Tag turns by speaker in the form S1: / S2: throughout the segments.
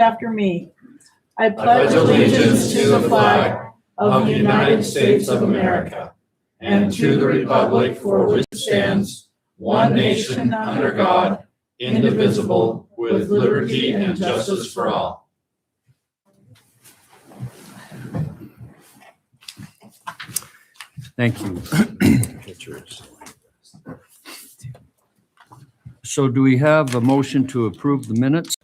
S1: after me. I
S2: pledge allegiance to the flag of the United States of America and to the republic for which it stands, one nation under God, indivisible, with liberty and justice for all.
S3: Thank you. So do we have a motion to approve the minutes?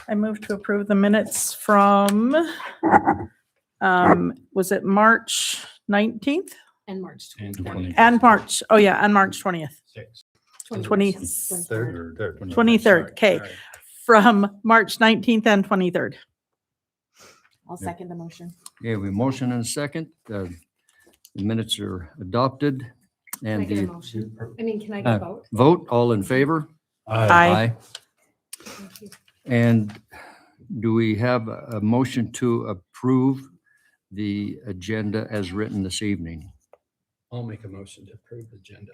S1: I move to approve the minutes from, was it March 19th?
S4: And March
S1: And March, oh yeah, and March 20th. 23rd, okay. From March 19th and 23rd.
S4: I'll second the motion.
S3: Okay, we have a motion and a second. The minutes are adopted.
S4: Can I
S3: And
S4: get a
S3: the
S4: motion? Can I get a vote?
S3: vote, all in favor?
S1: Aye.
S4: Thank you.
S3: And do we have a motion to approve the agenda as written this evening?
S5: I'll make a motion to approve the agenda.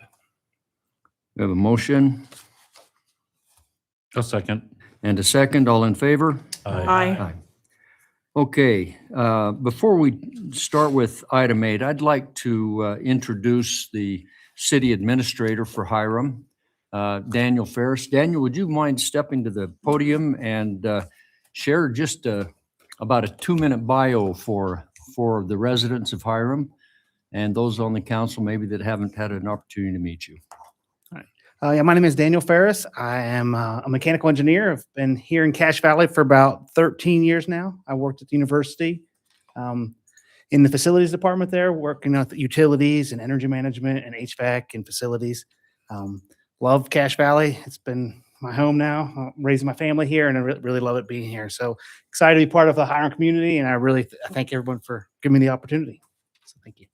S3: We have a motion
S2: A second.
S3: and a second, all in favor?
S1: Aye.
S3: Okay, before we start with item 8, I'd like to introduce the city administrator for Hiram, Daniel Ferris. Daniel, would you mind stepping to the podium and share just about a 2-minute bio for the residents of Hiram and those on the council maybe that haven't had an opportunity to meet you?
S6: Yeah, my name is Daniel Ferris. I am a mechanical engineer. I've been here in Cache Valley for about 13 years now. I worked at the university in the facilities department there, working with utilities and energy management and HVAC and facilities. Love Cache Valley. It's been my home now. I'm raising my family here, and I really love it being here. So excited to be part of the Hiram community, and I really thank everyone for giving me the opportunity. So thank you.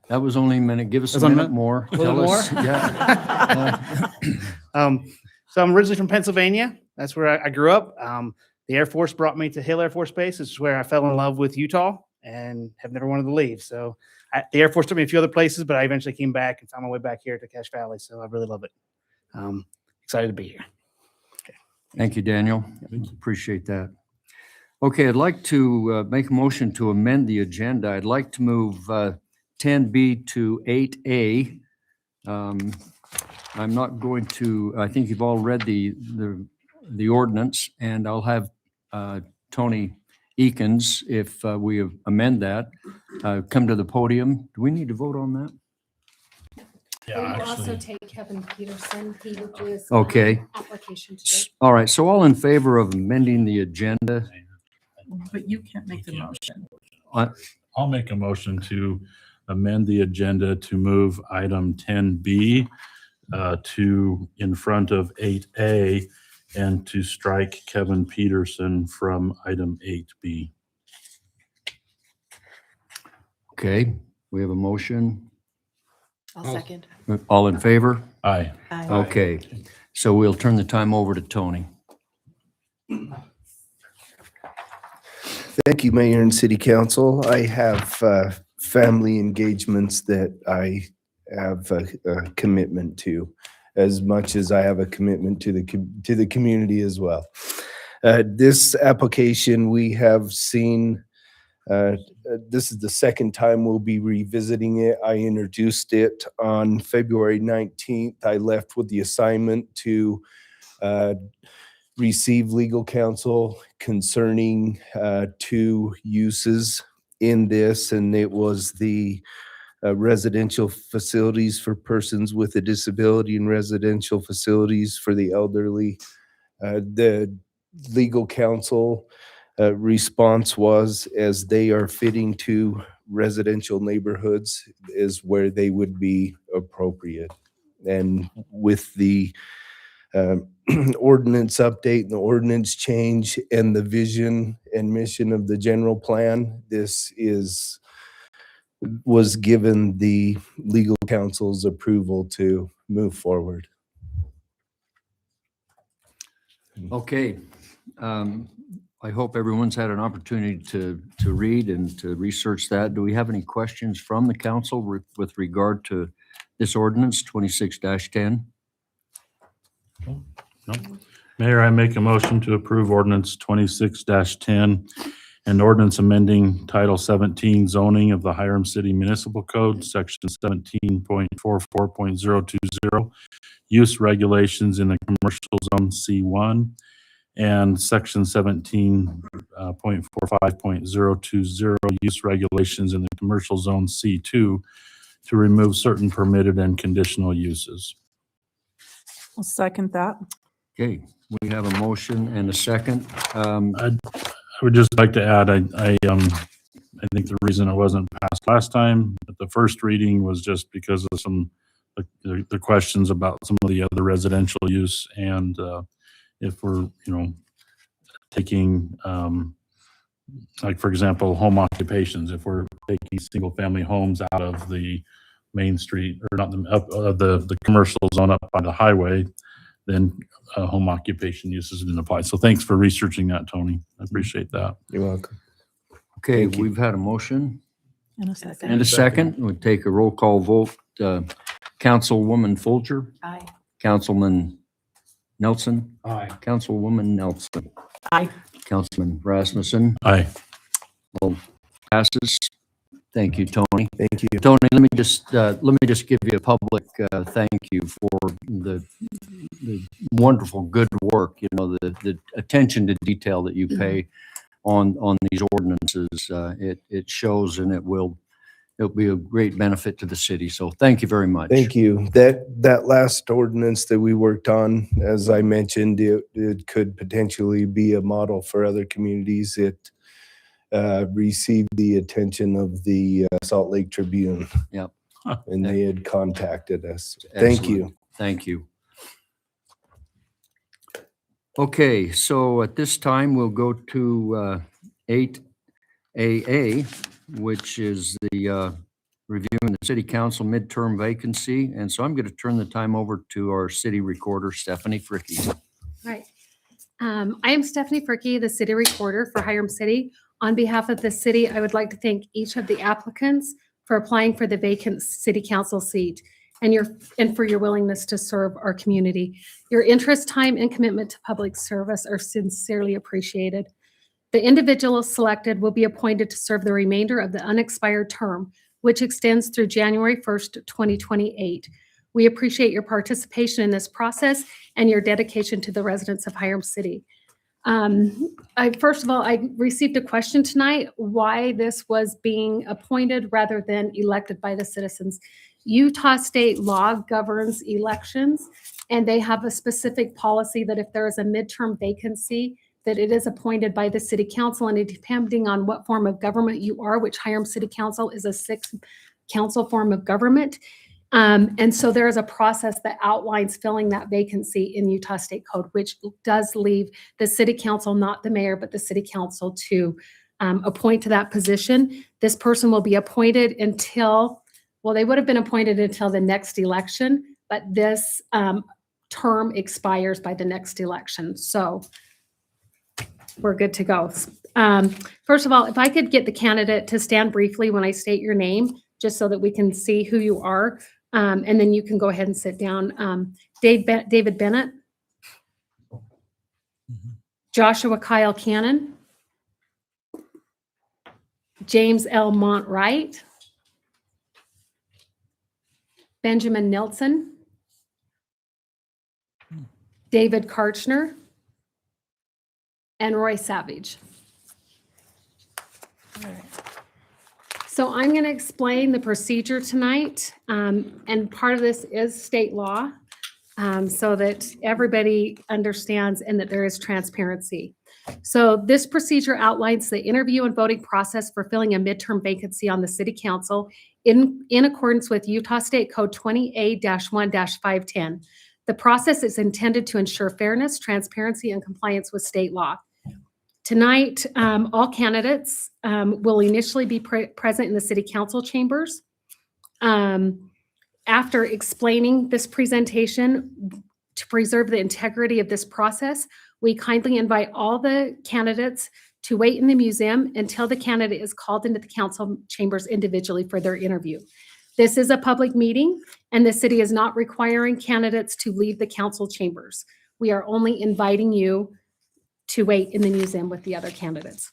S3: That was only a minute. Give us
S6: That's
S3: a
S6: one
S3: minute
S6: minute?
S3: more.
S6: A little
S3: Tell
S6: more?
S3: us. Yeah.
S6: So I'm originally from Pennsylvania. That's where I grew up. The Air Force brought me to Hill Air Force Base. This is where I fell in love with Utah and have never wanted to leave. So the Air Force took me a few other places, but I eventually came back and found my way back here to Cache Valley. So I really love it. Excited to be here.
S3: Thank you, Daniel. Appreciate that. Okay, I'd like to make a motion to amend the agenda. I'd like to move 10B to 8A. I'm not going to, I think you've all read the ordinance, and I'll have Tony Eakins, if we amend that, come to the podium. Do we need to vote on that?
S4: Will you also take Kevin Peterson? He would do his
S3: Okay.
S4: application today.
S3: All right, so all in favor of amending the agenda?
S1: But you can't make the motion.
S2: I'll make a motion to amend the agenda to move item 10B to in front of 8A and to strike Kevin Peterson from item 8B.
S3: Okay, we have a motion.
S4: I'll second.
S3: All in favor?
S2: Aye.
S3: Okay, so we'll turn the time over to Tony.
S7: Thank you, Mayor and City Council. I have family engagements that I have a commitment to, as much as I have a commitment to the community as well. This application we have seen. This is the second time we'll be revisiting it. I introduced it on February 19th. I left with the assignment to receive legal counsel concerning 2 uses in this, and it was the residential facilities for persons with a disability and residential facilities for the elderly. The legal counsel response was, as they are fitting to residential neighborhoods, is where they would be appropriate. And with the ordinance update and the ordinance change and the vision and mission of the general plan, this was given the legal counsel's approval to move forward.
S3: Okay. I hope everyone's had an opportunity to read and to research that. Do we have any questions from the council with regard to this ordinance 26-10?
S2: No? Mayor, I make a motion to approve ordinance 26-10 and ordinance amending Title 17 zoning of the Hiram City Municipal Code, Section 17.44.020, use regulations in the commercial zone C1, and Section 17.45.020, use regulations in the commercial zone C2 to remove certain permitted and conditional uses.
S1: I'll second that.
S3: Okay, we have a motion and a second.
S2: I would just like to add, I think the reason it wasn't passed last time at the first reading was just because of some, the questions about some of the other residential use. And if we're, taking, like, for example, home occupations, if we're taking single family homes out of the main street or not the commercial zone up by the highway, then home occupation uses didn't apply. So thanks for researching that, Tony. I appreciate that.
S7: You're welcome.
S3: Okay,
S7: Thank you.
S3: we've had a motion
S1: In a second.
S3: and a second. We'll take a roll call vote. Councilwoman Folger,
S1: Aye.
S3: Councilman Nelson,
S5: Aye.
S3: Councilwoman Nelson,
S1: Aye.
S3: Councilman Rasmussen.
S2: Aye.
S3: All passes. Thank you, Tony.
S7: Thank you.
S3: Tony, let me just give you a public thank you for the wonderful good work. The attention to detail that you pay on these ordinances. It shows, and it'll be a great benefit to the city. So thank you very much.
S7: Thank you. That last ordinance that we worked on, as I mentioned, it could potentially be a model for other communities. It received the attention of the Salt Lake Tribune.
S3: Yep.
S7: And they had contacted us. Thank you.
S3: Excellent. Thank you. Okay, so at this time, we'll go to 8AA, which is the reviewing the city council midterm vacancy. And so I'm going to turn the time over to our city recorder, Stephanie Fricky.
S4: Right. I am Stephanie Fricky, the city recorder for Hiram City. On behalf of the city, I would like to thank each of the applicants for applying for the vacant city council seat and for your willingness to serve our community. Your interest, time, and commitment to public service are sincerely appreciated. The individuals selected will be appointed to serve the remainder of the unexpired term, which extends through January 1st, 2028. We appreciate your participation in this process and your dedication to the residents of Hiram City. First of all, I received a question tonight why this was being appointed rather than elected by the citizens. Utah state law governs elections, and they have a specific policy that if there is a midterm vacancy, that it is appointed by the city council, and depending on what form of government you are, which Hiram City Council is a sixth council form of government. And so there is a process that outlines filling that vacancy in Utah State Code, which does leave the city council, not the mayor, but the city council to appoint to that position. This person will be appointed until, well, they would have been appointed until the next election, but this term expires by the next election. So we're good to go. First of all, if I could get the candidate to stand briefly when I state your name, just so that we can see who you are. And then you can go ahead and sit down. David Bennett. Joshua Kyle Cannon. James L. Montwright. Benjamin Nelson. David Karchner. And Roy Savage. All right. So I'm going to explain the procedure tonight, and part of this is state law, so that everybody understands and that there is transparency. So this procedure outlines the interview and voting process for filling a midterm vacancy on the city council in accordance with Utah State Code 20A-1-510. The process is intended to ensure fairness, transparency, and compliance with state law. Tonight, all candidates will initially be present in the city council chambers. After explaining this presentation, to preserve the integrity of this process, we kindly invite all the candidates to wait in the museum until the candidate is called into the council chambers individually for their interview. This is a public meeting, and the city is not requiring candidates to leave the council chambers. We are only inviting you to wait in the museum with the other candidates.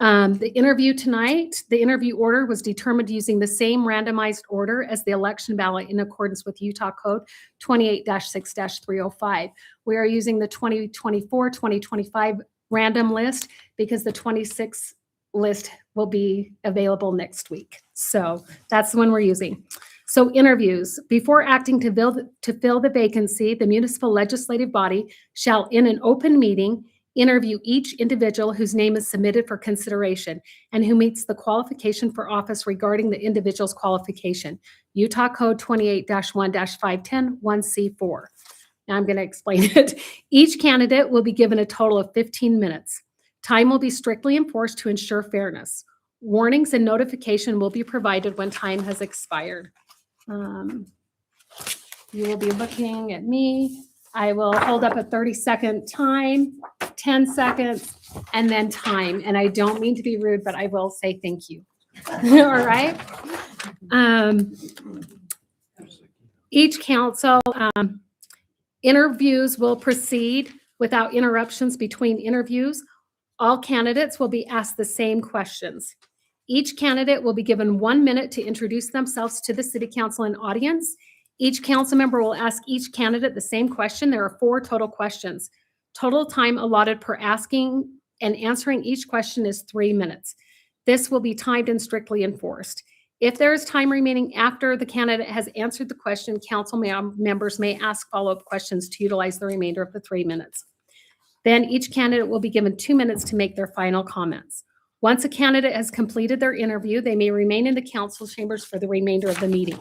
S4: The interview tonight, the interview order was determined using the same randomized order as the election ballot in accordance with Utah Code 28-6-305. We are using the 2024-2025 random list because the 26 list will be available next week. So that's the one we're using. So interviews. Before acting to fill the vacancy, the municipal legislative body shall, in an open meeting, interview each individual whose name is submitted for consideration and who meets the qualification for office regarding the individual's qualification. Utah Code 28-1-510 1C4. Now I'm going to explain it. Each candidate will be given a total of 15 minutes. Time will be strictly enforced to ensure fairness. Warnings and notification will be provided when time has expired. You will be looking at me. I will hold up a 30-second time, 10 seconds, and then time. And I don't mean to be rude, but I will say thank you. All right. Each council interviews will proceed without interruptions between interviews. All candidates will be asked the same questions. Each candidate will be given 1 minute to introduce themselves to the city council and audience. Each council member will ask each candidate the same question. There are 4 total questions. Total time allotted per asking and answering each question is 3 minutes. This will be timed and strictly enforced. If there is time remaining after the candidate has answered the question, council members may ask follow-up questions to utilize the remainder of the 3 minutes. Then each candidate will be given 2 minutes to make their final comments. Once a candidate has completed their interview, they may remain in the council chambers for the remainder of the meeting.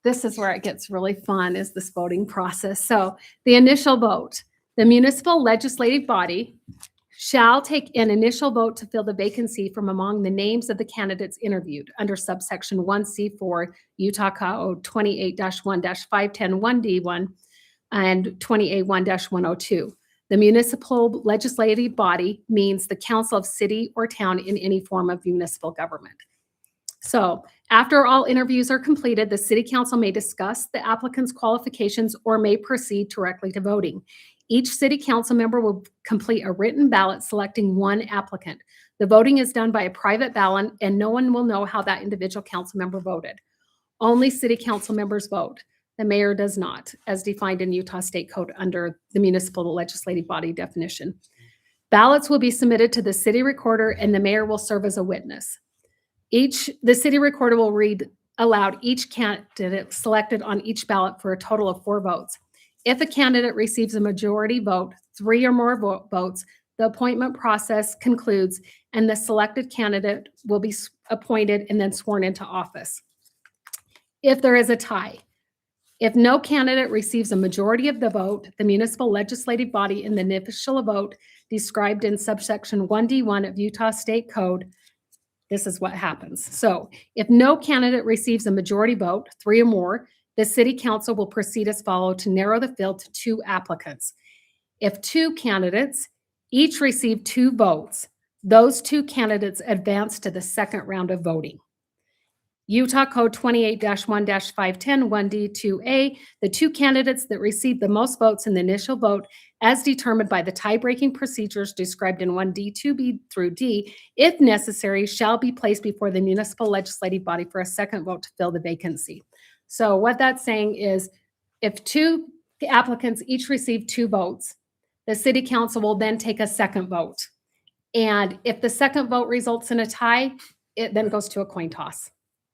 S4: This is where it gets really fun, is this voting process. So the initial vote, the municipal legislative body shall take an initial vote to fill the vacancy from among the names of the candidates interviewed under subsection 1C4 Utah Code 28-1-510 1D1 and 28-1-102. The municipal legislative body means the council of city or town in any form of municipal government. So after all interviews are completed, the city council may discuss the applicant's qualifications or may proceed directly to voting. Each city council member will complete a written ballot selecting one applicant. The voting is done by a private ballot and no one will know how that individual council member voted. Only city council members vote. The mayor does not, as defined in Utah State Code under the municipal legislative body definition. Ballots will be submitted to the city recorder and the mayor will serve as a witness. The city recorder will read aloud each candidate selected on each ballot for a total of 4 votes. If a candidate receives a majority vote, 3 or more votes, the appointment process concludes and the selected candidate will be appointed and then sworn into office. If there is a tie, if no candidate receives a majority of the vote, the municipal legislative body in the initial vote described in subsection 1D1 of Utah State Code, this is what happens. So if no candidate receives a majority vote, 3 or more, the city council will proceed as follows to narrow the field to 2 applicants. If 2 candidates each receive 2 votes, those 2 candidates advance to the second round of voting. Utah Code 28-1-510 1D2A, the 2 candidates that receive the most votes in the initial vote as determined by the tie-breaking procedures described in 1D2B through D, if necessary, shall be placed before the municipal legislative body for a second vote to fill the vacancy. So what that's saying is if 2 applicants each receive 2 votes, the city council will then take a second vote. And if the second vote results in a tie, it then goes to a coin toss.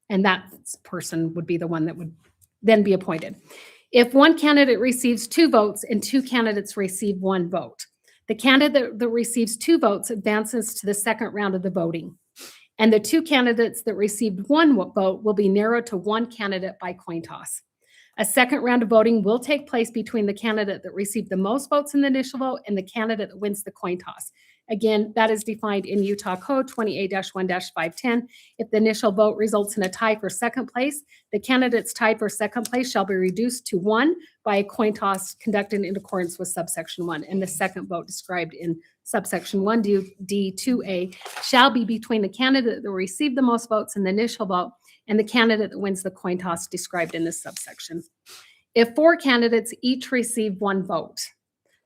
S4: And that person would be the one that would then be appointed. If 1 candidate receives 2 votes and 2 candidates receive 1 vote, the candidate that receives 2 votes advances to the second round of the voting. And the 2 candidates that received 1 vote will be narrowed to 1 candidate by coin toss. A second round of voting will take place between the candidate that received the most votes in the initial vote and the candidate that wins the coin toss. Again, that is defined in Utah Code 28-1-510. If the initial vote results in a tie for second place, the candidates tied for second place shall be reduced to 1 by a coin toss conducted in accordance with subsection 1. And the second vote described in subsection 1D2A shall be between the candidate that received the most votes in the initial vote and the candidate that wins the coin toss described in this subsection. if 4 candidates each receive 1 vote.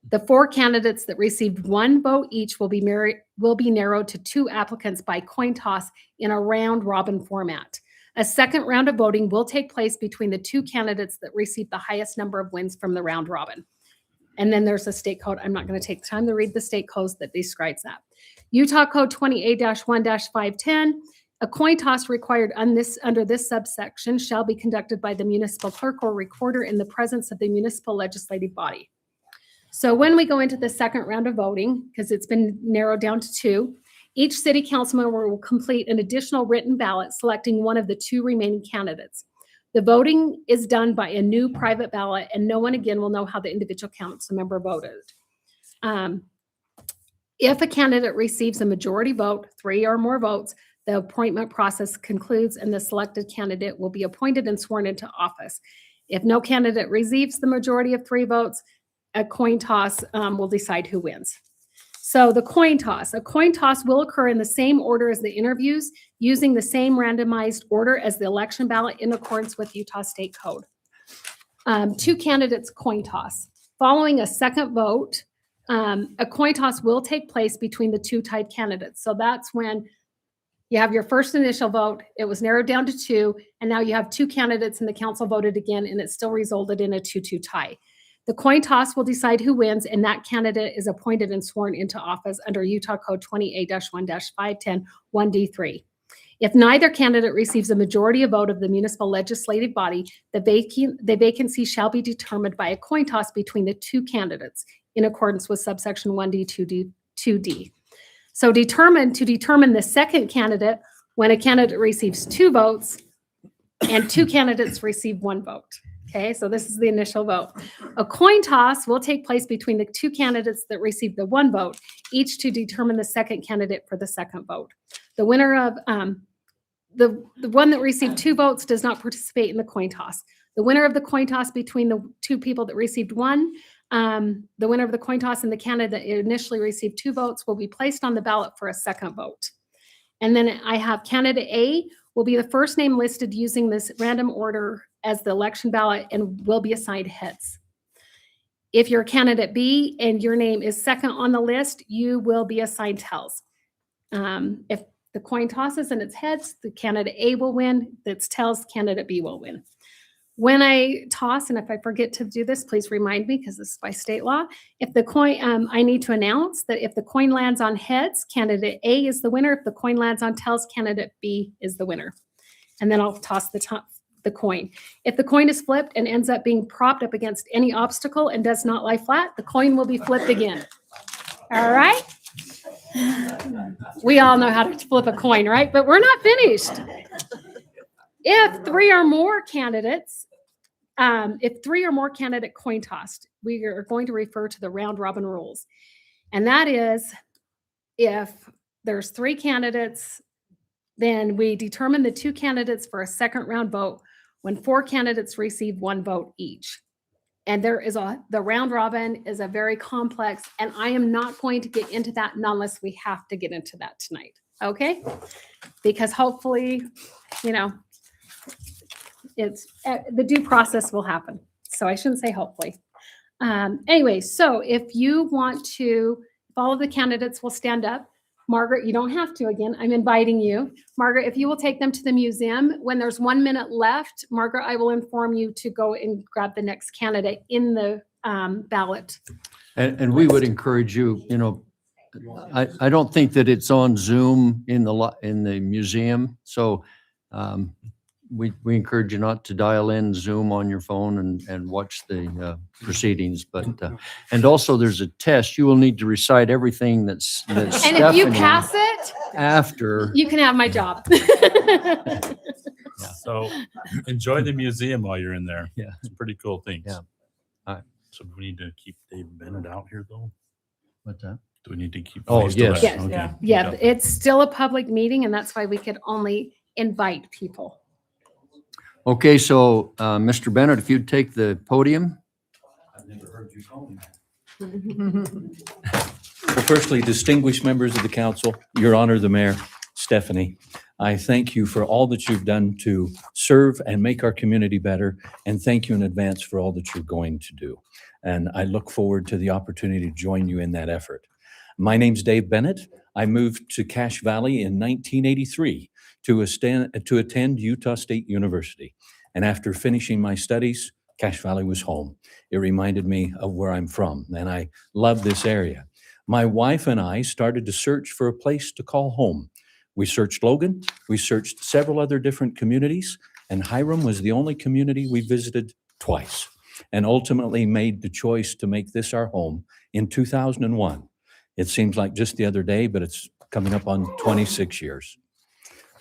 S4: The 4 candidates that received 1 vote each will be narrowed to 2 applicants by coin toss in a round robin format. A second round of voting will take place between the 2 candidates that receive the highest number of wins from the round robin. And then there's a state code. I'm not going to take the time to read the state codes that describes that. Utah Code 20A-1-510, a coin toss required under this subsection shall be conducted by the municipal clerk or recorder in the presence of the municipal legislative body. So when we go into the second round of voting, because it's been narrowed down to 2, each city council member will complete an additional written ballot selecting one of the 2 remaining candidates. The voting is done by a new private ballot, and no one again will know how the individual council member voted. If a candidate receives a majority vote, 3 or more votes, the appointment process concludes and the selected candidate will be appointed and sworn into office. If no candidate receives the majority of 3 votes, a coin toss will decide who wins. So the coin toss. A coin toss will occur in the same order as the interviews, using the same randomized order as the election ballot in accordance with Utah State Code. 2 candidates coin toss. Following a second vote, a coin toss will take place between the 2 tied candidates. So that's when you have your first initial vote, it was narrowed down to 2, and now you have 2 candidates and the council voted again, and it still resulted in a 2-2 tie. The coin toss will decide who wins, and that candidate is appointed and sworn into office under Utah Code 20A-1-510 1D3. If neither candidate receives a majority of vote of the municipal legislative body, the vacancy shall be determined by a coin toss between the 2 candidates in accordance with subsection 1D 2D. So to determine the second candidate, when a candidate receives 2 votes and 2 candidates receive 1 vote. Okay, so this is the initial vote. A coin toss will take place between the 2 candidates that receive the 1 vote, each to determine the second candidate for the second vote. The winner of the one that received 2 votes does not participate in the coin toss. The winner of the coin toss between the 2 people that received 1, the winner of the coin toss and the candidate that initially received 2 votes will be placed on the ballot for a second vote. And then I have candidate A will be the first name listed using this random order as the election ballot and will be assigned heads. If you're candidate B and your name is second on the list, you will be assigned tails. If the coin tosses and it's heads, the candidate A will win. If it's tails, candidate B will win. When I toss, and if I forget to do this, please remind me because this is by state law. If the coin, I need to announce that if the coin lands on heads, candidate A is the winner. If the coin lands on tails, candidate B is the winner. And then I'll toss the coin. If the coin is flipped and ends up being propped up against any obstacle and does not lie flat, the coin will be flipped again. All right? We all know how to flip a coin, right? But we're not finished. If 3 or more candidates, coin tossed, we are going to refer to the round robin rules. And that is, if there's 3 candidates, then we determine the 2 candidates for a second round vote when 4 candidates receive 1 vote each. And the round robin is a very complex, and I am not going to get into that unless we have to get into that tonight. Okay? Because hopefully, it's the due process will happen. So I shouldn't say hopefully. Anyway, so if you want to, if all of the candidates will stand up, Margaret, you don't have to again. I'm inviting you. Margaret, if you will take them to the museum, when there's 1 minute left, Margaret, I will inform you to go and grab the next candidate in the ballot.
S3: And we would encourage you, I don't think that it's on Zoom in the museum. So we encourage you not to dial in Zoom on your phone and watch the proceedings. But and also there's a test. You will need to recite everything that's
S4: And if you
S3: Stephanie
S4: pass it,
S3: after.
S4: you can have my job.
S2: So enjoy the museum while you're in there.
S3: Yeah.
S2: It's pretty cool things.
S3: Yeah. All right.
S2: So do we need to keep Dave Bennett out here though?
S3: What's that?
S2: Do we need to keep?
S3: Oh,
S2: he's still
S3: yes.
S2: there?
S4: Yes.
S2: Okay.
S4: Yeah, it's still a public meeting, and that's why we could only invite people.
S3: Okay, so Mr. Bennett, if you'd take the podium.
S8: Well, firstly, distinguished members of the council, Your Honor, the Mayor, Stephanie,
S3: I thank you for all that you've done to serve and make our community better, and thank you in advance for all that you're going to do. And I look forward to the opportunity to join you in that effort. My name's Dave Bennett. I moved to Cache Valley in 1983 to attend Utah State University. And after finishing my studies, Cache Valley was home. It reminded me of where I'm from, and I love this area. My wife and I started to search for a place to call home. We searched Logan, we searched several other different communities, and Hiram was the only community we visited twice, and ultimately made the choice to make this our home in 2001. It seems like just the other day, but it's coming up on 26 years.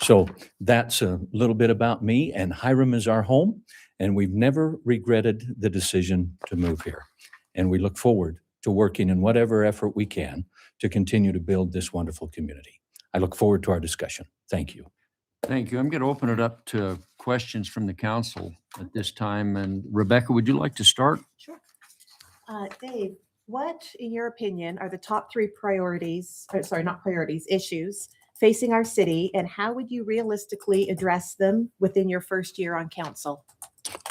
S3: So that's a little bit about me, and Hiram is our home, and we've never regretted the decision to move here. And we look forward to working in whatever effort we can to continue to build this wonderful community. I look forward to our discussion. Thank you. Thank you. I'm going to open it up to questions from the council at this time. And Rebecca, would you like to start?
S8: Sure. Dave, what, in your opinion, are the top three priorities, or sorry, not priorities, issues facing our city, and how would you realistically address them within your first year on council?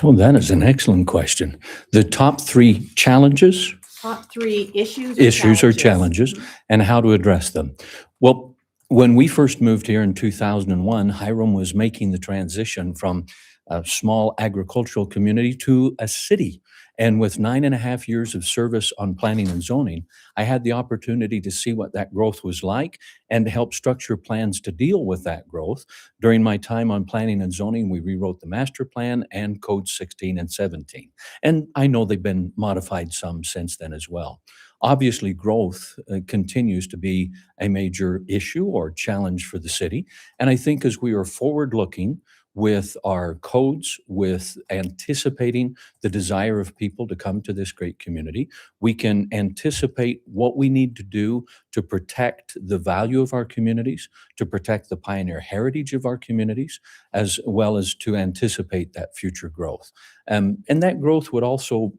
S3: Well, that is an excellent question. The top three challenges,
S8: Top three issues
S3: or challenges, and how to address them. Well, when we first moved here in 2001, Hiram was making the transition from a small agricultural community to a city. And with 9.5 years of service on planning and zoning, I had the opportunity to see what that growth was like and to help structure plans to deal with that growth. During my time on planning and zoning, we rewrote the master plan and code 16 and 17. And I know they've been modified some since then as well. Obviously, growth continues to be a major issue or challenge for the city. And I think as we are forward-looking with our codes, with anticipating the desire of people to come to this great community, we can anticipate what we need to do to protect the value of our communities, to protect the pioneer heritage of our communities, as well as to anticipate that future growth. And that growth would also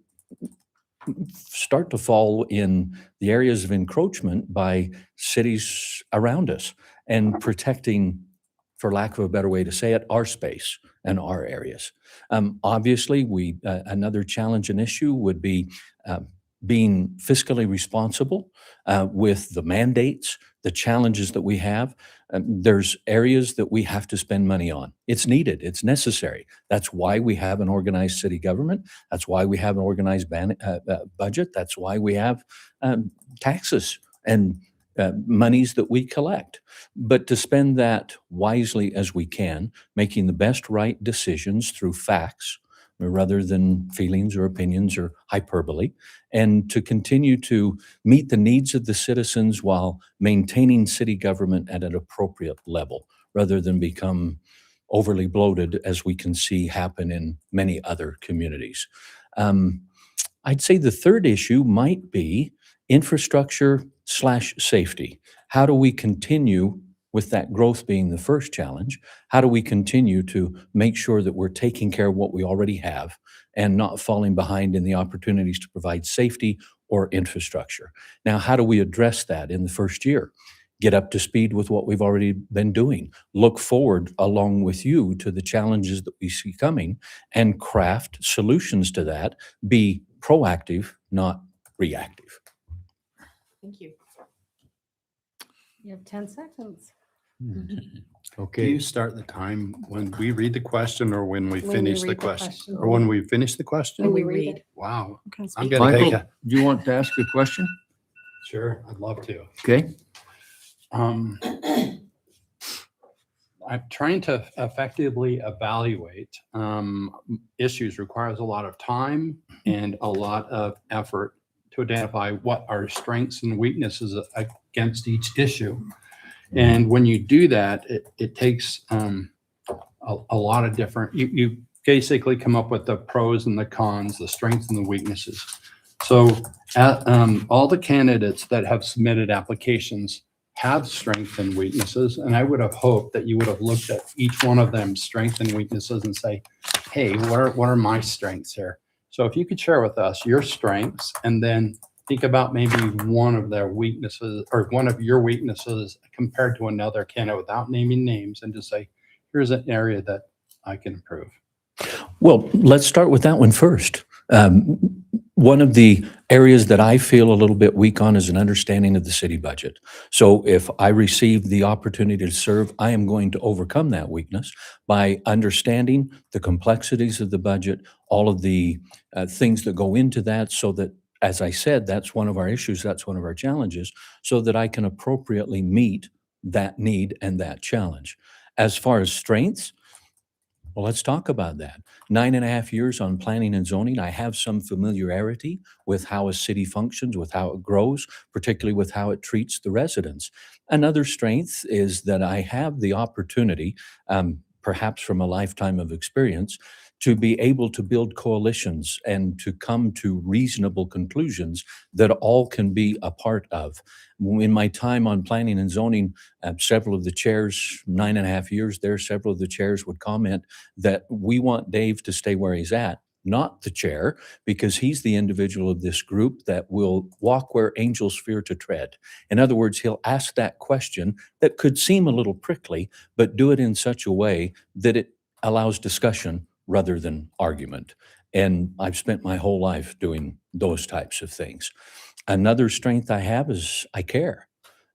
S3: start to fall in the areas of encroachment by cities around us and protecting, for lack of a better way to say it, our space and our areas. Obviously, another challenge and issue would be being fiscally responsible with the mandates, the challenges that we have. There's areas that we have to spend money on. It's needed. It's necessary. That's why we have an organized city government. That's why we have an organized budget. That's why we have taxes and monies that we collect. But to spend that wisely as we can, making the best right decisions through facts rather than feelings or opinions or hyperbole, and to continue to meet the needs of the citizens while maintaining city government at an appropriate level, rather than become overly bloated, as we can see happen in many other communities. I'd say the third issue might be infrastructure/safety. How do we continue, with that growth being the first challenge, how do we continue to make sure that we're taking care of what we already have and not falling behind in the opportunities to provide safety or infrastructure? Now, how do we address that in the first year? Get up to speed with what we've already been doing. Look forward along with you to the challenges that we see coming and craft solutions to that. Be proactive, not reactive.
S8: Thank you.
S4: You have 10 seconds.
S5: Do
S3: Okay.
S5: you start the time when we read the question or when we
S4: When
S5: finish
S4: we
S5: the
S4: read the
S5: question?
S4: question.
S5: Or when we finish the question?
S8: When we
S4: read
S8: read.
S4: it.
S5: Wow.
S1: Okay,
S5: I'm
S1: speak.
S5: gonna take
S3: Michael,
S5: a,
S3: do you want to ask a question?
S5: sure, I'd love to.
S3: Okay.
S5: I'm trying to effectively evaluate issues requires a lot of time and a lot of effort to identify what are strengths and weaknesses against each issue. And when you do that, it takes a lot of different, you basically come up with the pros and the cons, the strengths and the weaknesses. So all the candidates that have submitted applications have strengths and weaknesses. And I would have hoped that you would have looked at each one of them strengths and weaknesses and say, hey, what are my strengths here? So if you could share with us your strengths and then think about maybe one of their weaknesses or one of your weaknesses compared to another candidate without naming names and just say, here's an area that I can improve.
S3: Well, let's start with that one first. One of the areas that I feel a little bit weak on is an understanding of the city budget. So if I receive the opportunity to serve, I am going to overcome that weakness by understanding the complexities of the budget, all of the things that go into that, so that, as I said, that's one of our issues, that's one of our challenges, so that I can appropriately meet that need and that challenge. As far as strengths, well, let's talk about that. 9.5 years on planning and zoning, I have some familiarity with how a city functions, with how it grows, particularly with how it treats the residents. Another strength is that I have the opportunity, perhaps from a lifetime of experience, to be able to build coalitions and to come to reasonable conclusions that all can be a part of. In my time on planning and zoning, several of the chairs, 9.5 years there, several of the chairs would comment that we want Dave to stay where he's at, not the chair, because he's the individual of this group that will walk where angels fear to tread. In other words, he'll ask that question that could seem a little prickly, but do it in such a way that it allows discussion rather than argument. And I've spent my whole life doing those types of things. Another strength I have is I care.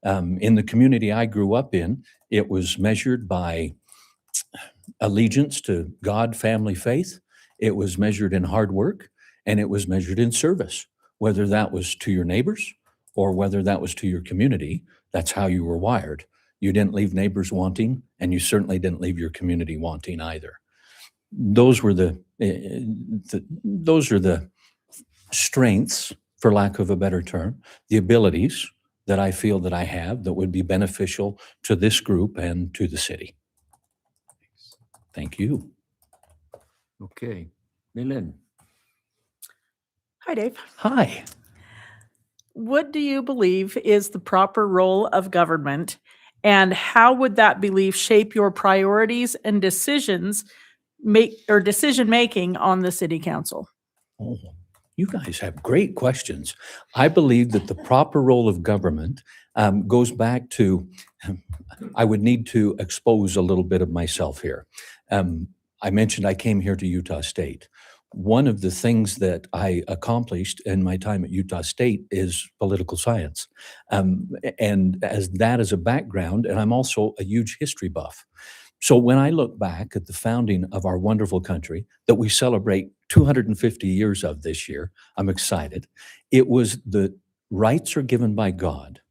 S3: In the community I grew up in, it was measured by allegiance to God, family, faith. It was measured in hard work, and it was measured in service, whether that was to your neighbors or whether that was to your community. That's how you were wired. You didn't leave neighbors wanting, and you certainly didn't leave your community wanting either. Those were those are the strengths, for lack of a better term, the abilities that I feel that I have that would be beneficial to this group and to the city. Thank you. Okay. Millen.
S1: Hi, Dave.
S3: Hi.
S1: What do you believe is the proper role of government, and how would that belief shape your priorities and decision-making on the city council?
S3: Oh, you guys have great questions. I believe that the proper role of government goes back to, I would need to expose a little bit of myself here. I mentioned I came here to Utah State. One of the things that I accomplished in my time at Utah State is political science. And as that as a background, and I'm also a huge history buff. So when I look back at the founding of our wonderful country that we celebrate 250 years of this year, I'm excited. It was the rights are given by God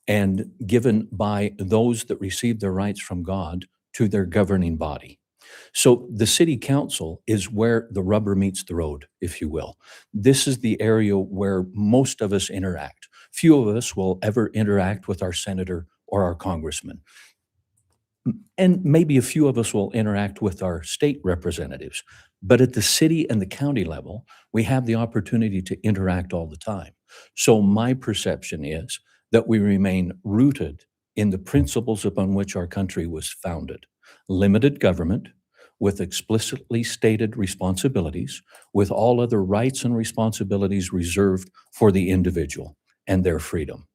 S3: and given by those that receive their rights from God to their governing body. So the city council is where the rubber meets the road, if you will. This is the area where most of us interact. Few of us will ever interact with our senator or our congressman. And maybe a few of us will interact with our state representatives. But at the city and the county level, we have the opportunity to interact all the time. So my perception is that we remain rooted in the principles upon which our country was founded. Limited government with explicitly stated responsibilities, with all other rights and responsibilities reserved for the individual and their freedom.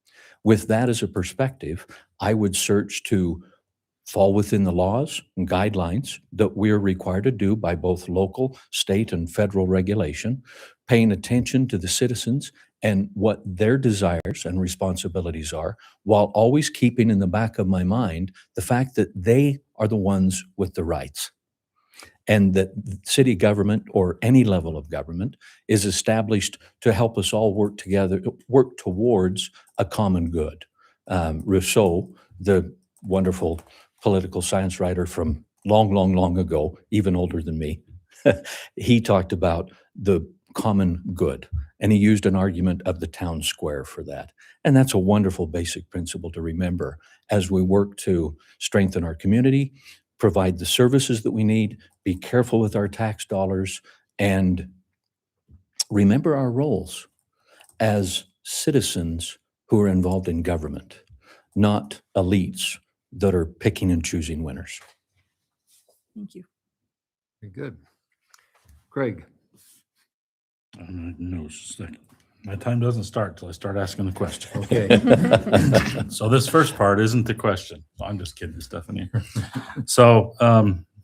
S3: With that as a perspective, I would search to fall within the laws and guidelines that we're required to do by both local, state, and federal regulation, paying attention to the citizens and what their desires and responsibilities are, while always keeping in the back of my mind the fact that they are the ones with the rights. And that city government or any level of government is established to help us all work together, work towards a common good. Rousseau, the wonderful political science writer from long ago, even older than me, he talked about the common good. And he used an argument of the town square for that. And that's a wonderful basic principle to remember as we work to strengthen our community, provide the services that we need, be careful with our tax dollars, and remember our roles as citizens who are involved in government, not elites that are picking and choosing winners.
S1: Thank you.
S3: Very good. Craig.
S2: No, second. My time doesn't start till I start asking the question.
S3: Okay.
S2: So this first part isn't the question. I'm just kidding, Stephanie. So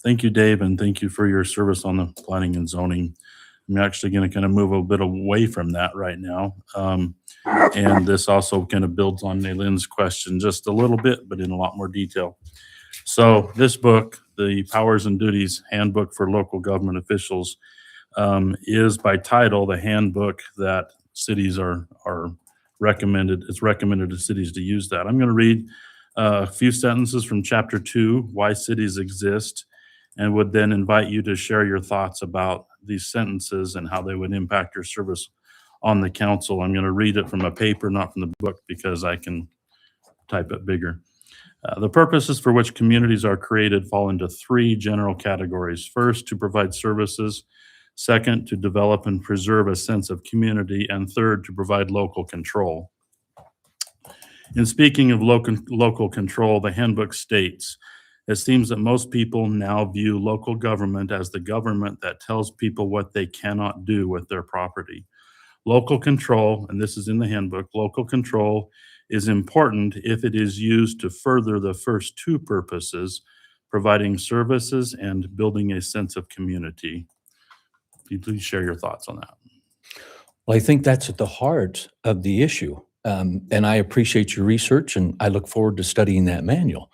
S2: thank you, Dave, and thank you for your service on the planning and zoning. I'm actually going to kind of move a bit away from that right now. And this also kind of builds on Naylin's question just a little bit, but in a lot more detail. So this book, The Powers and Duties Handbook for Local Government Officials, is by title the handbook that cities are recommended. It's recommended to cities to use that. I'm going to read a few sentences from chapter 2, Why Cities Exist, and would then invite you to share your thoughts about these sentences and how they would impact your service on the council. I'm going to read it from a paper, not from the book, because I can type it bigger. The purposes for which communities are created fall into 3 general categories. First, to provide services. Second, to develop and preserve a sense of community. And third, to provide local control. In speaking of local control, the handbook states, it seems that most people now view local government as the government that tells people what they cannot do with their property. Local control, and this is in the handbook, local control is important if it is used to further the first 2 purposes, providing services and building a sense of community. Please share your thoughts on that.
S9: Well, I think that's at the heart of the issue. And I appreciate your research and I look forward to studying that manual.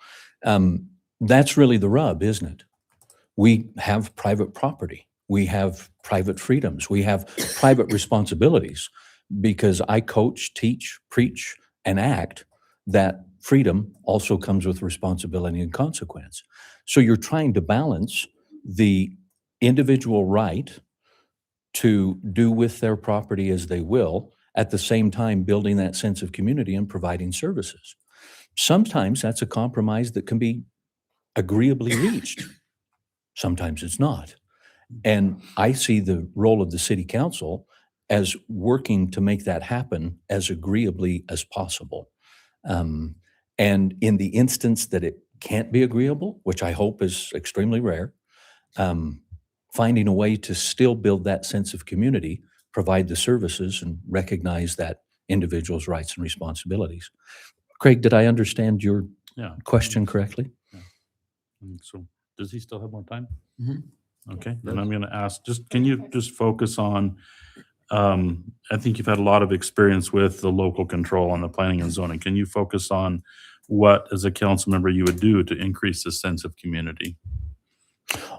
S9: That's really the rub, isn't it? We have private property. We have private freedoms. We have private responsibilities because I coach, teach, preach, and act that freedom also comes with responsibility and consequence. So you're trying to balance the individual right to do with their property as they will, at the same time building that sense of community and providing services. Sometimes that's a compromise that can be agreeably reached. Sometimes it's not. And I see the role of the city council as working to make that happen as agreeably as possible. And in the instance that it can't be agreeable, which I hope is extremely rare, finding a way to still build that sense of community, provide the services, and recognize that individual's rights and responsibilities. Craig, did I understand your
S2: Yeah.
S9: question correctly?
S2: So does he still have more time?
S3: Mhm.
S2: Okay, then I'm going to ask, can you just focus on, I think you've had a lot of experience with the local control on the planning and zoning. Can you focus on what, as a council member, you would do to increase the sense of community?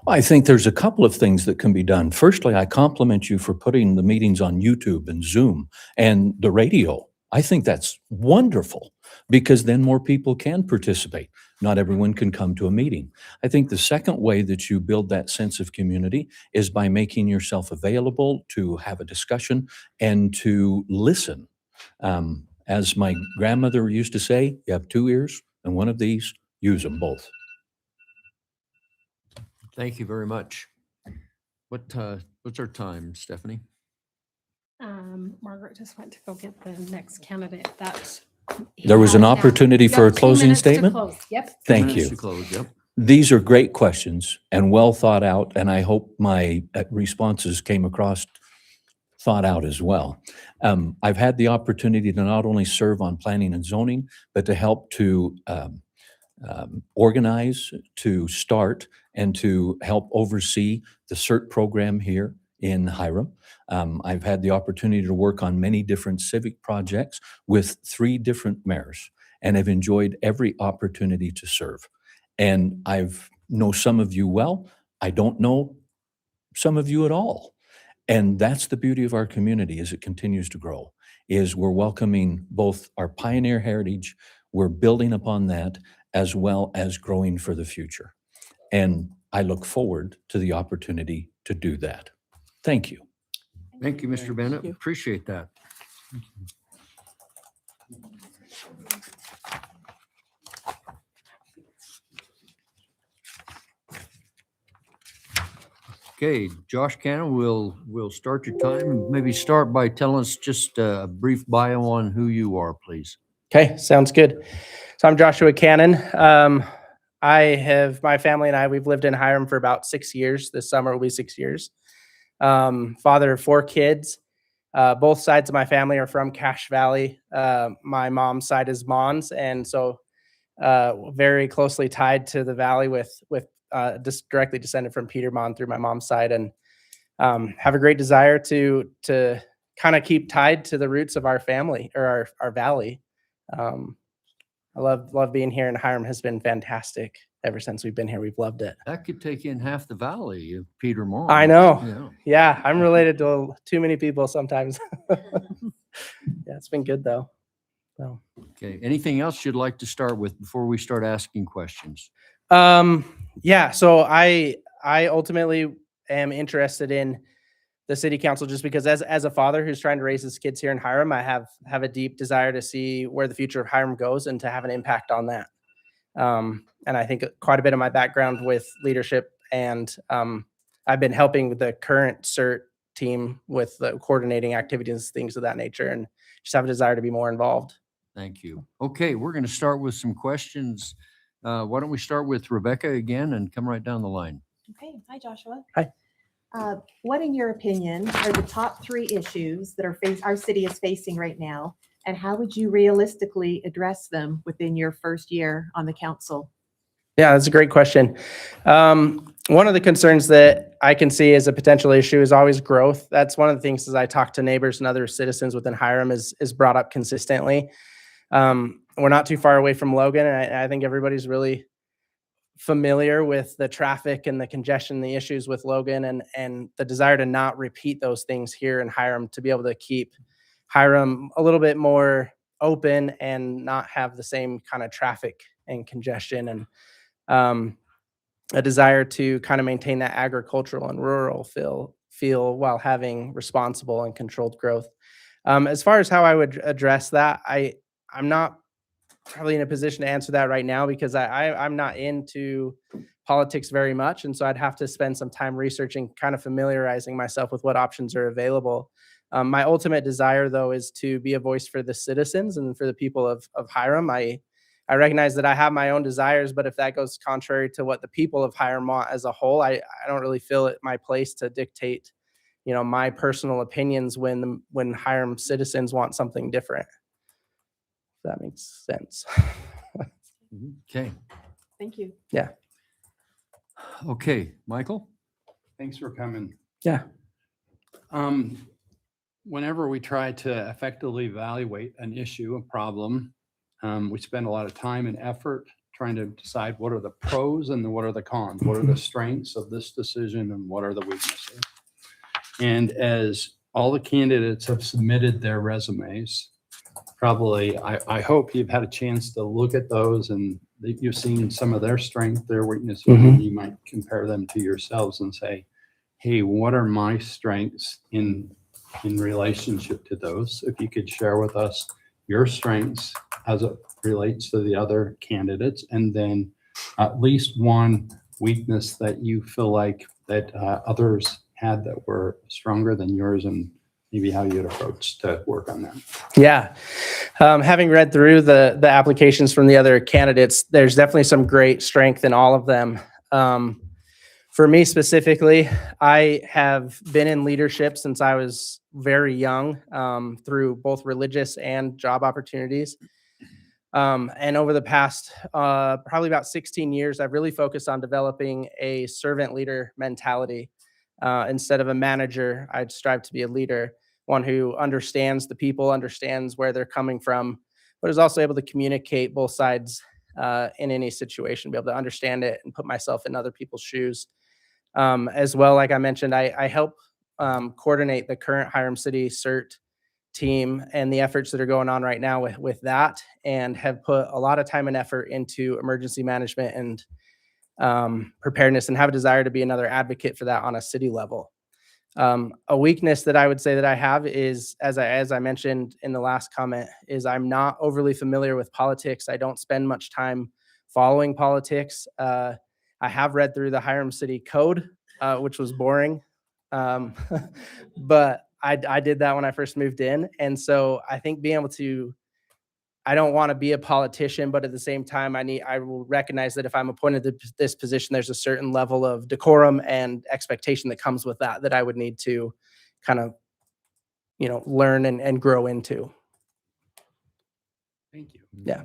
S9: I think there's a couple of things that can be done. Firstly, I compliment you for putting the meetings on YouTube and Zoom and the radio. I think that's wonderful because then more people can participate. Not everyone can come to a meeting. I think the second way that you build that sense of community is by making yourself available to have a discussion and to listen. As my grandmother used to say, you have 2 ears and one of these, use them both.
S3: Thank you very much. What's our time, Stephanie?
S4: Margaret just went to go get the next candidate.
S9: There was an
S4: Yeah.
S9: opportunity for a
S4: Yep, 2
S9: closing
S4: minutes to
S9: statement?
S4: close. Yep.
S9: Thank
S3: Minutes
S9: you.
S3: to close, yep.
S9: These are great questions and well thought out, and I hope my responses came across thought out as well. I've had the opportunity to not only serve on planning and zoning, but to help to organize, to start, and to help oversee the CERT program here in Hiram. I've had the opportunity to work on many different civic projects with 3 different mayors, and I've enjoyed every opportunity to serve. And I've know some of you well. I don't know some of you at all. And that's the beauty of our community as it continues to grow, is we're welcoming both our pioneer heritage, we're building upon that, as well as growing for the future. And I look forward to the opportunity to do that. Thank you.
S3: Thank you, Mr. Bennett.
S1: you.
S3: Appreciate that. Okay, Josh Cannon, we'll start your time and maybe start by telling us just a brief bio on who you are, please.
S10: Okay, sounds good. So I'm Joshua Cannon. My family and I, we've lived in Hiram for about 6 years. This summer will be 6 years. Father of 4 kids. Both sides of my family are from Cache Valley. My mom's side is Mons, and so very closely tied to the valley with just directly descended from Peter Mon through my mom's side, and have a great desire to kind of keep tied to the roots of our family or our valley. I love being here, and Hiram has been fantastic ever since we've been here. We've loved it.
S3: That could take in half the valley of Peter Moore.
S10: I know.
S3: Yeah.
S10: Yeah, I'm related to too many people sometimes. Yeah, it's been good though. So,
S3: Okay. Anything else you'd like to start with before we start asking questions?
S10: yeah, so I ultimately am interested in the city council just because as a father who's trying to raise his kids here in Hiram, I have a deep desire to see where the future of Hiram goes and to have an impact on that. And I think quite a bit of my background with leadership, and I've been helping with the current CERT team with the coordinating activities, things of that nature, and just have a desire to be more involved.
S3: Thank you. Okay, we're going to start with some questions. Why don't we start with Rebecca again and come right down the line?
S8: Okay, hi Joshua.
S10: Hi.
S8: What, in your opinion, are the top 3 issues that our city is facing right now, and how would you realistically address them within your first year on the council?
S10: Yeah, that's a great question. One of the concerns that I can see as a potential issue is always growth. That's one of the things as I talk to neighbors and other citizens within Hiram is brought up consistently. We're not too far away from Logan, and I think everybody's really familiar with the traffic and the congestion, the issues with Logan, and the desire to not repeat those things here in Hiram, to be able to keep Hiram a little bit more open and not have the same kind of traffic and congestion, and a desire to kind of maintain that agricultural and rural feel while having responsible and controlled growth. As far as how I would address that, I'm not probably in a position to answer that right now because I'm not into politics very much. And so I'd have to spend some time researching, kind of familiarizing myself with what options are available. My ultimate desire, though, is to be a voice for the citizens and for the people of Hiram. I recognize that I have my own desires, but if that goes contrary to what the people of Hiram want as a whole, I don't really feel it my place to dictate, my personal opinions when Hiram citizens want something different. If that makes sense.
S3: Okay.
S8: Thank you.
S3: Okay, Michael?
S5: Thanks for coming.
S10: Yeah.
S5: Whenever we try to effectively evaluate an issue, a problem, we spend a lot of time and effort trying to decide what are the pros and what are the cons, what are the strengths of this decision and what are the weaknesses. And as all the candidates have submitted their resumes, probably, I hope you've had a chance to look at those and that you've seen some of their strengths, their weaknesses, and you might compare them to yourselves and say, hey, what are my strengths in relationship to those? If you could share with us your strengths as it relates to the other candidates, and then at least one weakness that you feel like that others had that were stronger than yours, and maybe how you'd approach to work on that.
S10: Yeah. Having read through the applications from the other candidates, there's definitely some great strength in all of them. For me specifically, I have been in leadership since I was very young, through both religious and job opportunities. And over the past probably about 16 years, I've really focused on developing a servant leader mentality. Instead of a manager, I'd strive to be a leader, one who understands the people, understands where they're coming from, but is also able to communicate both sides in any situation, be able to understand it and put myself in other people's shoes. As well, like I mentioned, I help coordinate the current Hiram City CERT team and the efforts that are going on right now with that, and have put a lot of time and effort into emergency management and preparedness, and have a desire to be another advocate for that on a city level. A weakness that I would say that I have is, as I mentioned in the last comment, is I'm not overly familiar with politics. I don't spend much time following politics. I have read through the Hiram City Code, which was boring, but I did that when I first moved in. And so I think being able to, I don't want to be a politician, but at the same time, I will recognize that if I'm appointed to this position, there's a certain level of decorum and expectation that comes with that I would need to kind of learn and grow into.
S5: Thank you.
S10: Yeah.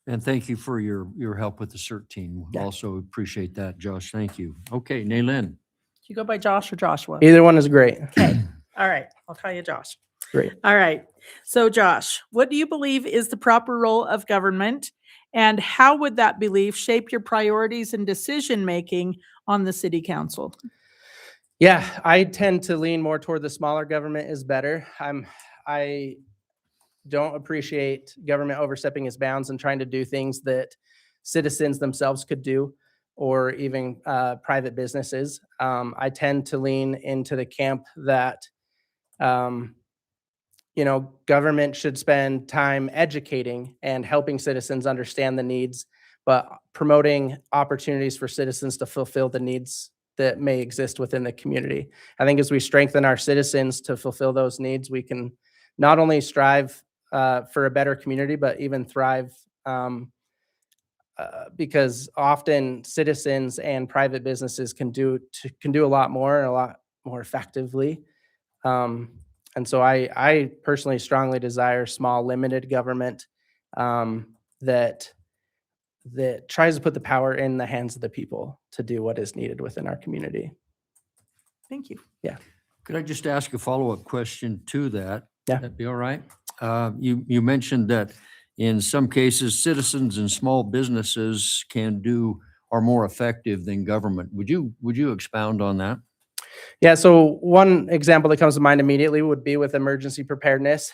S3: And thank you for your help with the CERT team.
S10: Yeah.
S3: Also appreciate that, Josh. Thank you. Okay, Naylin.
S1: Do you go by Josh or Joshua?
S10: Either one is great.
S1: All right, I'll call you Josh.
S10: Great.
S1: All right. So Josh, what do you believe is the proper role of government? And how would that belief shape your priorities and decision-making on the city council?
S10: Yeah, I tend to lean more toward the smaller government is better. I don't appreciate government overstepping its bounds and trying to do things that citizens themselves could do, or even private businesses. I tend to lean into the camp that, government should spend time educating and helping citizens understand the needs, but promoting opportunities for citizens to fulfill the needs that may exist within the community. I think as we strengthen our citizens to fulfill those needs, we can not only strive for a better community, but even thrive, because often citizens and private businesses can do a lot more and a lot more effectively. And so I personally strongly desire small, limited government that tries to put the power in the hands of the people to do what is needed within our community.
S1: Thank you.
S3: Could I just ask a follow-up question to that?
S10: Yeah.
S3: That'd be all right? You mentioned that in some cases, citizens and small businesses are more effective than government. Would you expound on that?
S10: Yeah, so one example that comes to mind immediately would be with emergency preparedness.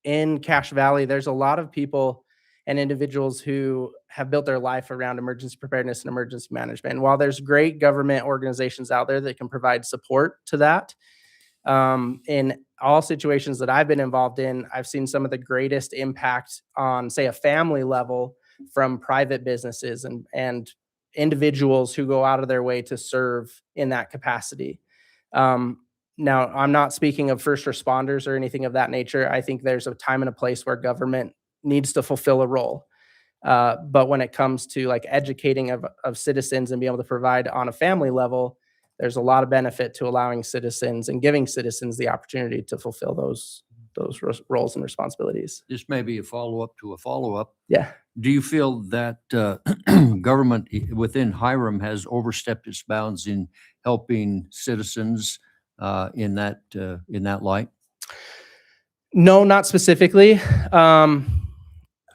S10: In Cache Valley, there's a lot of people and individuals who have built their life around emergency preparedness and emergency management. And while there's great government organizations out there that can provide support to that, in all situations that I've been involved in, I've seen some of the greatest impact on, say, a family level from private businesses and individuals who go out of their way to serve in that capacity. Now, I'm not speaking of first responders or anything of that nature. I think there's a time and a place where government needs to fulfill a role. But when it comes to like educating of citizens and being able to provide on a family level, there's a lot of benefit to allowing citizens and giving citizens the opportunity to fulfill those roles and responsibilities.
S3: This may be a follow-up to a follow-up.
S10: Yeah.
S3: Do you feel that government within Hiram has overstepped its bounds in helping citizens in that light?
S10: No, not specifically.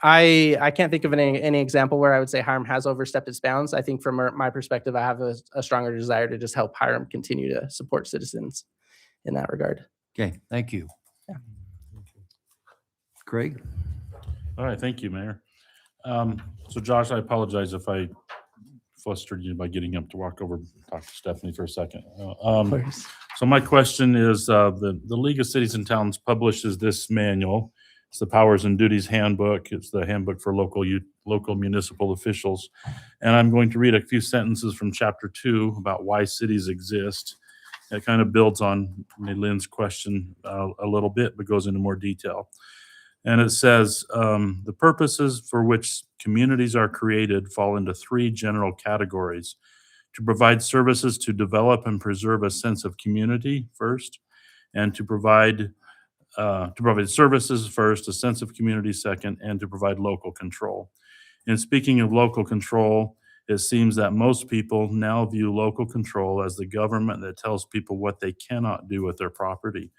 S10: I can't think of any example where I would say Hiram has overstepped its bounds. I think from my perspective, I have a stronger desire to just help Hiram continue to support citizens in that regard.
S3: Okay, thank you.
S10: Yeah.
S3: Craig?
S2: All right, thank you, Mayor. So Josh, I apologize if I flustered you by getting up to walk over and talk to Stephanie for a second. So my question is, the League of Cities and Towns publishes this manual. It's the Powers and Duties Handbook. It's the handbook for local municipal officials. And I'm going to read a few sentences from Chapter 2 about why cities exist. It kind of builds on Lynn's question a little bit, but goes into more detail. And it says, the purposes for which communities are created fall into three general categories: to provide services to develop and preserve a sense of community first, and to provide services first, a sense of community second, and to provide local control. And speaking of local control, it seems that most people now view local control as the government that tells people what they cannot do with their property.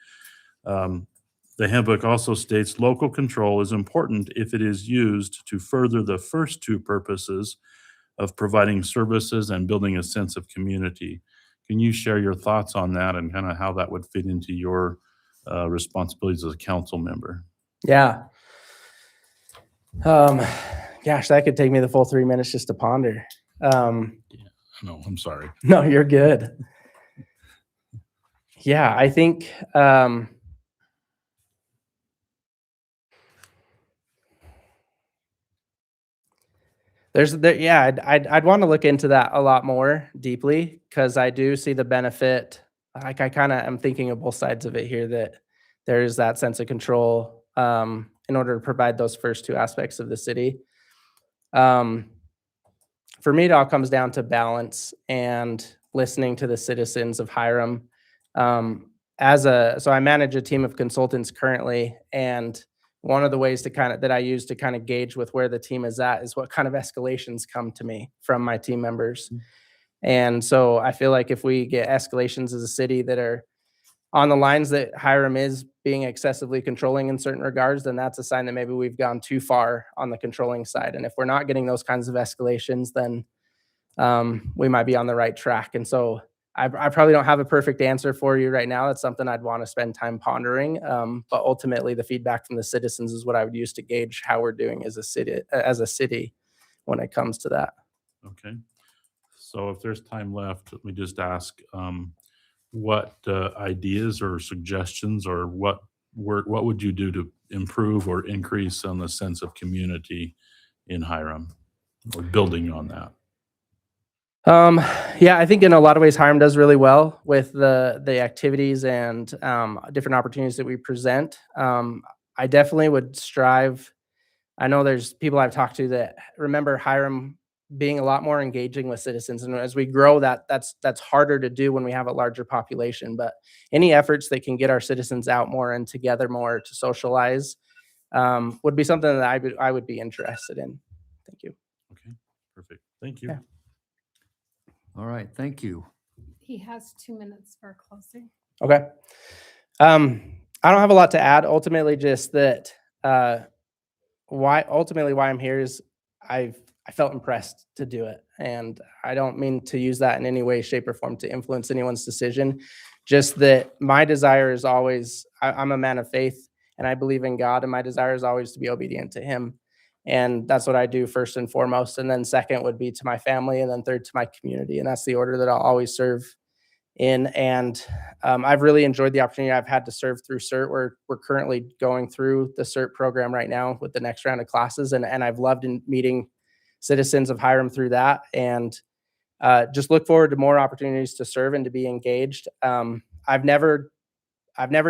S2: The handbook also states local control is important if it is used to further the first two purposes of providing services and building a sense of community. Can you share your thoughts on that and kind of how that would fit into your responsibilities as a council member?
S10: Yeah. Gosh, that could take me the full 3 minutes just to ponder.
S2: No, I'm sorry.
S10: No, you're good. Yeah, I think I'd want to look into that a lot more deeply, because I do see the benefit. Like I kind of am thinking of both sides of it here, that there is that sense of control in order to provide those first two aspects of the city. For me, it all comes down to balance and listening to the citizens of Hiram, So I manage a team of consultants currently, and one of the ways that I use to kind of gauge with where the team is at is what kind of escalations come to me from my team members. And so I feel like if we get escalations as a city that are on the lines that Hiram is being excessively controlling in certain regards, then that's a sign that maybe we've gone too far on the controlling side. And if we're not getting those kinds of escalations, then we might be on the right track. And so I probably don't have a perfect answer for you right now. That's something I'd want to spend time pondering. But ultimately, the feedback from the citizens is what I would use to gauge how we're doing as a city when it comes to that.
S2: Okay. So if there's time left, let me just ask, what ideas or suggestions or what would you do to improve or increase on the sense of community in Hiram or building on that?
S10: Yeah, I think in a lot of ways Hiram does really well with the activities and different opportunities that we present. I definitely would strive. I know there's people I've talked to that remember Hiram being a lot more engaging with citizens, and as we grow, that's harder to do when we have a larger population. But any efforts that can get our citizens out more and together more to socialize would be something that I would be interested in. Thank you.
S2: Okay, perfect. Thank you.
S10: Yeah.
S3: All right, thank you.
S4: He has 2 minutes for closing.
S10: Okay. I don't have a lot to add. Ultimately, just that why I'm here is I felt impressed to do it. And I don't mean to use that in any way, shape, or form to influence anyone's decision. Just that my desire is always, I'm a man of faith and I believe in God, and my desire is always to be obedient to him. And that's what I do first and foremost. And then second would be to my family, and then third to my community. And that's the order that I'll always serve in. And I've really enjoyed the opportunity I've had to serve through CERT. We're currently going through the CERT program right now with the next round of classes. And I've loved meeting citizens of Hiram through that. And just look forward to more opportunities to serve and to be engaged. I've never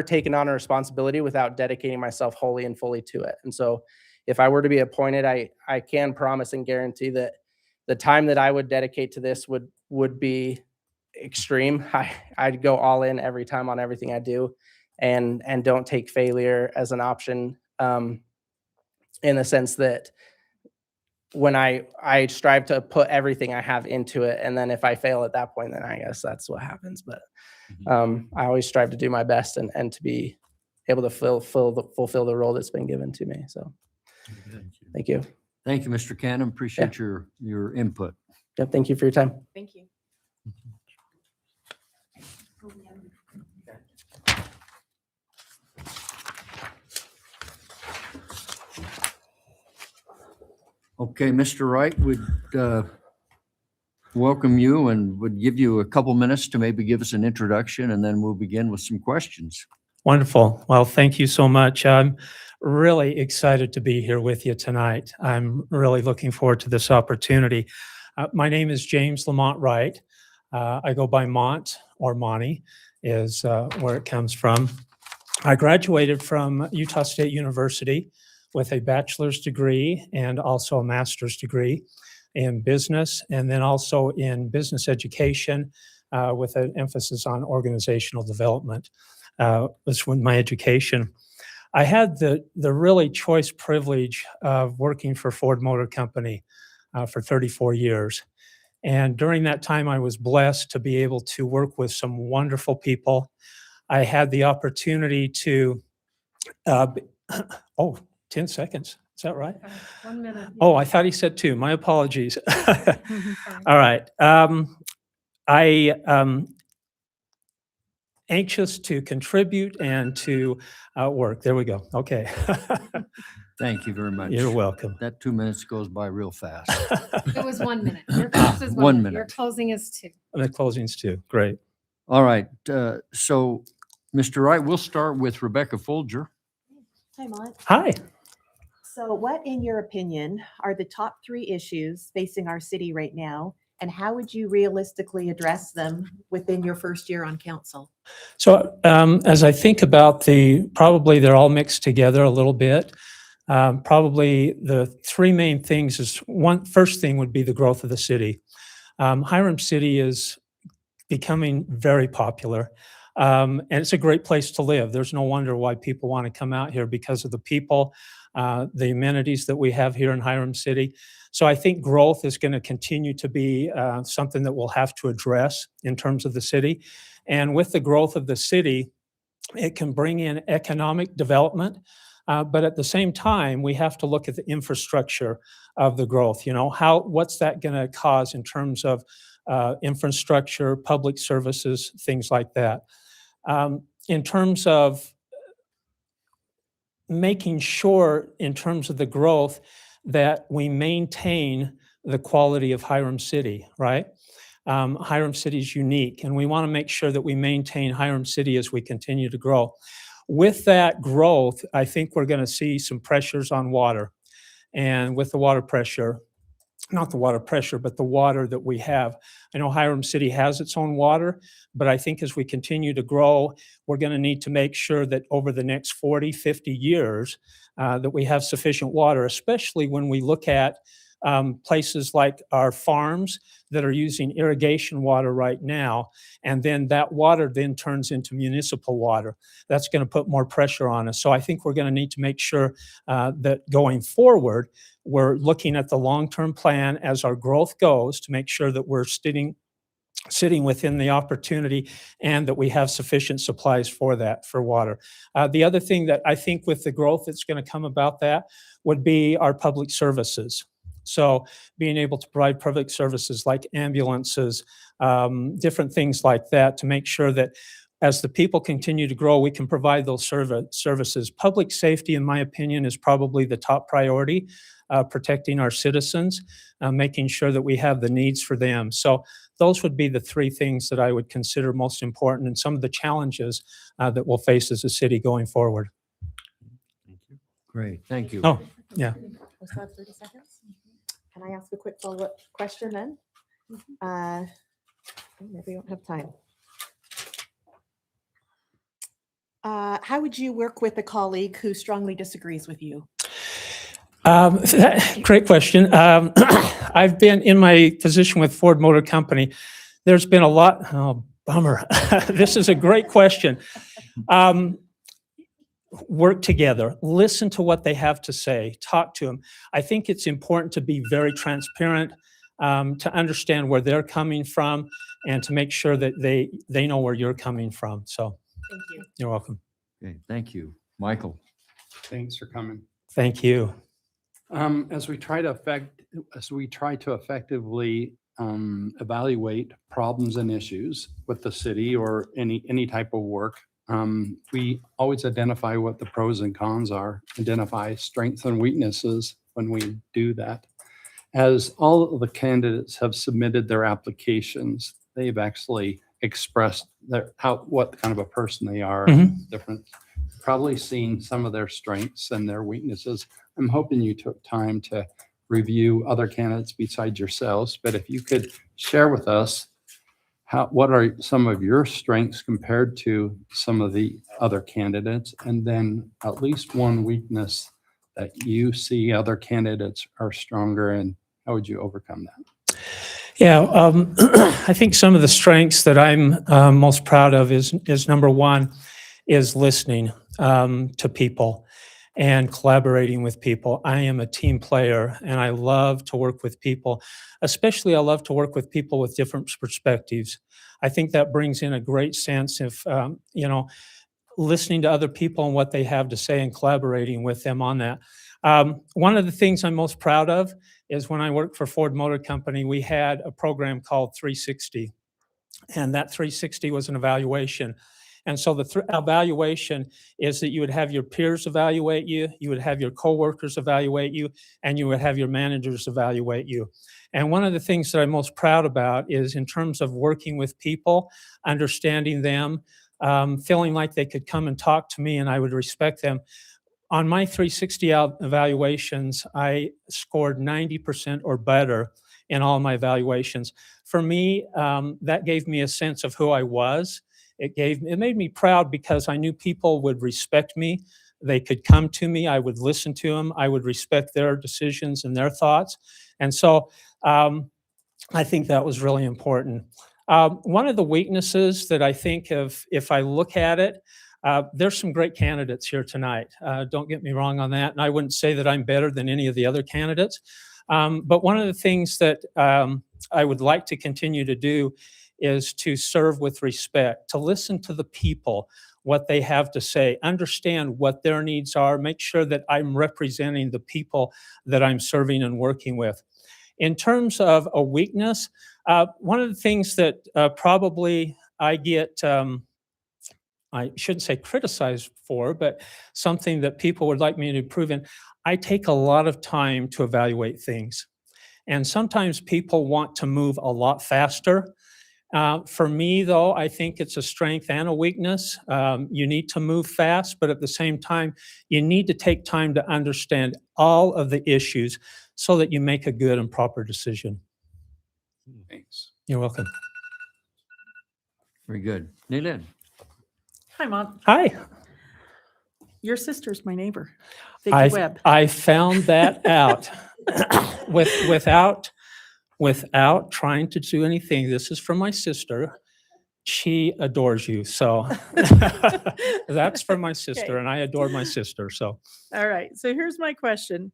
S10: taken on a responsibility without dedicating myself wholly and fully to it. And so if I were to be appointed, I can promise and guarantee that the time that I would dedicate to this would be extreme. I'd go all in every time on everything I do, and don't take failure as an option, in the sense that when I strive to put everything I have into it, and then if I fail at that point, then I guess that's what happens. But I always strive to do my best and to be able to fulfill the role that's been given to me. So thank you.
S3: Thank you, Mr. Cannon. Appreciate your input.
S10: Yeah, thank you for your time.
S8: Thank you.
S3: Okay, Mr. Wright, would welcome you and would give you a couple minutes to maybe give us an introduction, and then we'll begin with some questions.
S11: Wonderful. Well, thank you so much. I'm really excited to be here with you tonight. I'm really looking forward to this opportunity. My name is James Lamont Wright. I go by Mont, or Monty is where it comes from. I graduated from Utah State University with a bachelor's degree and also a master's degree in business, and then also in business education with an emphasis on organizational development. Was with my education. I had the really choice privilege of working for Ford Motor Company for 34 years. And during that time, I was blessed to be able to work with some wonderful people. I had the opportunity to, 10 seconds. Is that right?
S4: 1 minute.
S11: Oh, I thought he said 2. My apologies.
S4: Sorry.
S11: All right. Anxious to contribute and to work. There we go. Okay.
S3: Thank you very much.
S11: You're welcome.
S3: That 2 minutes goes by real fast.
S4: It was 1 minute. Your first is
S3: 1
S4: 1 minute. Your
S3: minute.
S4: closing is 2.
S11: And the closings too. Great.
S3: All right. So, Mr. Wright, we'll start with Rebecca Folger.
S8: Hi, Mont.
S11: Hi.
S8: So what, in your opinion, are the top 3 issues facing our city right now, and how would you realistically address them within your first year on council?
S11: So as I think about probably they're all mixed together a little bit. Probably the 3 main things is first thing would be the growth of the city. Hiram City is becoming very popular. And it's a great place to live. There's no wonder why people want to come out here because of the people, the amenities that we have here in Hiram City. So I think growth is going to continue to be something that we'll have to address in terms of the city. And with the growth of the city, it can bring in economic development. But at the same time, we have to look at the infrastructure of the growth. You know, what's that going to cause in terms of infrastructure, public services, things like that. In terms of making sure, in terms of the growth, that we maintain the quality of Hiram City, right? Hiram City is unique, and we want to make sure that we maintain Hiram City as we continue to grow. With that growth, I think we're going to see some pressures on water. And with the water pressure, not the water pressure, but the water that we have. I know Hiram City has its own water, but I think as we continue to grow, we're going to need to make sure that over the next 40, 50 years, that we have sufficient water, especially when we look at places like our farms that are using irrigation water right now, and then that water then turns into municipal water. That's going to put more pressure on us. So I think we're going to need to make sure that going forward, we're looking at the long-term plan as our growth goes to make sure that we're sitting within the opportunity and that we have sufficient supplies for that, for water. The other thing that I think with the growth that's going to come about that would be our public services. So being able to provide public services like ambulances, different things like that to make sure that as the people continue to grow, we can provide those services. Public safety, in my opinion, is probably the top priority, protecting our citizens, making sure that we have the needs for them. So those would be the three things that I would consider most important and some of the challenges that we'll face as a city going forward.
S3: Great, thank you.
S11: Oh, yeah.
S8: We still have 30 seconds. Can I ask a quick follow-up question then? Maybe we don't have time. How would you work with a colleague who strongly disagrees with you?
S11: Great question. I've been in my position with Ford Motor Company. There's been a lot, oh, bummer. This is a great question. Work together, listen to what they have to say, talk to them. I think it's important to be very transparent, to understand where they're coming from and to make sure that they know where you're coming from. So
S8: Thank you.
S11: you're welcome.
S3: Okay, thank you. Michael?
S5: Thanks for coming.
S11: Thank you.
S5: As we try to effectively evaluate problems and issues with the city or any type of work, we always identify what the pros and cons are, identify strengths and weaknesses when we do that. As all of the candidates have submitted their applications, they've actually expressed what kind of a person they are. Different, probably seen some of their strengths and their weaknesses. I'm hoping you took time to review other candidates besides yourselves, but if you could share with us what are some of your strengths compared to some of the other candidates, and then at least one weakness that you see other candidates are stronger in, how would you overcome that?
S11: Yeah, I think some of the strengths that I'm most proud of is number one, is listening to people and collaborating with people. I am a team player and I love to work with people. Especially I love to work with people with different perspectives. I think that brings in a great sense of, listening to other people and what they have to say and collaborating with them on that. One of the things I'm most proud of is when I worked for Ford Motor Company, we had a program called 360. And that 360 was an evaluation. And so the evaluation is that you would have your peers evaluate you, you would have your coworkers evaluate you, and you would have your managers evaluate you. And one of the things that I'm most proud about is in terms of working with people, understanding them, feeling like they could come and talk to me and I would respect them. On my 360 evaluations, I scored 90% or better in all my evaluations. For me, that gave me a sense of who I was. It made me proud because I knew people would respect me. They could come to me. I would listen to them. I would respect their decisions and their thoughts. And so I think that was really important. One of the weaknesses that I think of, if I look at it, there's some great candidates here tonight. Don't get me wrong on that. And I wouldn't say that I'm better than any of the other candidates. But one of the things that I would like to continue to do is to serve with respect, to listen to the people, what they have to say, understand what their needs are, make sure that I'm representing the people that I'm serving and working with. In terms of a weakness, one of the things that probably I get, I shouldn't say criticized for, but something that people would like me to improve in, I take a lot of time to evaluate things. And sometimes people want to move a lot faster. For me, though, I think it's a strength and a weakness. You need to move fast, but at the same time, you need to take time to understand all of the issues so that you make a good and proper decision.
S5: Thanks.
S11: You're welcome.
S3: Very good. Nayland.
S1: Hi, Mom.
S11: Hi.
S1: Your sister's my neighbor, Vicki Webb.
S11: I found that out without trying to do anything. This is from my sister. She adores you. So that's from my sister,
S1: Okay.
S11: and I adore my sister. So
S1: All right. So here's my question.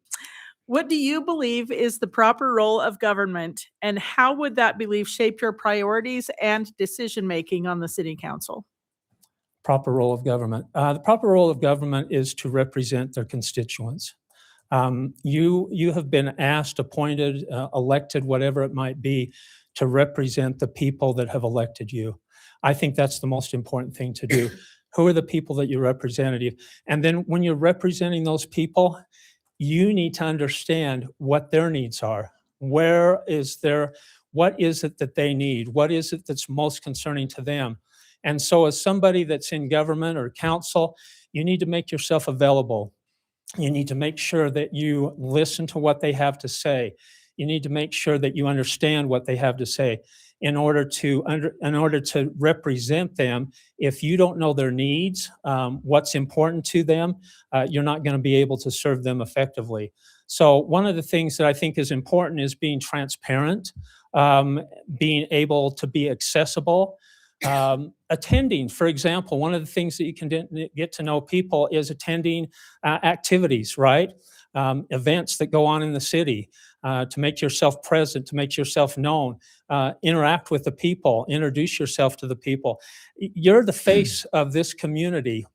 S1: What do you believe is the proper role of government, and how would that belief shape your priorities and decision-making on the city council?
S11: proper role of government. The proper role of government is to represent their constituents. You have been asked, appointed, elected, whatever it might be, to represent the people that have elected you. I think that's the most important thing to do. Who are the people that you representative? And then when you're representing those people, you need to understand what their needs are. What is it that they need? What is it that's most concerning to them? And so as somebody that's in government or council, you need to make yourself available. You need to make sure that you listen to what they have to say. You need to make sure that you understand what they have to say in order to represent them. If you don't know their needs, what's important to them, you're not going to be able to serve them effectively. So one of the things that I think is important is being transparent, being able to be accessible. Attending, for example, one of the things that you can get to know people is attending activities, right? Events that go on in the city, to make yourself present, to make yourself known, interact with the people, introduce yourself to the people. You're the face of this community.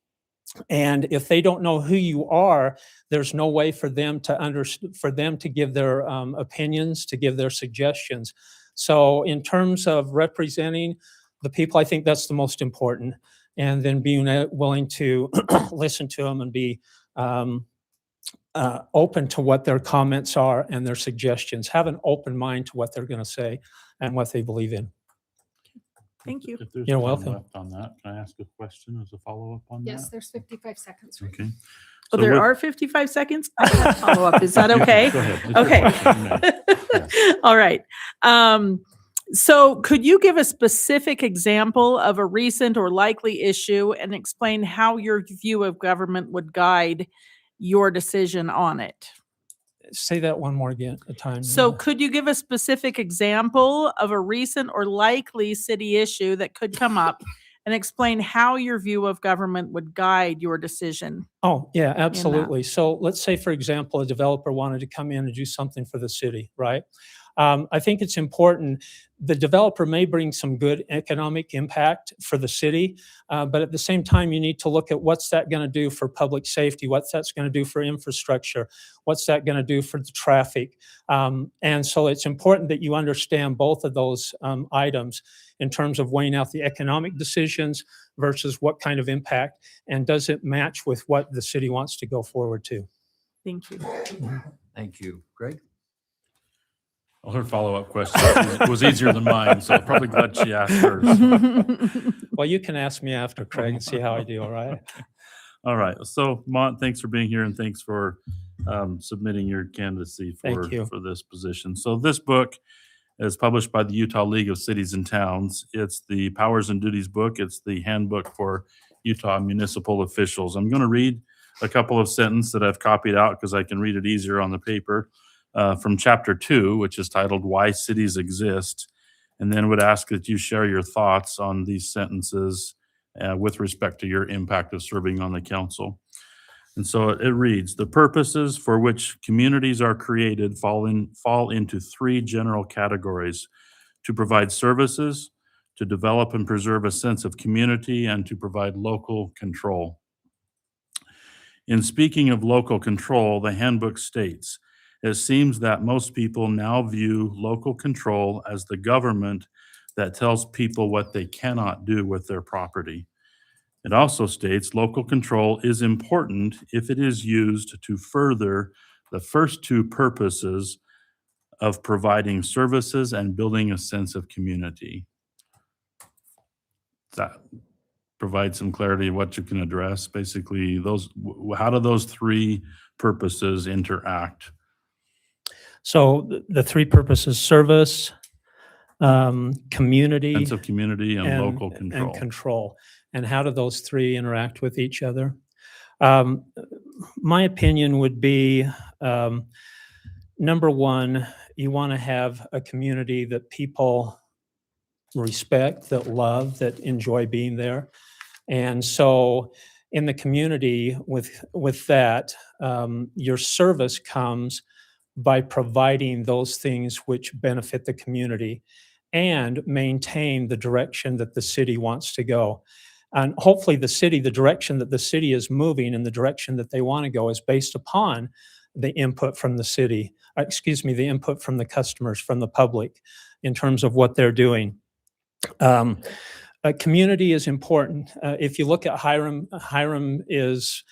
S11: And if they don't know who you are, there's no way for them to give their opinions, to give their suggestions. So in terms of representing the people, I think that's the most important. And then being willing to listen to them and be open to what their comments are and their suggestions. Have an open mind to what they're going to say and what they believe in.
S1: Thank you.
S2: If there's
S11: You're
S2: time
S11: welcome.
S2: left on that, can I ask a question as a follow-up on that?
S4: Yes, there's 55 seconds.
S2: Okay.
S1: Well,
S2: So
S1: there
S2: what-
S1: are 55 seconds. I have a follow-up. Is that
S2: You can-
S1: okay?
S2: Go ahead. It's your question. You may.
S1: All right. So could you give a specific example of a recent or likely issue and explain how your view of government would guide your decision on it?
S11: Say that one more again at a time.
S1: So could you give a specific example of a recent or likely city issue that could come up and explain how your view of government would guide your decision?
S11: Oh, yeah, absolutely. So let's say, for example, a developer wanted to come in and do something for the city, right? I think it's important. The developer may bring some good economic impact for the city, but at the same time, you need to look at what's that going to do for public safety, what's that's going to do for infrastructure, what's that going to do for the traffic. And so it's important that you understand both of those items in terms of weighing out the economic decisions versus what kind of impact, and does it match with what the city wants to go forward to.
S1: Thank you.
S3: Thank you. Greg?
S2: Well, her follow-up question was easier than mine, so I'm probably glad she asked hers.
S11: Well, you can ask me after, Craig, and see how I do, all right?
S2: All right. So, Mont, thanks for being here, and thanks for submitting your candidacy
S11: Thank you.
S2: for this position. So this book is published by the Utah League of Cities and Towns. It's the Powers and Duties book. It's the handbook for Utah municipal officials. I'm going to read a couple of sentences that I've copied out because I can read it easier on the paper. From chapter 2, which is titled Why Cities Exist. and then would ask that you share your thoughts on these sentences with respect to your impact of serving on the council. And so it reads, the purposes for which communities are created fall into three general categories: to provide services, to develop and preserve a sense of community, and to provide local control. In speaking of local control, the handbook states, it seems that most people now view local control as the government that tells people what they cannot do with their property. It also states local control is important if it is used to further the first two purposes of providing services and building a sense of community. That provides some clarity of what you can address. Basically, how do those three purposes interact?
S11: So the three purposes: service, community,
S2: Sense of community and local control.
S11: and control. And how do those three interact with each other? My opinion would be, number one, you want to have a community that people respect, that love, that enjoy being there. And so in the community with that, your service comes by providing those things which benefit the community and maintain the direction that the city wants to go. And hopefully the direction that the city is moving and the direction that they want to go is based upon the input from the city, the input from the customers, from the public in terms of what they're doing. A community is important. If you look at Hiram is,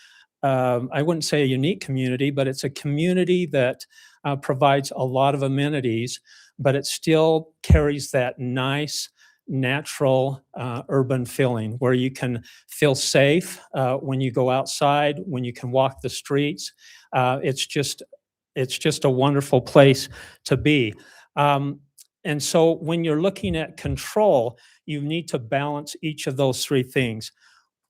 S11: I wouldn't say a unique community, but it's a community that provides a lot of amenities, but it still carries that nice, natural urban feeling where you can feel safe when you go outside, when you can walk the streets. It's just a wonderful place to be. And so when you're looking at control, you need to balance each of those three things.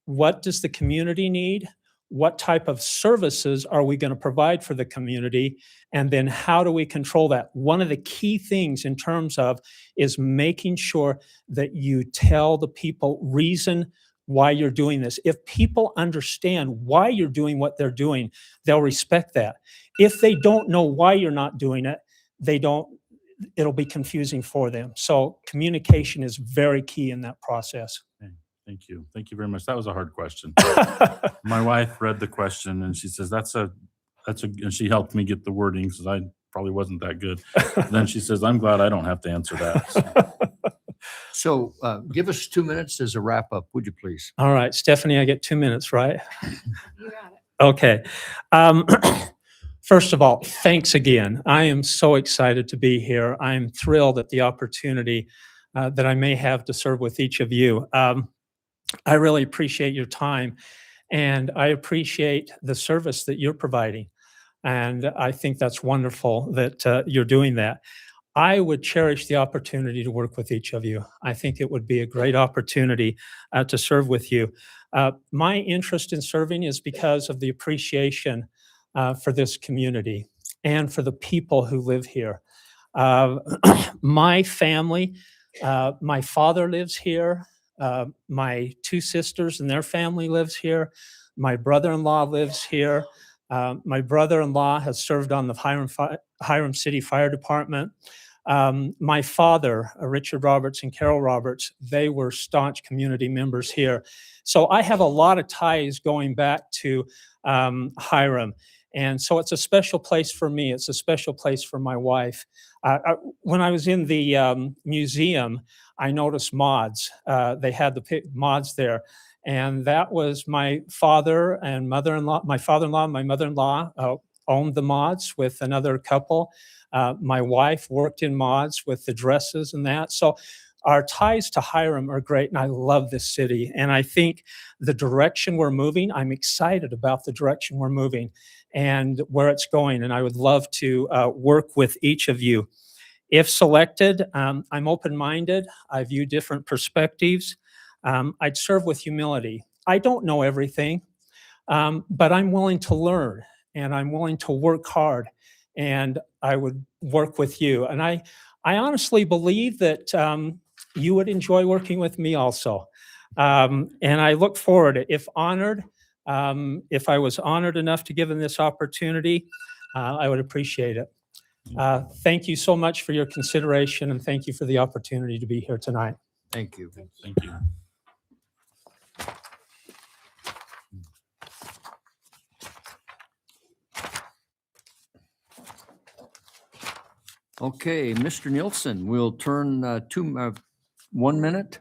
S11: What does the community need? What type of services are we going to provide for the community? And then how do we control that? One of the key things in terms of is making sure that you tell the people reason why you're doing this. If people understand why you're doing what they're doing, they'll respect that. If they don't know why you're not doing it, it'll be confusing for them. So communication is very key in that process.
S2: Thank you. Thank you very much. That was a hard question. My wife read the question and she says, and she helped me get the wording because I probably wasn't that good. And then she says, I'm glad I don't have to answer that.
S3: So give us 2 minutes as a wrap up, would you please?
S11: All right, Stephanie, I get 2 minutes, right?
S4: You got it.
S11: Okay. First of all, thanks again. I am so excited to be here. I'm thrilled at the opportunity that I may have to serve with each of you. I really appreciate your time, and I appreciate the service that you're providing. And I think that's wonderful that you're doing that. I would cherish the opportunity to work with each of you. I think it would be a great opportunity to serve with you. My interest in serving is because of the appreciation for this community and for the people who live here. My family, my father lives here. My two sisters and their family lives here. My brother-in-law lives here. My brother-in-law has served on the Hiram City Fire Department. My father, Richard Roberts and Carol Roberts, they were staunch community members here. So I have a lot of ties going back to Hiram. And so it's a special place for me. It's a special place for my wife. When I was in the museum, I noticed mods. They had the mods there. And that was my father and mother-in-law. My father-in-law and my mother-in-law owned the mods with another couple. My wife worked in mods with the dresses and that. So our ties to Hiram are great, and I love this city. And I think the direction we're moving, I'm excited about the direction we're moving and where it's going. And I would love to work with each of you. If selected, I'm open-minded. I view different perspectives. I'd serve with humility. I don't know everything, but I'm willing to learn, and I'm willing to work hard, and I would work with you. And I honestly believe that you would enjoy working with me also. And I look forward, if honored, if I was honored enough to give him this opportunity, I would appreciate it. Thank you so much for your consideration, and thank you for the opportunity to be here tonight.
S3: Thank you.
S2: Thank you.
S3: Okay, Mr. Nielsen, we'll turn 1 minute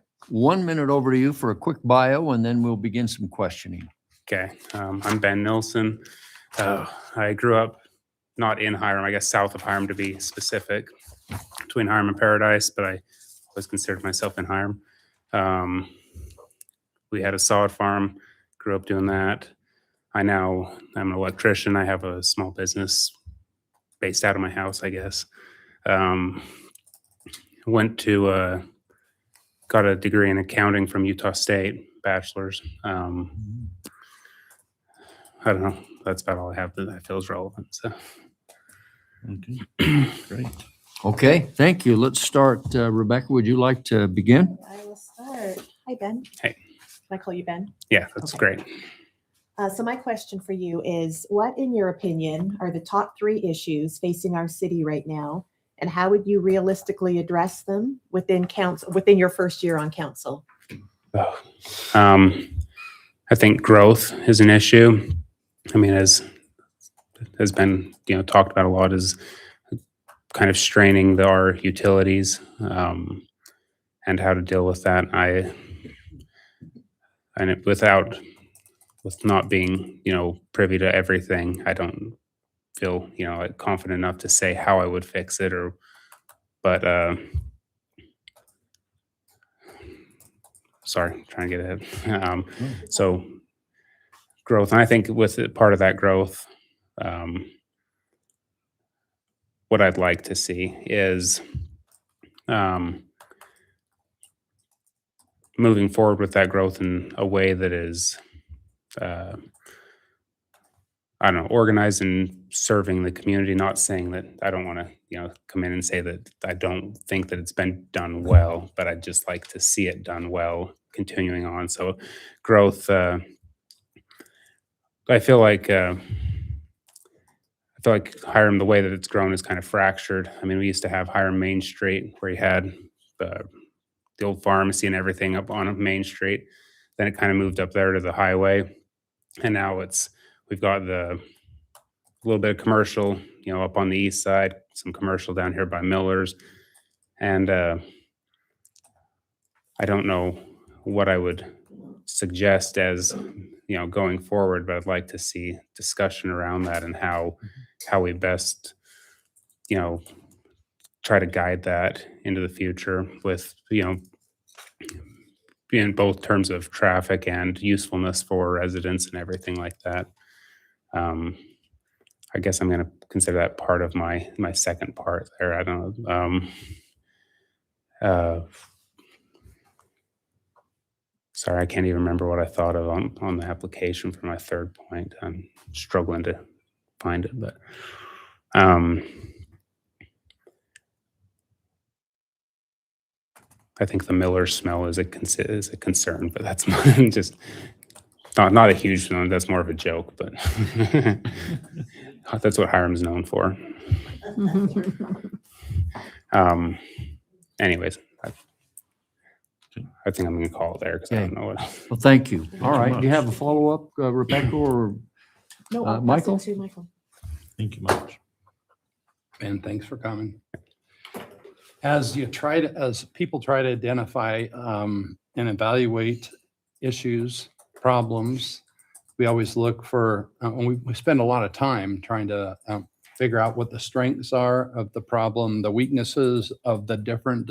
S3: over to you for a quick bio, and then we'll begin some questioning.
S12: Okay, I'm Ben Nilsson. I grew up not in Hiram, I guess south of Hiram to be specific, between Hiram and Paradise, but I always considered myself in Hiram. We had a sod farm, grew up doing that. I'm an electrician. I have a small business based out of my house, I guess. Got a degree in accounting from Utah State, bachelor's. I don't know. That's about all I have that I feel is relevant. So,
S2: Okay, great.
S3: Okay, thank you. Let's start. Rebecca, would you like to begin?
S8: I will start. Hi, Ben.
S12: Hey.
S8: Can I call you Ben?
S12: yeah, that's
S8: Okay.
S12: great.
S8: So my question for you is, what, in your opinion, are the top 3 issues facing our city right now? And how would you realistically address them within your first year on council?
S12: I think growth is an issue. I mean, as has been talked about a lot, is kind of straining our utilities and how to deal with that. With not being privy to everything, I don't feel like confident enough to say how I would fix it, but sorry, trying to get ahead. So growth, and I think with part of that growth, what I'd like to see is moving forward with that growth in a way that is I don't know, organized and serving the community. Not saying that I don't want to, come in and say that I don't think that it's been done well, but I'd just like to see it done well, continuing on. So growth, I feel like Hiram, the way that it's grown is kind of fractured. I mean, we used to have Hiram Main Street where you had the old pharmacy and everything up on Main Street. Then it kind of moved up there to the highway. And now we've got a little bit of commercial, up on the east side, some commercial down here by Miller's. And I don't know what I would suggest as, going forward, but I'd like to see discussion around that and how we best, try to guide that into the future with, in both terms of traffic and usefulness for residents and everything like that. I guess I'm going to consider that part of my second part there. I don't know. Sorry, I can't even remember what I thought of on the application for my third point. I'm struggling to find it, but I think the Miller smell is a concern, but that's just not a huge one. That's more of a joke, but that's what Hiram's known for. Anyways, I think I'm going to call it there because I don't know what.
S3: Well, thank you. All
S2: you
S3: right, do you
S2: much.
S3: have a follow-up, Rebecca or
S8: No, I'll pass it
S3: Michael?
S8: to Michael.
S2: Thank you much.
S5: Ben, thanks for coming. As people try to identify and evaluate issues, problems, we always look for, we spend a lot of time trying to figure out what the strengths are of the problem, the weaknesses of the different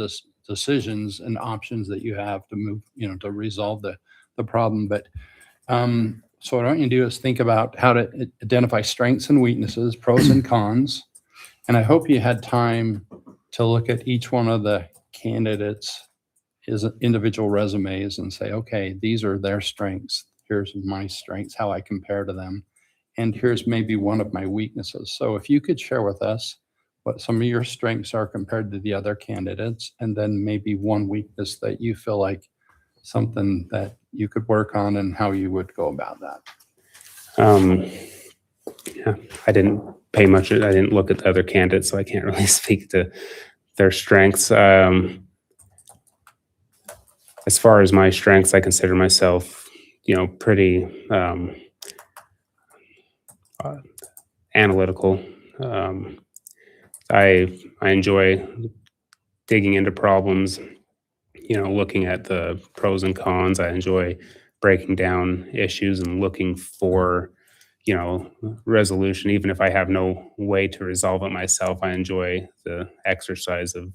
S5: decisions and options that you have to move, to resolve the problem. But so what I want you to do is think about how to identify strengths and weaknesses, pros and cons. And I hope you had time to look at each one of the candidates' individual resumes and say, okay, these are their strengths. Here's my strengths, how I compare to them. And here's maybe one of my weaknesses. So if you could share with us what some of your strengths are compared to the other candidates, and then maybe one weakness that you feel like something that you could work on and how you would go about that.
S12: Yeah, I didn't pay much. I didn't look at the other candidates, so I can't really speak to their strengths. As far as my strengths, I consider myself, pretty analytical. I enjoy digging into problems, looking at the pros and cons. I enjoy breaking down issues and looking for, resolution. Even if I have no way to resolve it myself, I enjoy the exercise of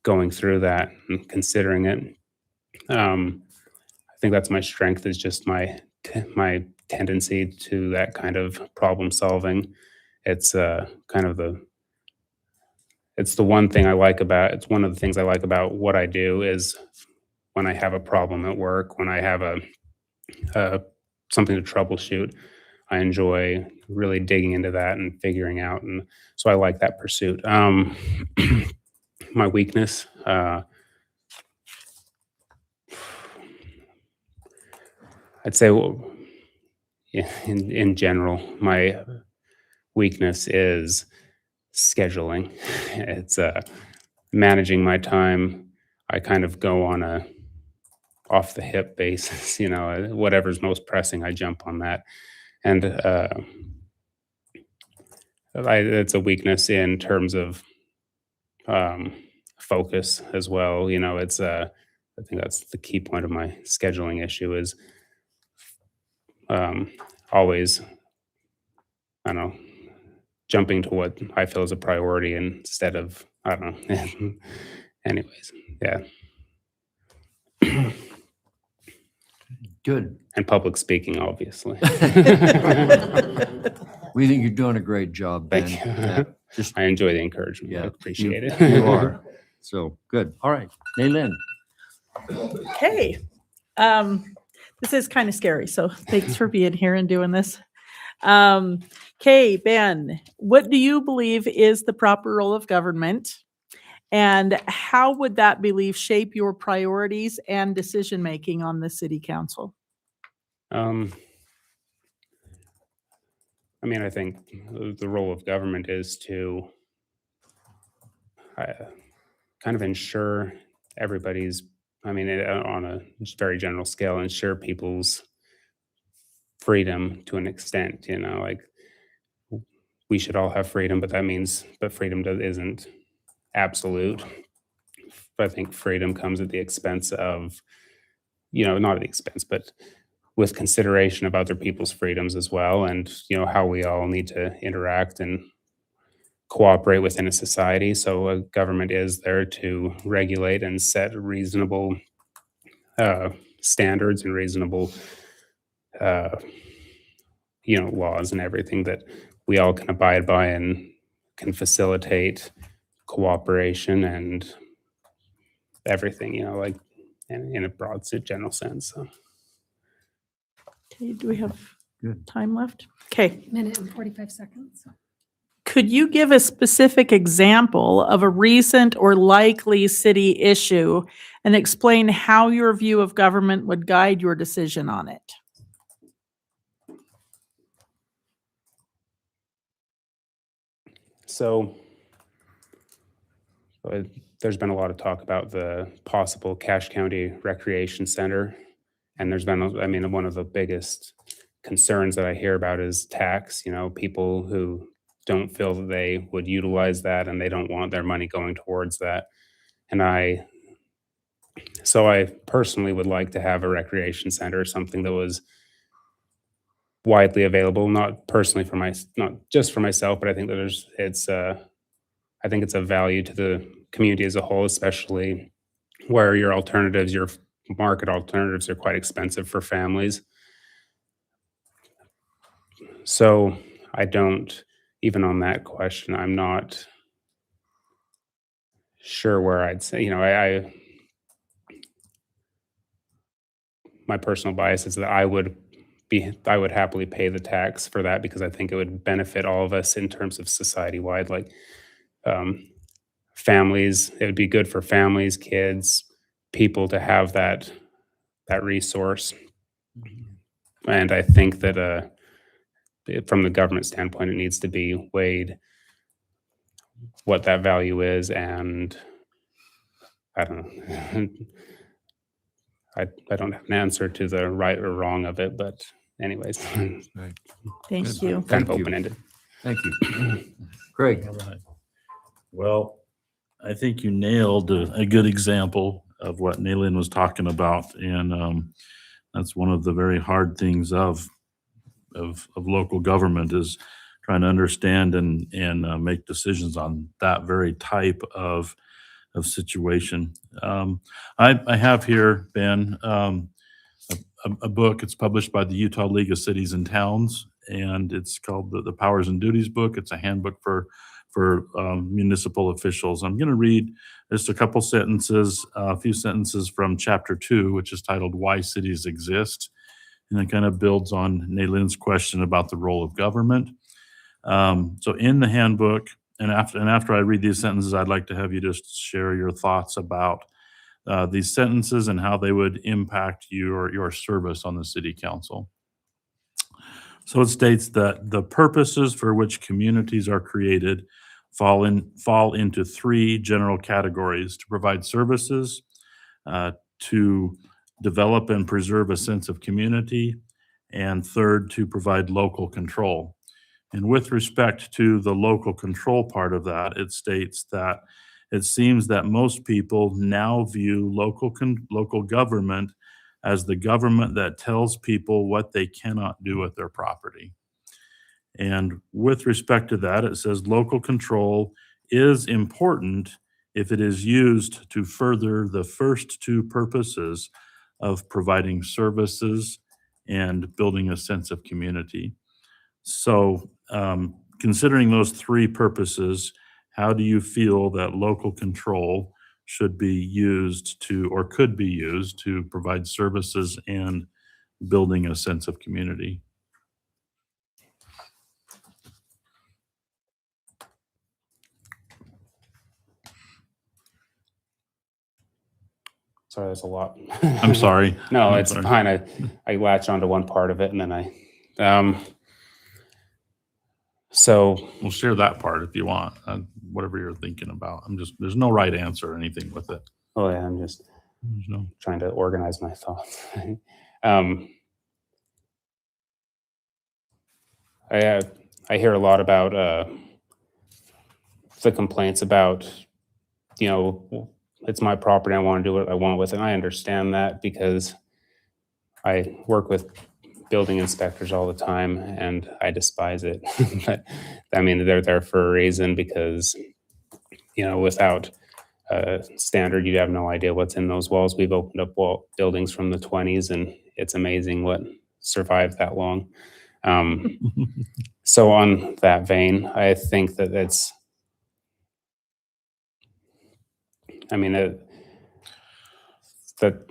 S12: going through that and considering it. I think that's my strength, is just my tendency to that kind of problem solving. It's it's one of the things I like about what I do is when I have a problem at work, when I have something to troubleshoot, I enjoy really digging into that and figuring out. And so I like that pursuit. My weakness, I'd say, in general, my weakness is scheduling. It's managing my time. I kind of go on a off the hip basis, whatever's most pressing, I jump on that. And it's a weakness in terms of focus as well. I think that's the key point of my scheduling issue is always, I don't know, jumping to what I feel is a priority instead of, I don't know. Anyways, yeah.
S3: Good.
S12: And public speaking, obviously.
S3: We think you're doing a great job, Ben.
S12: Thank you.
S3: Yeah, just,
S12: I enjoy the encouragement.
S3: yeah,
S12: I appreciate
S3: you-
S12: it.
S3: You are. So, good. All right. Naylin.
S1: Okay. This is kind of scary, so thanks for being here and doing this. Okay, Ben, what do you believe is the proper role of government? And how would that belief shape your priorities and decision-making on the city council?
S12: I think the role of government is to kind of ensure everybody's, on a very general scale, ensure people's freedom to an extent, like we should all have freedom, but freedom isn't absolute. I think freedom comes at the expense of, not at the expense, but with consideration of other people's freedoms as well. And, how we all need to interact and cooperate within a society. So a government is there to regulate and set reasonable standards and reasonable, laws and everything that we all can abide by and can facilitate cooperation and everything, like in a broad general sense. So.
S1: Okay, do we have
S3: Good.
S1: time left? Okay.
S4: Minute and 45 seconds.
S1: Could you give a specific example of a recent or likely city issue and explain how your view of government would guide your decision on it?
S12: So there's been a lot of talk about the possible Cache County Recreation Center. And there's been, one of the biggest concerns that I hear about is tax, people who don't feel that they would utilize that and they don't want their money going towards that. And so I personally would like to have a recreation center, something that was widely available, not just for myself, but I think that I think it's a value to the community as a whole, especially where your market alternatives are quite expensive for families. So even on that question, I'm not sure where I'd say, my personal bias is that I would happily pay the tax for that because I think it would benefit all of us in terms of society-wide. Like families. It would be good for families, kids, people to have that resource. And I think that from the government standpoint, it needs to be weighed what that value is, and I don't know. I don't have an answer to the right or wrong of it, but anyways, kind
S1: Thank you.
S12: of
S3: Thank you.
S12: open-ended.
S3: Thank you. Craig?
S2: All right. Well, I think you nailed a good example of what Nayland was talking about. And that's one of the very hard things of local government is trying to understand and make decisions on that very type of situation. I have here, Ben, a book. It's published by the Utah League of Cities and Towns, and it's called the Powers and Duties Book. It's a handbook for municipal officials. I'm going to read just a couple sentences, a few sentences from chapter 2, which is titled "Why Cities Exist," and it kind of builds on Nayland's question about the role of government. So in the handbook, and after I read these sentences, I'd like to have you just share your thoughts about these sentences and how they would impact your service on the city council. So it states that the purposes for which communities are created fall into 3 general categories: to provide services, to develop and preserve a sense of community, and third, to provide local control. And with respect to the local control part of that, it states that it seems that most people now view local government as the government that tells people what they cannot do with their property. And with respect to that, it says local control is important if it is used to further the first 2 purposes of providing services and building a sense of community. So, considering those 3 purposes, how do you feel that local control should be used to, or could be used to provide services and building a sense of community?
S12: Sorry, there's a lot.
S2: I'm sorry.
S12: No,
S2: I'm
S12: it's
S2: sorry.
S12: fine. I latched onto one part of it and then so
S2: We'll share that part if you want, whatever you're thinking about. There's no right answer or anything with it.
S12: oh yeah, I'm just
S2: There's no.
S12: trying to organize my thoughts. I hear a lot about the complaints about, it's my property, I want to do what I want with it. And I understand that because I work with building inspectors all the time and I despise it. But I mean, they're there for a reason because, without a standard, you have no idea what's in those walls. We've opened up buildings from the 20s and it's amazing what survived that long. So on that vein, I think that that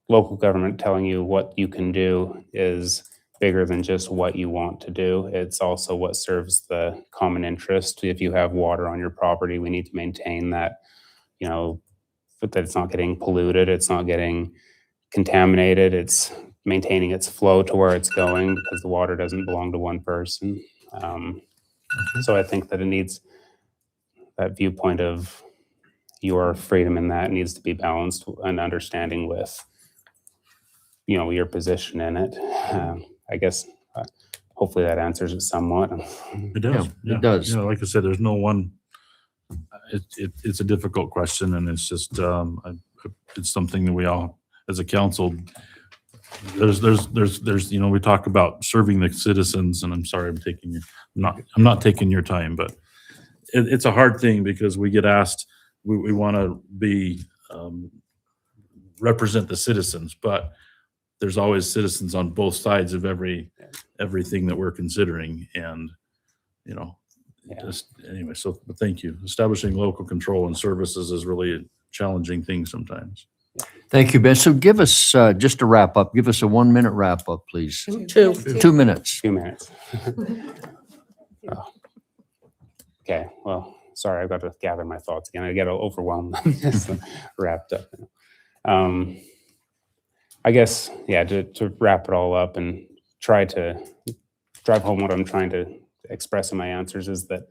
S12: local government telling you what you can do is bigger than just what you want to do. It's also what serves the common interest. If you have water on your property, we need to maintain that, that it's not getting polluted, it's not getting contaminated, it's maintaining its flow to where it's going because the water doesn't belong to one person. So I think that it needs that viewpoint of your freedom in that needs to be balanced and understanding with, your position in it. I guess hopefully that answers it somewhat.
S2: It does.
S3: Yeah, it does.
S2: Like I said, there's no one. It's a difficult question, and it's just it's something that we all, as a council, there's we talk about serving the citizens, and I'm sorry I'm not taking your time, but it's a hard thing because we get asked, we want to be represent the citizens, but there's always citizens on both sides of everything that we're considering, and just anyway. So, but thank you. Establishing local control and services is really a challenging thing sometimes.
S3: Thank you, Ben. So give us, just to wrap up, give us a 1-minute wrap up, please. 2 minutes.
S12: 2 minutes. Oh. Okay, well, sorry, I've got to gather my thoughts again. I get overwhelmed, just wrapped up. I guess, yeah, to wrap it all up and try to drive home what I'm trying to express in my answers is that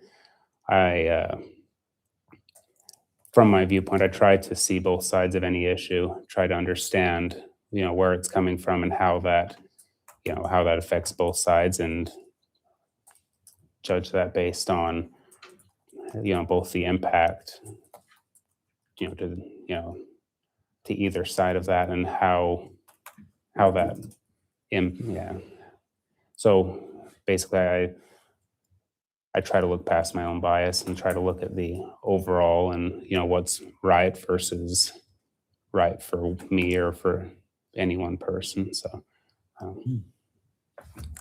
S12: from my viewpoint, I try to see both sides of any issue, try to understand, where it's coming from and how that affects both sides, and judge that based on, both the impact, to either side of that and how that, yeah. So basically, I try to look past my own bias and try to look at the overall and, what's right versus right for me or for any one person. So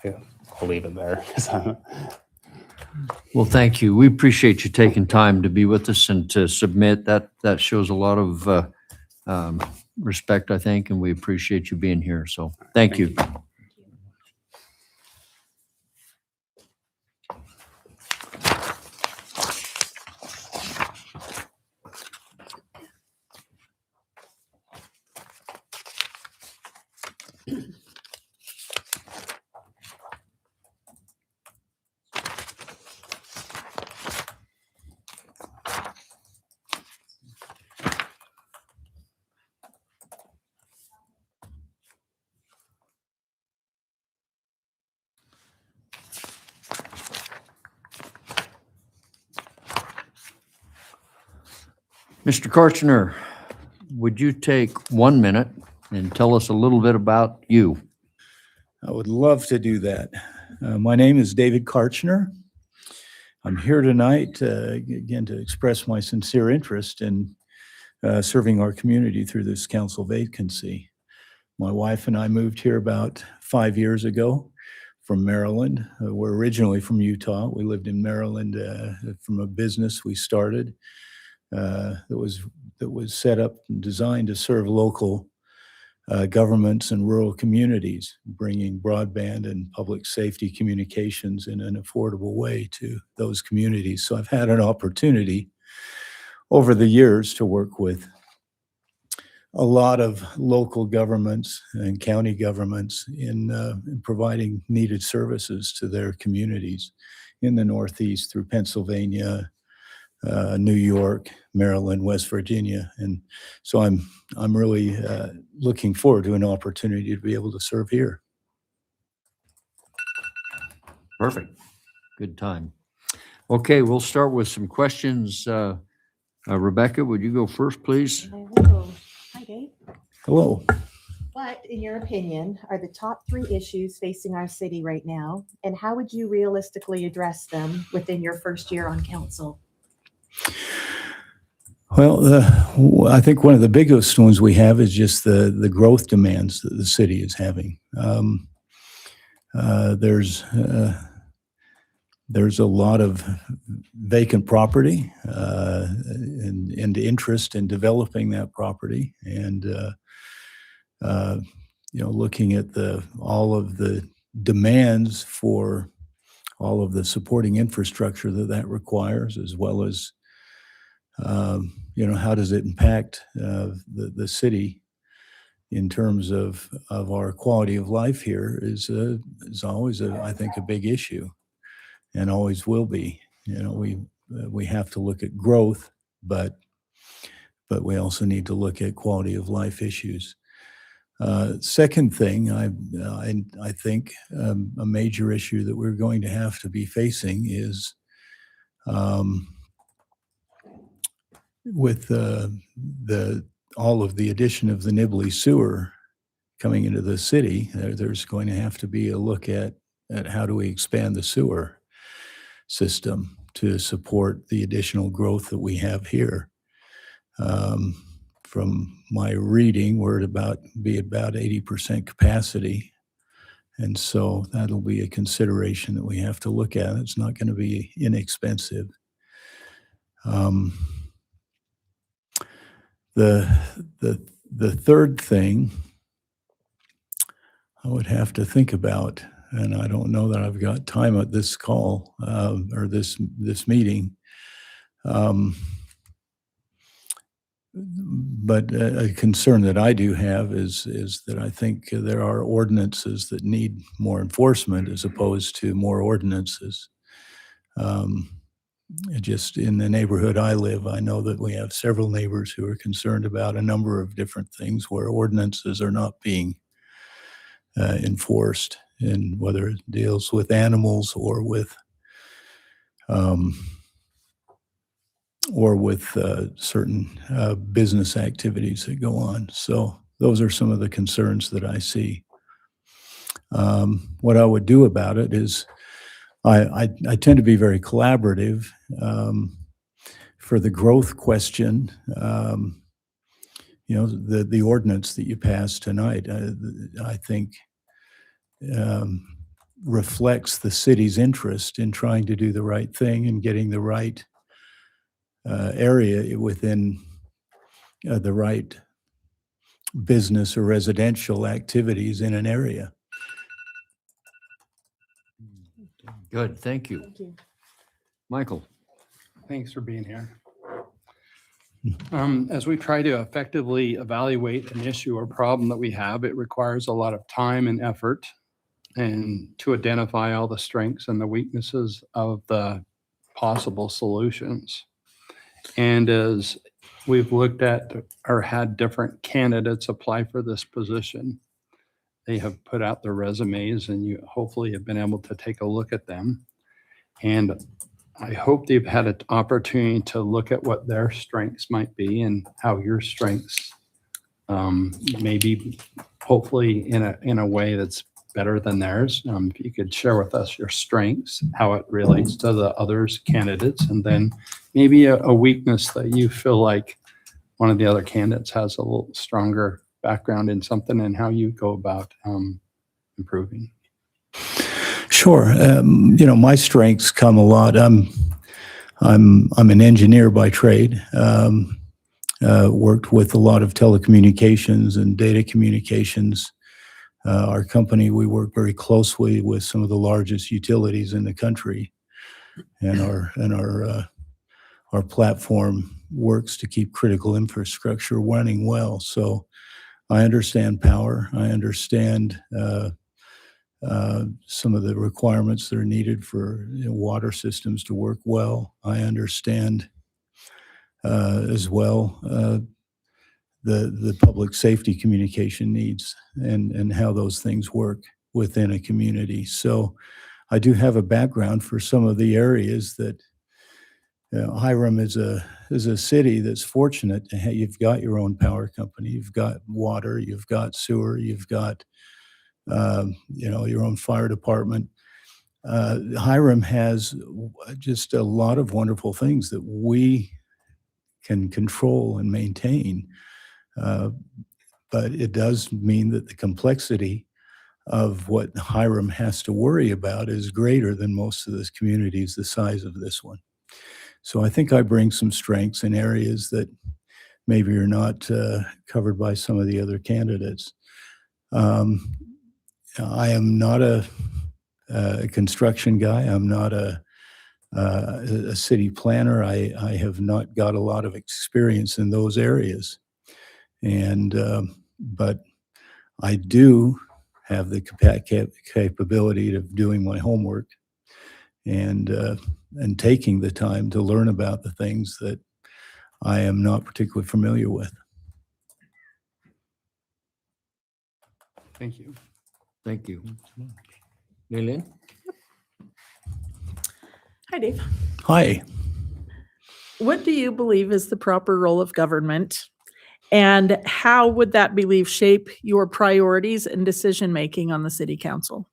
S12: yeah, I'll leave it there.
S3: Well, thank you. We appreciate you taking time to be with us and to submit. That shows a lot of respect, I think, and we appreciate you being here. So thank you. Mr. Karchner, would you take 1 minute and tell us a little bit about you?
S13: I would love to do that. My name is David Karchner. I'm here tonight, again, to express my sincere interest in serving our community through this council vacancy. My wife and I moved here about 5 years ago from Maryland. We're originally from Utah. We lived in Maryland from a business we started that was set up and designed to serve local governments and rural communities, bringing broadband and public safety communications in an affordable way to those communities. So I've had an opportunity over the years to work with a lot of local governments and county governments in providing needed services to their communities in the Northeast through Pennsylvania, New York, Maryland, West Virginia. And so I'm really looking forward to an opportunity to be able to serve here.
S3: Perfect. Good time. Okay, we'll start with some questions. Rebecca, would you go first, please?
S8: I will. Hi, Dave.
S13: Hello.
S8: What, in your opinion, are the top 3 issues facing our city right now, and how would you realistically address them within your first year on council?
S13: Well, I think one of the biggest ones we have is just the growth demands that the city is having. There's a lot of vacant property and interest in developing that property, and looking at all of the demands for all of the supporting infrastructure that requires, as well as how does it impact the city in terms of our quality of life here is always I think a big issue, and always will be. We have to look at growth, but we also need to look at quality of life issues. Second thing, I think a major issue that we're going to have to be facing is with all of the addition of the Nibley sewer coming into the city. There's going to have to be a look at how do we expand the sewer system to support the additional growth that we have here. From my reading, we're at about 80% capacity. And so that'll be a consideration that we have to look at. It's not going to be inexpensive. The third thing I would have to think about, and I don't know that I've got time at this call or this meeting, Um, But a concern that I do have is that I think there are ordinances that need more enforcement as opposed to more ordinances. Just in the neighborhood I live, I know that we have several neighbors who are concerned about a number of different things where ordinances are not being enforced, and whether it deals with animals or with certain business activities that go on. So those are some of the concerns that I see. What I would do about it is I tend to be very collaborative. For the growth question, the ordinance that you passed tonight, I think reflects the city's interest in trying to do the right thing and getting the right area within the right business or residential activities in an area.
S3: Good, thank you. Michael?
S5: Thanks for being here. As we try to effectively evaluate an issue or problem that we have, it requires a lot of time and effort and to identify all the strengths and the weaknesses of the possible solutions. And as we've looked at or had different candidates apply for this position, they have put out their resumes and you hopefully have been able to take a look at them. And I hope they've had an opportunity to look at what their strengths might be and how your strengths maybe hopefully in a way that's better than theirs. If you could share with us your strengths, how it relates to the others candidates, and then maybe a weakness that you feel like one of the other candidates has a little stronger background in something and how you go about improving.
S13: Sure. My strengths come a lot. I'm an engineer by trade. Worked with a lot of telecommunications and data communications. Our company, we work very closely with some of the largest utilities in the country, and our platform works to keep critical infrastructure running well. So I understand power. I understand some of the requirements that are needed for water systems to work well. I understand as well the public safety communication needs and how those things work within a community. So I do have a background for some of the areas that Hiram is a city that's fortunate to have. You've got your own power company, you've got water, you've got sewer, you've got your own fire department. Hiram has just a lot of wonderful things that we can control and maintain. But it does mean that the complexity of what Hiram has to worry about is greater than most of those communities the size of this one. So I think I bring some strengths in areas that maybe are not covered by some of the other candidates. I am not a construction guy. I'm not a city planner. I have not got a lot of experience in those areas. And but I do have the capability of doing my homework and taking the time to learn about the things that I am not particularly familiar with.
S5: Thank you.
S3: Thank you. Maylin?
S1: Hi, Dave.
S13: Hi.
S1: What do you believe is the proper role of government? And how would that belief shape your priorities and decision-making on the city council?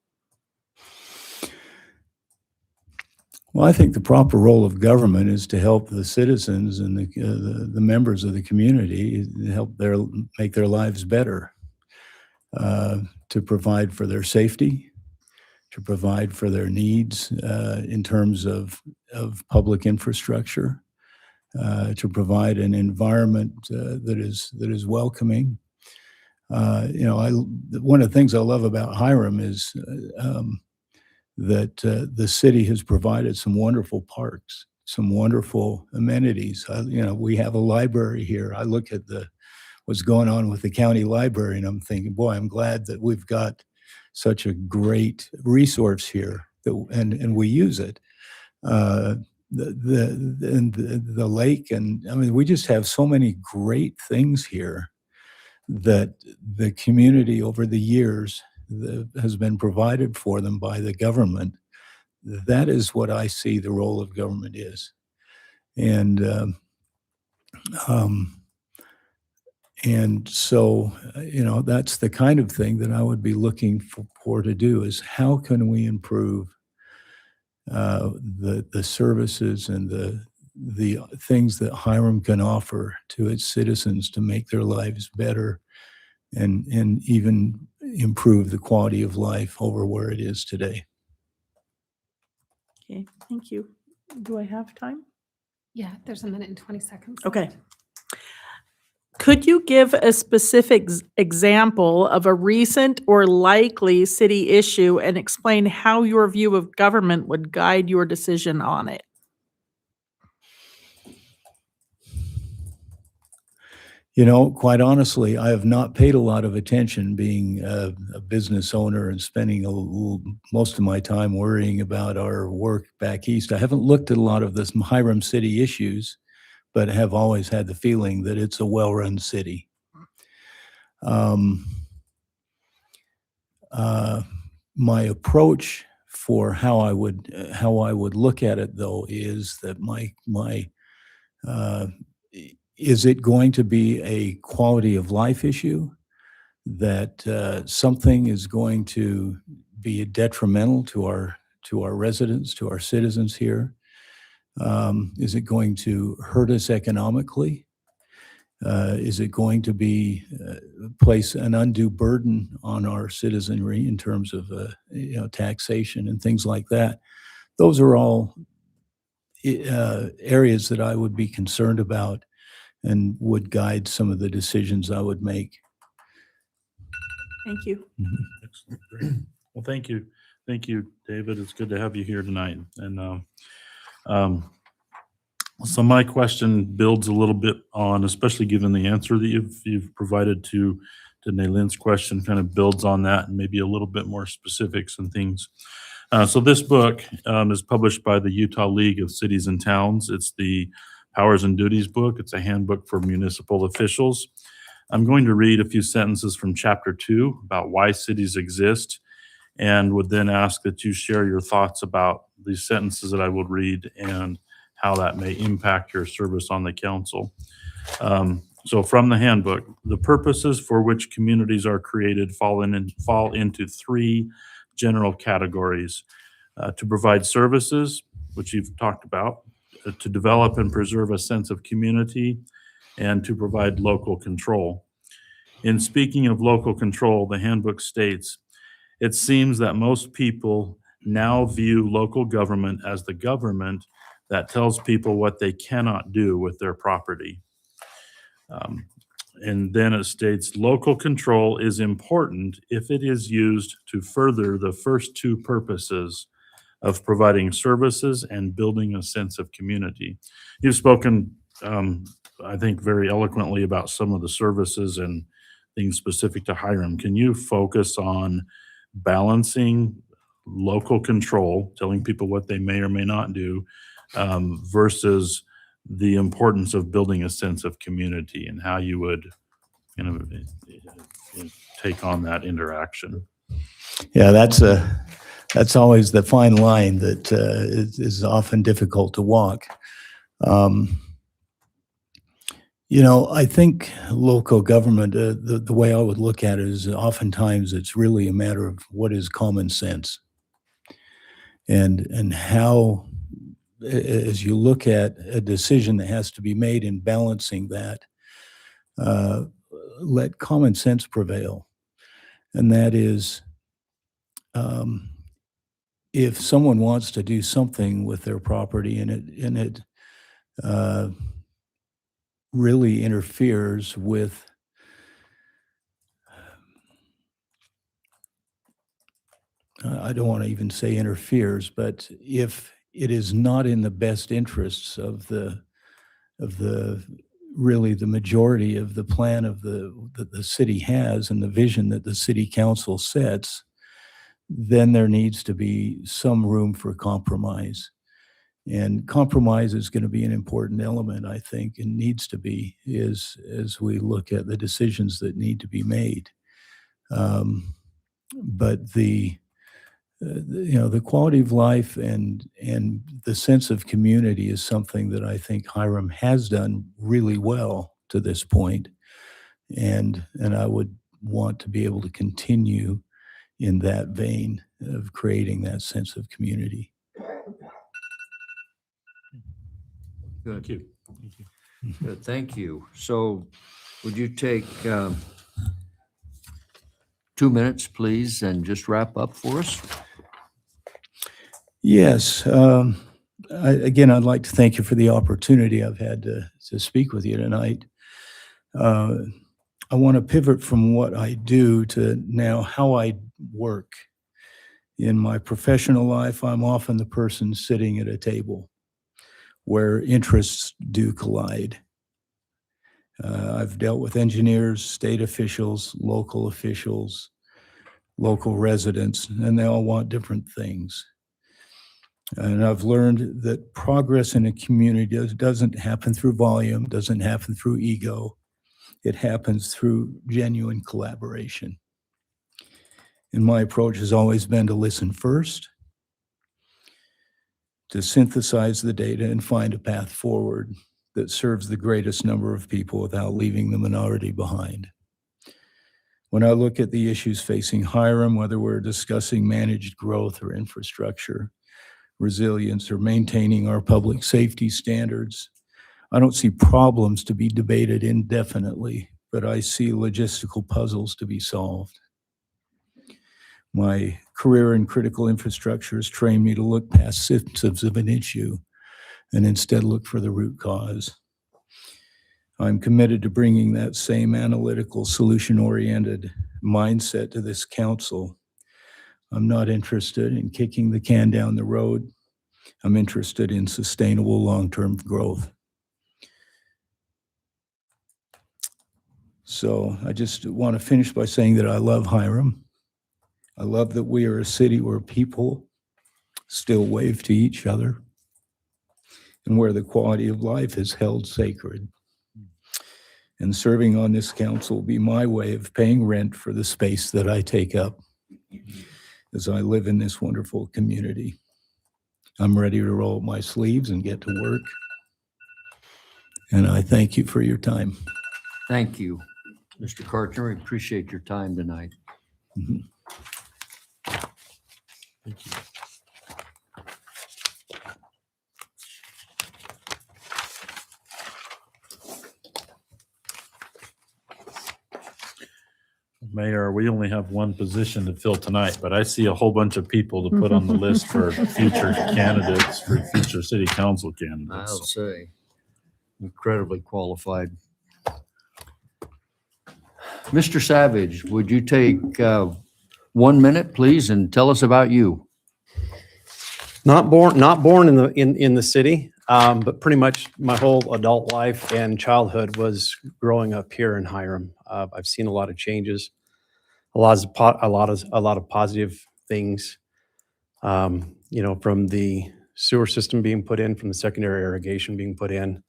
S13: Well, I think the proper role of government is to help the citizens and the members of the community, help make their lives better, to provide for their safety, to provide for their needs in terms of public infrastructure, to provide an environment that is welcoming. One of the things I love about Hiram is that the city has provided some wonderful parks some wonderful amenities. We have a library here. I look at what's going on with the county library, and I'm thinking, boy, I'm glad that we've got such a great resource here, and we use it. The lake, and I mean, we just have so many great things here that the community over the years has been provided for them by the government. That is what I see the role of government is. And so, that's the kind of thing that I would be looking for to do, is how can we improve the services and the things that Hiram can offer to its citizens to make their lives better and even improve the quality of life over where it is today.
S1: Okay, thank you. Do I have time?
S4: Yeah, there's a minute and 20 seconds.
S1: Okay.
S4: left.
S1: Could you give a specific example of a recent or likely city issue and explain how your view of government would guide your decision on it?
S13: Quite honestly, I have not paid a lot of attention, being a business owner and spending most of my time worrying about our work back east. I haven't looked at a lot of the Hiram City issues, but have always had the feeling that it's a well-run city. My approach for how I would look at it, though, is that is it going to be a quality of life issue, that something is going to be detrimental to our residents, to our citizens here? Is it going to hurt us economically? Is it going to place an undue burden on our citizenry in terms of taxation and things like that? Those are all areas that I would be concerned about and would guide some of the decisions I would make.
S1: Thank you.
S2: Excellent. Great. Well, thank you. Thank you, David. It's good to have you here tonight. And so my question builds a little bit on, especially given the answer that you've provided to Naylin's question, kind of builds on that and maybe a little bit more specifics and things. So this book is published by the Utah League of Cities and Towns. It's the Powers and Duties book. It's a handbook for municipal officials. I'm going to read a few sentences from chapter 2 about why cities exist, and would then ask that you share your thoughts about these sentences that I will read and how that may impact your service on the council. So from the handbook, the purposes for which communities are created fall into 3 general categories: to provide services, which you've talked about, to develop and preserve a sense of community, and to provide local control. In speaking of local control, the handbook states, "It seems that most people now view local government as the government that tells people what they cannot do with their property." And then it states, "Local control is important if it is used to further the first 2 purposes of providing services and building a sense of community." You've spoken, I think, very eloquently about some of the services and things specific to Hiram. Can you focus on balancing local control, telling people what they may or may not do, versus the importance of building a sense of community, and how you would take on that interaction?
S13: Yeah, that's always the fine line that is often difficult to walk. I think local government, the way I would look at it is oftentimes it's really a matter of what is common sense. And how, as you look at a decision that has to be made in balancing that, let common sense prevail. And that is, if someone wants to do something with their property and it really interferes with I don't want to even say interferes, but if it is not in the best interests of really the majority of the plan of that the city has and the vision that the city council sets, then there needs to be some room for compromise. And compromise is going to be an important element, I think, and needs to be as we look at the decisions that need to be made. But the quality of life and the sense of community is something that I think Hiram has done really well to this point, and I would want to be able to continue in that vein of creating that sense of community.
S3: Good.
S2: Thank you.
S3: Good, thank you. So would you take 2 minutes, please, and just wrap up for us?
S13: Yes. Again, I'd like to thank you for the opportunity I've had to speak with you tonight. I want to pivot from what I do to now how I work. In my professional life, I'm often the person sitting at a table where interests do collide. I've dealt with engineers, state officials, local residents, and they all want different things. And I've learned that progress in a community doesn't happen through volume, doesn't happen through ego. It happens through genuine collaboration. And my approach has always been to listen first, to synthesize the data and find a path forward that serves the greatest number of people without leaving the minority behind. When I look at the issues facing Hiram, whether we're discussing managed growth or infrastructure, resilience, or maintaining our public safety standards, I don't see problems to be debated indefinitely, but I see logistical puzzles to be solved. My career in critical infrastructure has trained me to look past symptoms of an issue and instead look for the root cause. I'm committed to bringing that same analytical, solution-oriented mindset to this council. I'm not interested in kicking the can down the road. I'm interested in sustainable long-term growth. So I just want to finish by saying that I love Hiram. I love that we are a city where people still wave to each other and where the quality of life is held sacred. And serving on this council will be my way of paying rent for the space that I take up as I live in this wonderful community. I'm ready to roll up my sleeves and get to work. And I thank you for your time.
S3: Thank you, Mr. Kartner. I appreciate your time tonight.
S13: Mhm.
S2: Thank you. Mayor, we only have one position to fill tonight, but I see a whole bunch of people to put on the list for future candidates, for future city council candidates.
S3: I'll say, incredibly qualified. Mr. Savage, would you take 1 minute, please, and tell us about you?
S5: Not born in the city, but pretty much my whole adult life and childhood was growing up here in Hiram. I've seen a lot of changes, a lot of positive things. From the sewer system being put in, from the secondary irrigation being put in,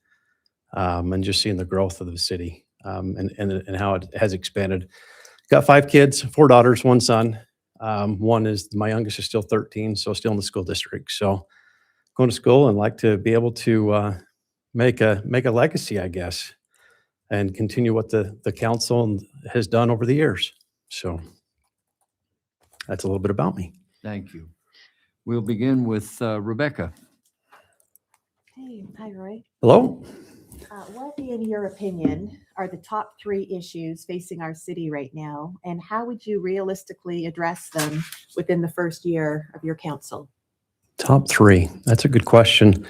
S5: and just seeing the growth of the city and how it has expanded. Got 5 kids, 4 daughters, 1 son. My youngest is still 13, so still in the school district. So going to school and like to be able to make a legacy, I guess, and continue what the council has done over the years. So that's a little bit about me.
S3: Thank you. We'll begin with Rebecca.
S8: Hey, hi, Roy.
S5: Hello?
S8: What, in your opinion, are the top 3 issues facing our city right now, and how would you realistically address them within the first year of your council?
S5: Top 3. That's a good question.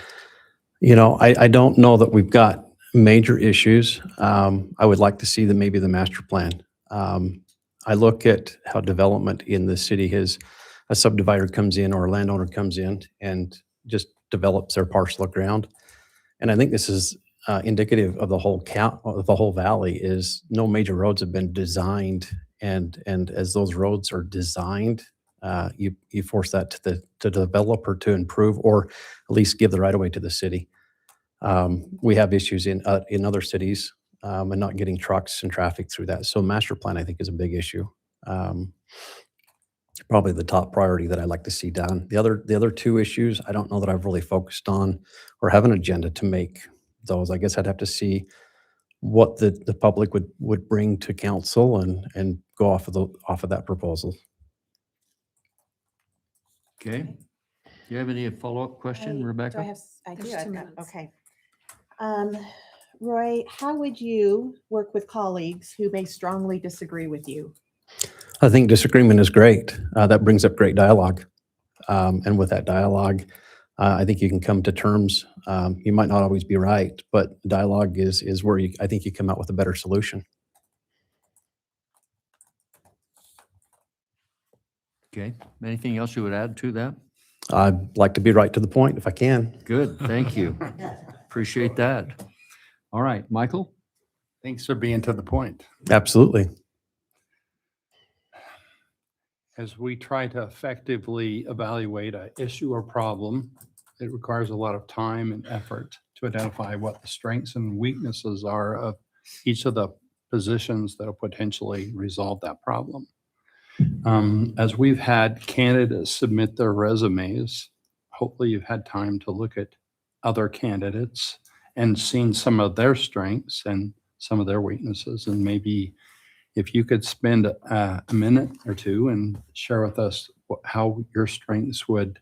S5: I don't know that we've got major issues. I would like to see maybe the master plan. I look at how development in the city a subdivider comes in or a landowner comes in and just
S14: develops their parcel of ground. And I think this is indicative of the whole of the whole valley is no major roads have been designed. And as those roads are designed, you force that to the developer to improve or at least give the right of way to the city. We have issues in other cities and not getting trucks and traffic through that. So master plan, I think, is a big issue. Probably the top priority that I'd like to see done. The other two issues, I don't know that I've really focused on or have an agenda to make those. I guess I'd have to see what the public would bring to council and go off of that proposal.
S3: Okay. Do you have any follow-up question, Rebecca?
S8: I do.
S4: There's
S8: I've
S4: 2
S8: got-
S4: minutes.
S8: Okay. Roy, how would you work with colleagues who may strongly disagree with you?
S14: I think disagreement is great. That brings up great dialogue. And with that dialogue, I think you can come to terms. You might not always be right, but dialogue is where I think you come out with a better solution.
S3: Okay. Anything else you would add to that?
S14: I'd like to be right to the point if I can.
S3: Good. Thank you. Appreciate that. All right, Michael?
S5: Thanks for being to the point.
S14: Absolutely.
S5: As we try to effectively evaluate an issue or problem, it requires a lot of time and effort to identify what the strengths and weaknesses are of each of the positions that will potentially resolve that problem. As we've had candidates submit their resumes, hopefully you've had time to look at other candidates and seen some of their strengths and some of their weaknesses. And maybe if you could spend a minute or two and share with us how your strengths would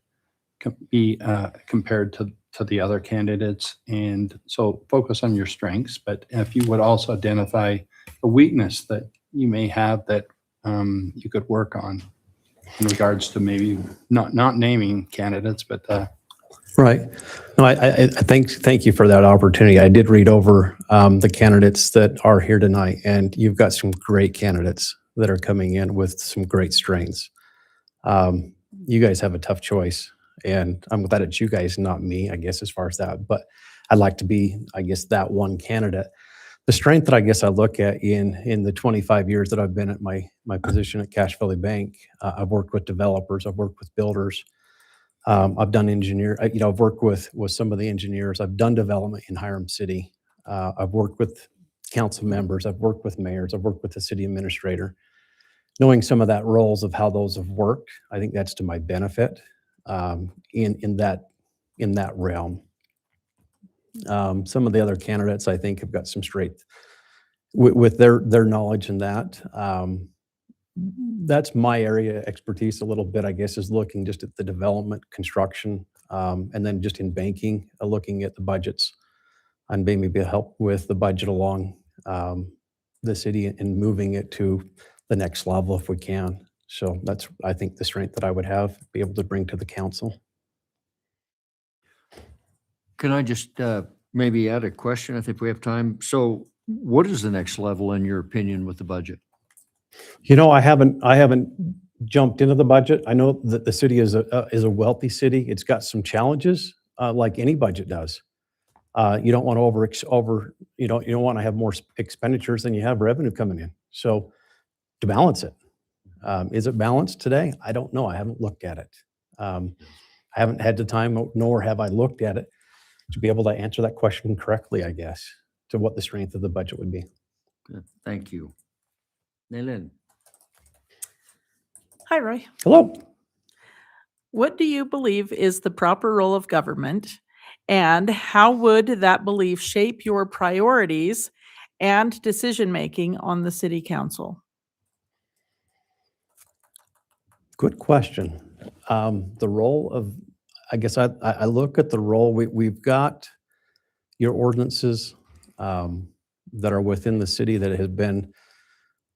S5: be compared to the other candidates. And so focus on your strengths, but if you would also identify a weakness that you may have that you could work on in regards to maybe not naming candidates, but
S14: Right. No, I thank you for that opportunity. I did read over the candidates that are here tonight, and you've got some great candidates that are coming in with some great strengths. You guys have a tough choice, and I'm glad it's you guys, not me, I guess, as far as that. But I'd like to be, I guess, that one candidate. The strength that I guess I look at in the 25 years that I've been at my position at Cache Valley Bank, I've worked with developers, I've worked with builders. I've done I've worked with some of the engineers. I've done development in Hiram City. I've worked with council members. I've worked with mayors. I've worked with the city administrator. Knowing some of that roles of how those have worked, I think that's to my benefit in that realm. Some of the other candidates, I think, have got some strength with their knowledge in that. That's my area of expertise a little bit, I guess, is looking just at the development, construction, and then just in banking, looking at the budgets and maybe help with the budget along the city and moving it to the next level if we can. So that's, I think, the strength that I would have, be able to bring to the council.
S3: Can I just maybe add a question? I think we have time. So what is the next level in your opinion with the budget?
S14: I haven't jumped into the budget. I know that the city is a wealthy city. It's got some challenges, like any budget does. You don't want to you don't want to have more expenditures than you have revenue coming in. So to balance it, is it balanced today? I don't know. I haven't looked at it. I haven't had the time, nor have I looked at it to be able to answer that question correctly, I guess, to what the strength of the budget would be.
S3: Good. Thank you. Naylin.
S1: Hi, Roy.
S14: Hello.
S1: What do you believe is the proper role of government, and how would that belief shape your priorities and decision-making on the city council?
S14: Good question. The role of, I guess I look at the role, we've got your ordinances that are within the city that have been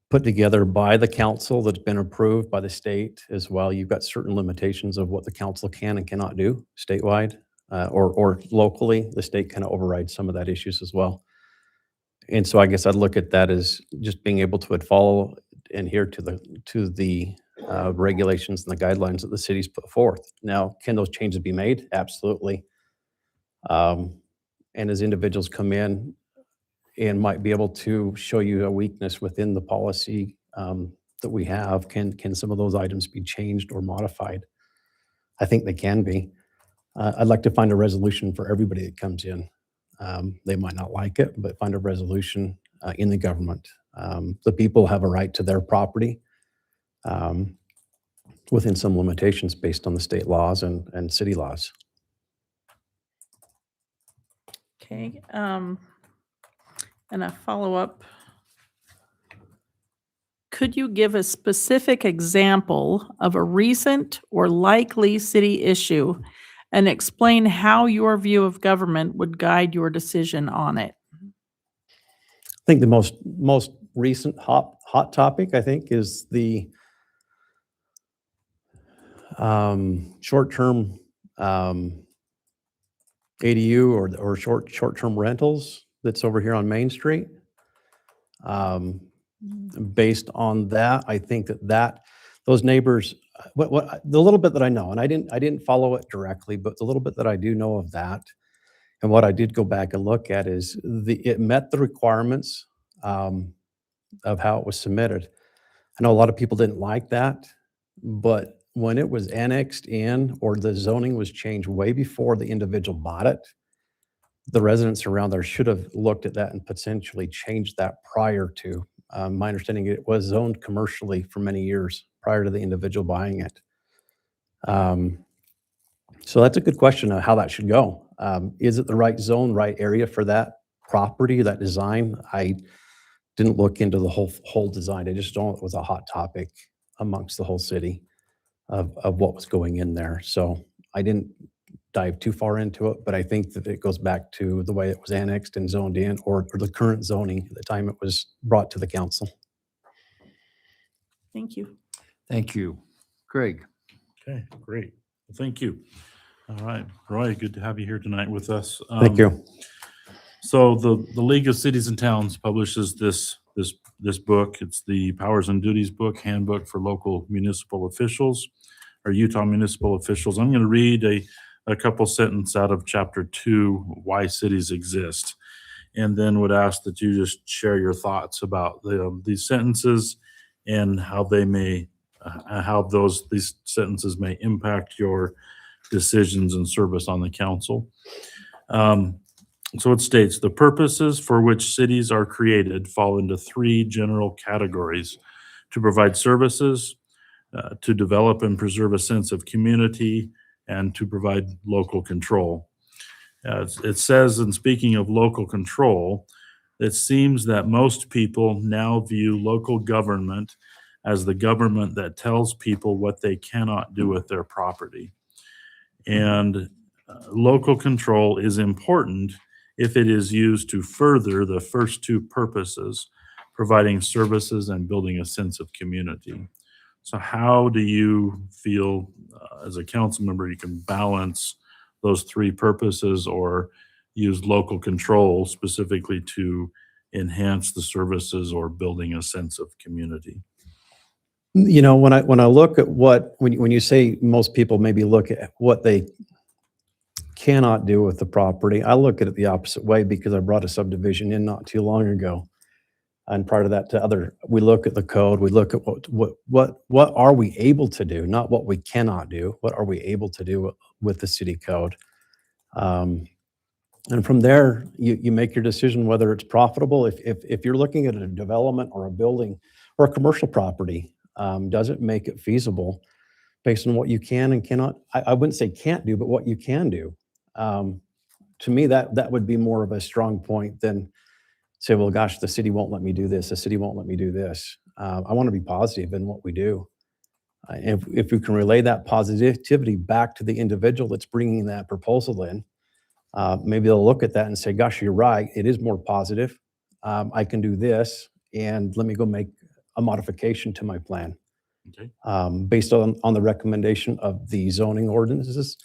S14: put together by the council, that's been approved by the state as well. You've got certain limitations of what the council can and cannot do statewide or locally. The state kind of overrides some of that issues as well. And so I guess I'd look at that as just being able to follow and adhere to the regulations and the guidelines that the city's put forth. Now, can those changes be made? Absolutely. And as individuals come in and might be able to show you a weakness within the policy that we have, can some of those items be changed or modified? I think they can be. I'd like to find a resolution for everybody that comes in. They might not like it, but find a resolution in the government. The people have a right to their property within some limitations based on the state laws and city laws.
S1: Okay, and a follow-up. Could you give a specific example of a recent or likely city issue and explain how your view of government would guide your decision on it?
S14: I think the most recent hot topic, I think, is the short-term ADU or short-term rentals that's over here on Main Street. Based on that, I think that those neighbors, the little bit that I know, and I didn't follow it directly, but the little bit that I do know of that, and what I did go back and look at is it met the requirements of how it was submitted. I know a lot of people didn't like that, but when it was annexed in or the zoning was changed way before the individual bought it, the residents around there should have looked at that and potentially changed that prior to. My understanding, it was zoned commercially for many years prior to the individual buying it. So that's a good question of how that should go. Is it the right zone, right area for that property, that design? I didn't look into the whole design. I just know it was a hot topic amongst the whole city of what was going in there. So I didn't dive too far into it, but I think that it goes back to the way it was annexed and zoned in, or the current zoning at the time it was brought to the council.
S1: Thank you.
S3: Thank you. Greg?
S2: Okay, great. Well, thank you. All right, Roy, good to have you here tonight with us.
S14: Thank you.
S2: So the League of Cities and Towns publishes this book. It's the Powers and Duties book, handbook for local municipal officials or Utah municipal officials. I'm going to read a couple sentences out of chapter 2, Why Cities Exist, and then would ask that you just share your thoughts about these sentences and how they may, these sentences may impact your decisions and service on the council. So it states, the purposes for which cities are created fall into 3 general categories: to provide services, to develop and preserve a sense of community, and to provide local control. It says, in speaking of local control, it seems that most people now view local government as the government that tells people what they cannot do with their property. And local control is important if it is used to further the first 2 purposes, providing services and building a sense of community. So how do you feel as a council member you can balance those 3 purposes or use local control specifically to enhance the services or building a sense of community?
S14: You know, when I look at when you say most people maybe look at what they cannot do with the property, I look at it the opposite way because I brought a subdivision in not too long ago. And prior to that, we look at the code, we look at what are we able to do, not what we cannot do, what are we able to do with the city code. And from there, you make your decision whether it's profitable. If you're looking at a development or a building or a commercial property, does it make it feasible based on what you can and cannot? I wouldn't say can't do, but what you can do. To me, that would be more of a strong point than say, well, gosh, the city won't let me do this. The city won't let me do this. I want to be positive in what we do. If we can relay that positivity back to the individual that's bringing that proposal in, maybe they'll look at that and say, gosh, you're right. It is more positive. I can do this, and let me go make a modification to my plan.
S2: Okay.
S14: Based on the recommendation of the zoning ordinances,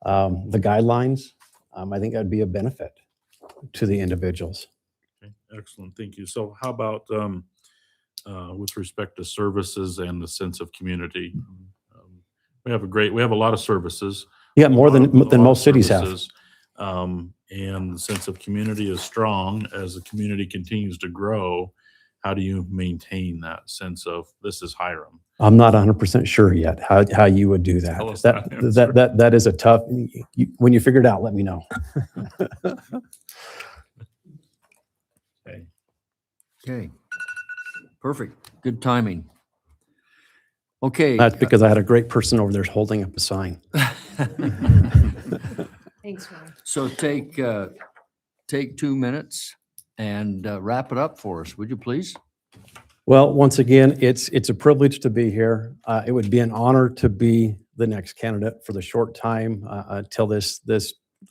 S14: the guidelines, I think that'd be a benefit to the individuals.
S2: Okay, excellent, thank you. So how about with respect to services and the sense of community? We have a lot of services.
S14: Yeah, more than most cities have.
S2: Services. And the sense of community is strong. As the community continues to grow, how do you maintain that sense of this is Hiram?
S14: I'm not 100% sure yet how you would do that.
S2: Tell us that
S14: That is a tough, when you figure it out, let me know.
S2: Okay.
S3: Okay. Perfect. Good timing. Okay.
S14: That's because I had a great person over there holding up a sign.
S4: Thanks, Ron.
S3: So take 2 minutes and wrap it up for us, would you please?
S14: Well, once again, it's a privilege to be here. It would be an honor to be the next candidate for the short time until this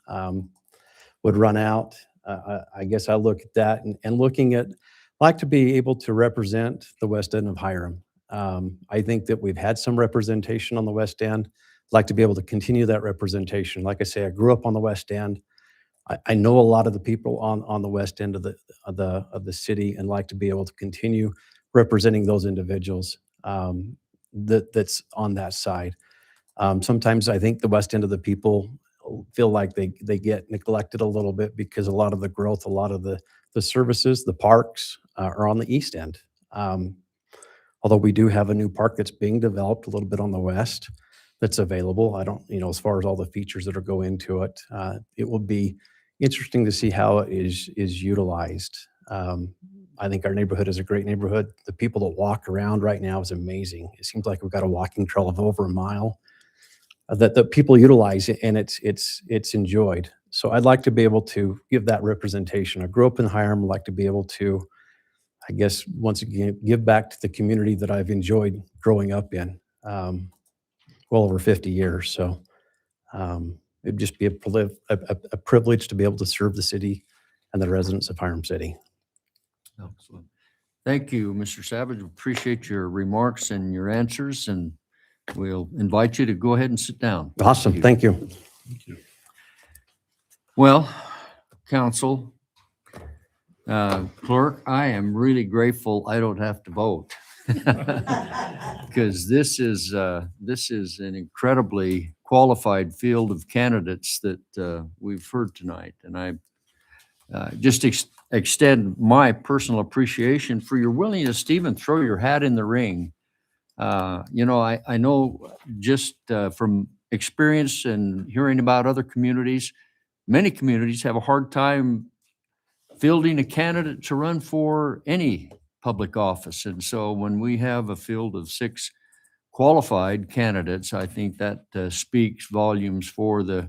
S14: would run out. I guess I look at that and looking at, like to be able to represent the West End of Hiram. I think that we've had some representation on the West End. I'd like to be able to continue that representation. Like I say, I grew up on the West End. I know a lot of the people on the West End of the city, and like to be able to continue representing those individuals that's on that side. Sometimes I think the West End of the people feel like they get neglected a little bit because a lot of the growth, a lot of the services, the parks are on the East End. Although we do have a new park that's being developed a little bit on the west that's available. I don't, as far as all the features that are go into it, it will be interesting to see how it is utilized. I think our neighborhood is a great neighborhood. The people that walk around right now is amazing. It seems like we've got a walking trail of over a mile that the people utilize it, and it's enjoyed. So I'd like to be able to give that representation. I grew up in Hiram. I'd like to be able to, I guess, once again, give back to the community that I've enjoyed growing up in, well over 50 years. So it'd just be a privilege to be able to serve the city and the residents of Hiram City.
S3: Excellent. Thank you, Mr. Savage. Appreciate your remarks and your answers, and we'll invite you to go ahead and sit down.
S14: Awesome. Thank you.
S2: Thank you.
S3: Well, council, clerk, I am really grateful I don't have to vote. Because this is an incredibly qualified field of candidates that we've heard tonight. And I just extend my personal appreciation for your willingness to even throw your hat in the ring. I know just from experience and hearing about other communities, many communities have a hard time fielding a candidate to run for any public office. And so when we have a field of 6 qualified candidates, I think that speaks volumes for the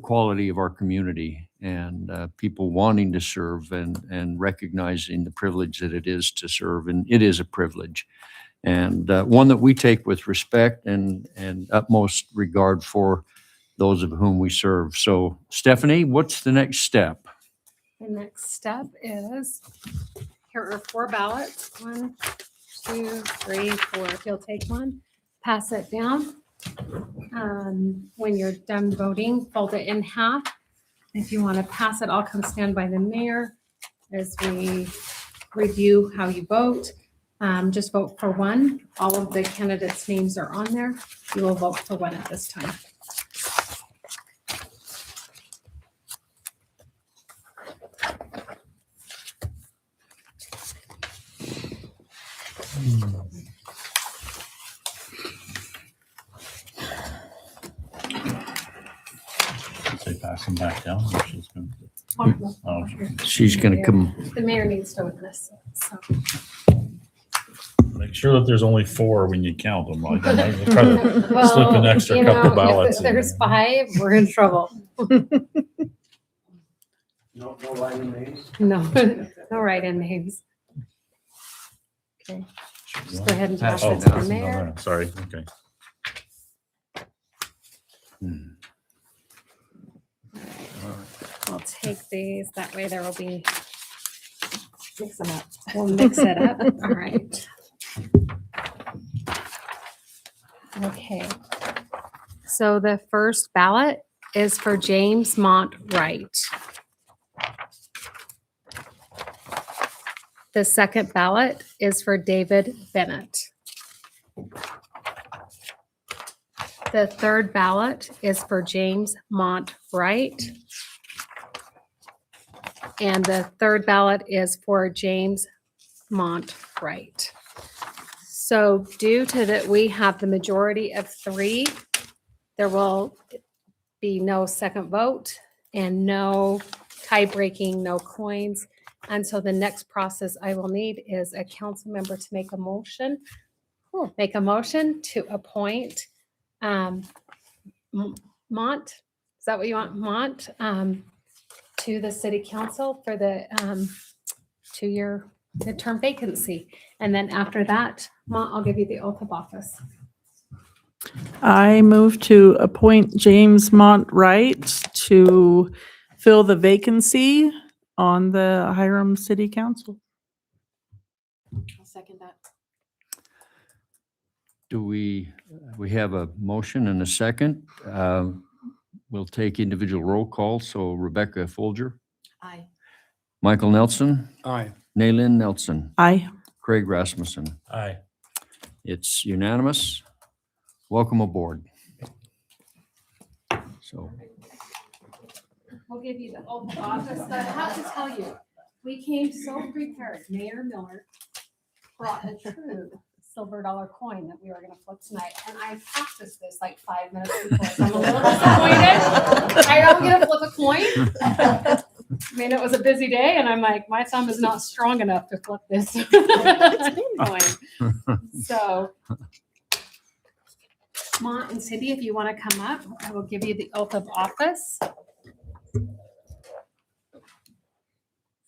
S3: quality of our community and people wanting to serve and recognizing the privilege that it is to serve. And it is a privilege, and one that we take with respect and utmost regard for those of whom we serve. So Stephanie, what's the next step?
S4: The next step is, here are 4 ballots. 1, 2, 3, 4. If you'll take one, pass it down. When you're done voting, fold it in half. If you want to pass it, I'll come stand by the mayor as we review how you vote. Just vote for one. All of the candidates' names are on there. You will vote for one at this time.
S2: They pass them back down. Or she's gonna- Oh,
S3: She's going to come.
S4: The mayor needs to witness it, so.
S2: make sure that there's only 4 when you count them. Like, I'm gonna try to slip an extra couple ballots.
S4: If
S2: in
S4: there's
S2: there.
S4: 5, we're in trouble.
S6: No writing names?
S4: No, no write-in names. Okay, just go ahead and pass
S2: Oh,
S4: it to the
S2: no,
S4: mayor.
S2: no, sorry. Okay.
S4: I'll take these, that way there will be,
S8: Mix them up.
S4: we'll mix it up. All right. Okay. So the first ballot is for James Mont Wright. The second ballot is for David Bennett. The third ballot is for James Mont Wright. And the third ballot is for James Mont Wright. So due to that, we have the majority of 3. There will be no second vote and no tie breaking, no coins. And so the next process I will need is a council member to make a motion. To appoint Mont, is that what you want? Mont to the city council for the 2-year midterm vacancy. And then after that, Mont, I'll give you the oath of office.
S1: I move to appoint James Mont Wright to fill the vacancy on the Hiram City Council.
S8: I'll second that.
S3: Do we have a motion and a second? We'll take individual roll call. So Rebecca Folger,
S8: Aye.
S3: Michael Nelson,
S5: Aye.
S3: Naylin Nelson,
S1: Aye.
S3: Craig Rasmussen.
S2: Aye.
S3: It's unanimous. Welcome aboard. So,
S4: We'll give you the oath of office, but I have to tell you, we came so prepared. Mayor Miller brought a true silver dollar coin that we were gonna flip tonight, and I practiced this like 5 minutes before, so I'm a little disappointed. I don't get to flip a coin. I mean, it was a busy day, and I'm like, my thumb is not strong enough to flip this coin. So, Mont and Cindy, if you want to come up, I will give you the oath of office.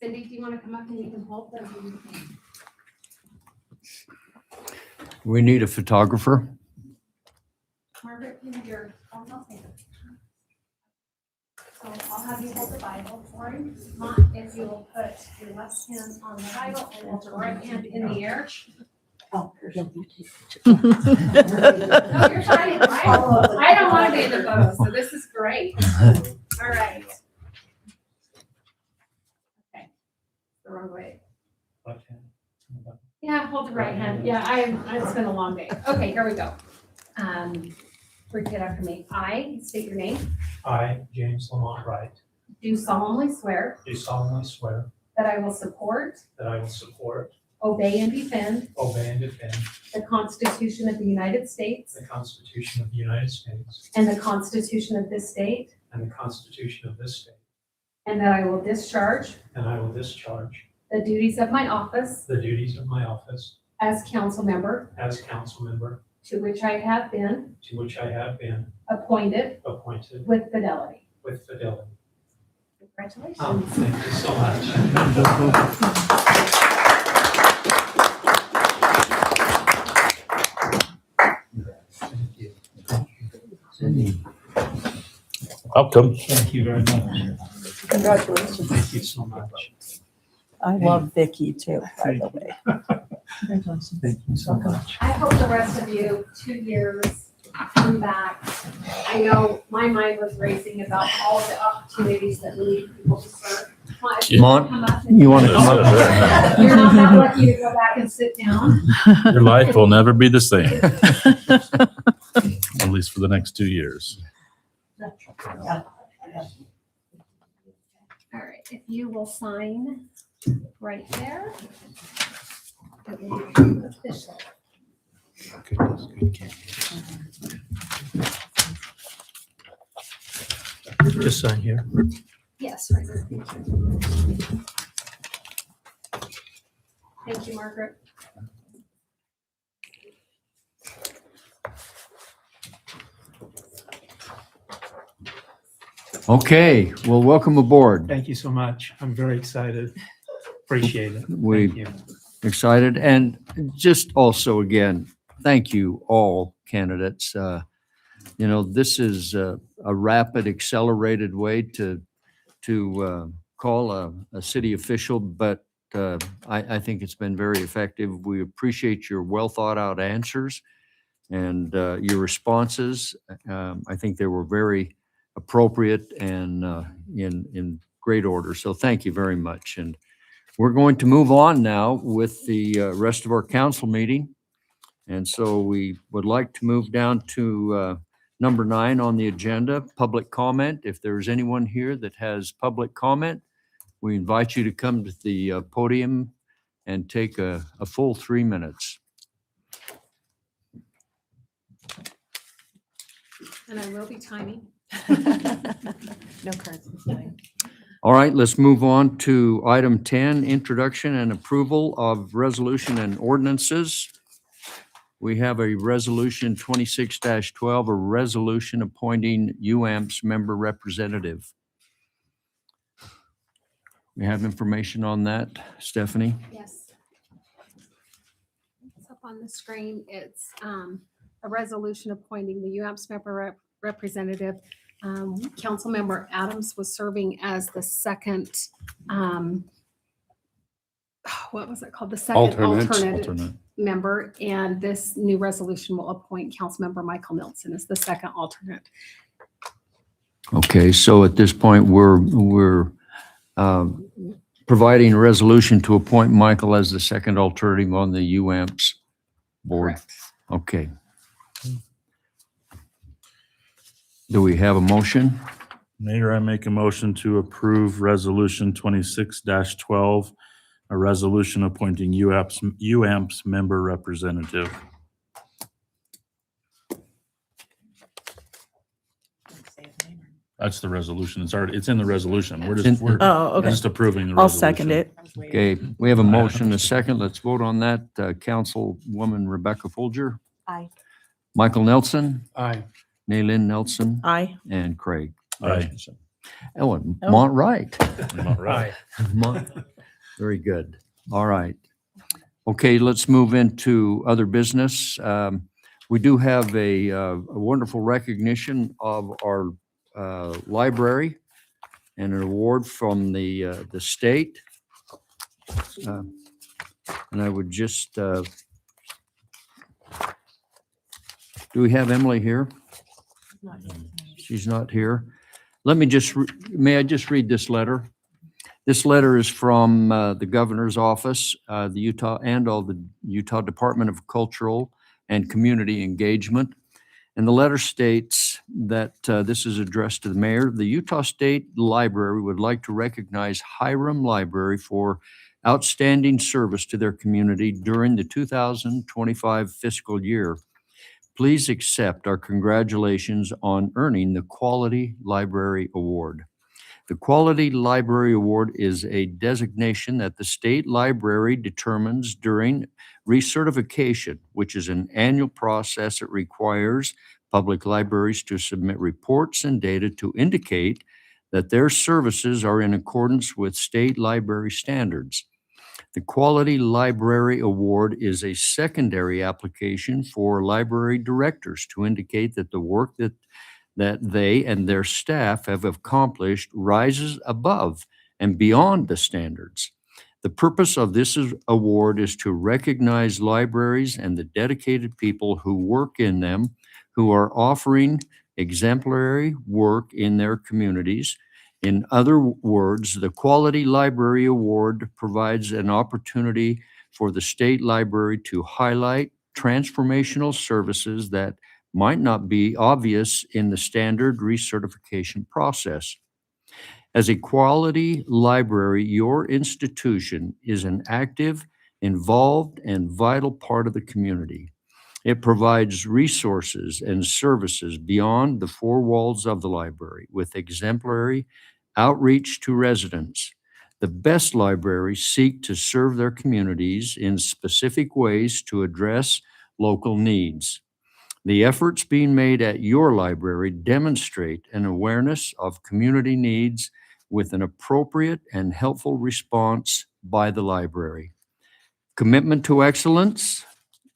S4: Cindy, do you want to come up and you can hold them?
S3: we need a photographer.
S4: Margaret, you have your phone, I'll take it. So I'll have you hold the Bible for him. Mont, if you will put your left hand on the Bible and then your right hand in the air.
S8: Oh,
S4: No, you're fine. I don't want to be in the photo, so this is great. All right. Okay. The wrong way. Yeah, hold the right hand. Yeah, it's been a long day. Okay, here we go. Repeat after me. I state your name.
S11: I, James Lamont Wright,
S4: Do solemnly swear
S11: do solemnly swear
S4: that I will support,
S11: that I will support,
S4: obey, and defend
S11: obey, and defend
S4: the Constitution of the United States
S11: the Constitution of the United States
S4: and the Constitution of this state,
S11: and the Constitution of this state,
S4: and that I will discharge
S11: and I will discharge
S4: the duties of my office
S11: the duties of my office
S4: as council member
S11: as council member
S4: to which I have been
S11: to which I have been
S4: appointed
S11: appointed
S4: with fidelity.
S11: with fidelity.
S4: Congratulations.
S11: Thank you so much.
S2: Welcome.
S11: Thank you very much.
S1: Congratulations.
S11: Thank you so much.
S1: I love Vicky too, by the way.
S11: Congratulations. Thank you so much.
S4: I hope the rest of you, 2 years, come back. I know my mind was racing about all of the opportunities that we need people to serve. If you
S3: Mont,
S4: come up and-
S3: you want to come up?
S4: You're not that lucky to go back and sit down.
S2: Your life will never be the same. At least for the next 2 years.
S4: All right, if you will sign right there. It will be official.
S11: Just sign here.
S4: Yes, right there. Thank you, Margaret.
S3: Okay, well, welcome aboard.
S11: Thank you so much. I'm very excited. Appreciate it.
S3: We-
S11: Thank you.
S3: Excited. And just also, again, thank you all candidates. This is a rapid, accelerated way to call a city official, but I think it's been very effective. We appreciate your well thought out answers and your responses. I think they were very appropriate and in great order. So thank you very much. And we're going to move on now with the rest of our council meeting. And so we would like to move down to number 9 on the agenda, public comment. If there's anyone here that has public comment, we invite you to come to the podium and take a full 3 minutes.
S4: And I will be timing.
S8: No cards this time.
S3: All right, let's move on to item 10, introduction and approval of resolution and ordinances. We have a resolution 26-12, a resolution appointing UAMPS member representative. We have information on that, Stephanie?
S4: Yes. It's up on the screen. It's a resolution appointing the UAMPS member representative. Councilmember Adams was serving as the second, what was it called? The second alternate member. And this new resolution will appoint Councilmember Michael Nelson as the second alternate.
S3: Okay, so at this point, we're providing a resolution to appoint Michael as the second alternative on the UAMPS board.
S4: Correct.
S3: Okay. Do we have a motion?
S2: Mayor, I make a motion to approve Resolution 26-12, a resolution appointing UAMPS member representative. That's the resolution. It's in the resolution. We're
S1: Oh, okay.
S2: just approving the resolution.
S1: I'll second it.
S3: Okay, we have a motion, a second. Let's vote on that. Councilwoman Rebecca Folger,
S8: Aye.
S3: Michael Nelson,
S5: Aye.
S3: Naylin Nelson,
S1: Aye.
S3: and Craig.
S2: Aye.
S3: Oh, and
S1: Oh.
S3: Mont Wright.
S2: All right.
S3: Very good. All right. Okay, let's move into other business. We do have a wonderful recognition of our library and an award from the state. And I would just, do we have Emily here? She's not here. Let me just, may I just read this letter? This letter is from the governor's office, the Utah Department of Cultural and Community Engagement. And the letter states that this is addressed to the mayor. The Utah State Library would like to recognize Hiram Library for outstanding service to their community during the 2025 fiscal year. Please accept our congratulations on earning the Quality Library Award. The Quality Library Award is a designation that the state library determines during recertification, which is an annual process that requires public libraries to submit reports and data to indicate that their services are in accordance with state library standards. The Quality Library Award is a secondary application for library directors to indicate that the work that they and their staff have accomplished rises above and beyond the standards. The purpose of this award is to recognize libraries and the dedicated people who work in them, who are offering exemplary work in their communities. In other words, the Quality Library Award provides an opportunity for the state library to highlight transformational services that might not be obvious in the standard recertification process. As a quality library, your institution is an active, involved, and vital part of the community. It provides resources and services beyond the four walls of the library with exemplary outreach to residents. The best libraries seek to serve their communities in specific ways to address local needs. The efforts being made at your library demonstrate an awareness of community needs with an appropriate and helpful response by the library. Commitment to excellence,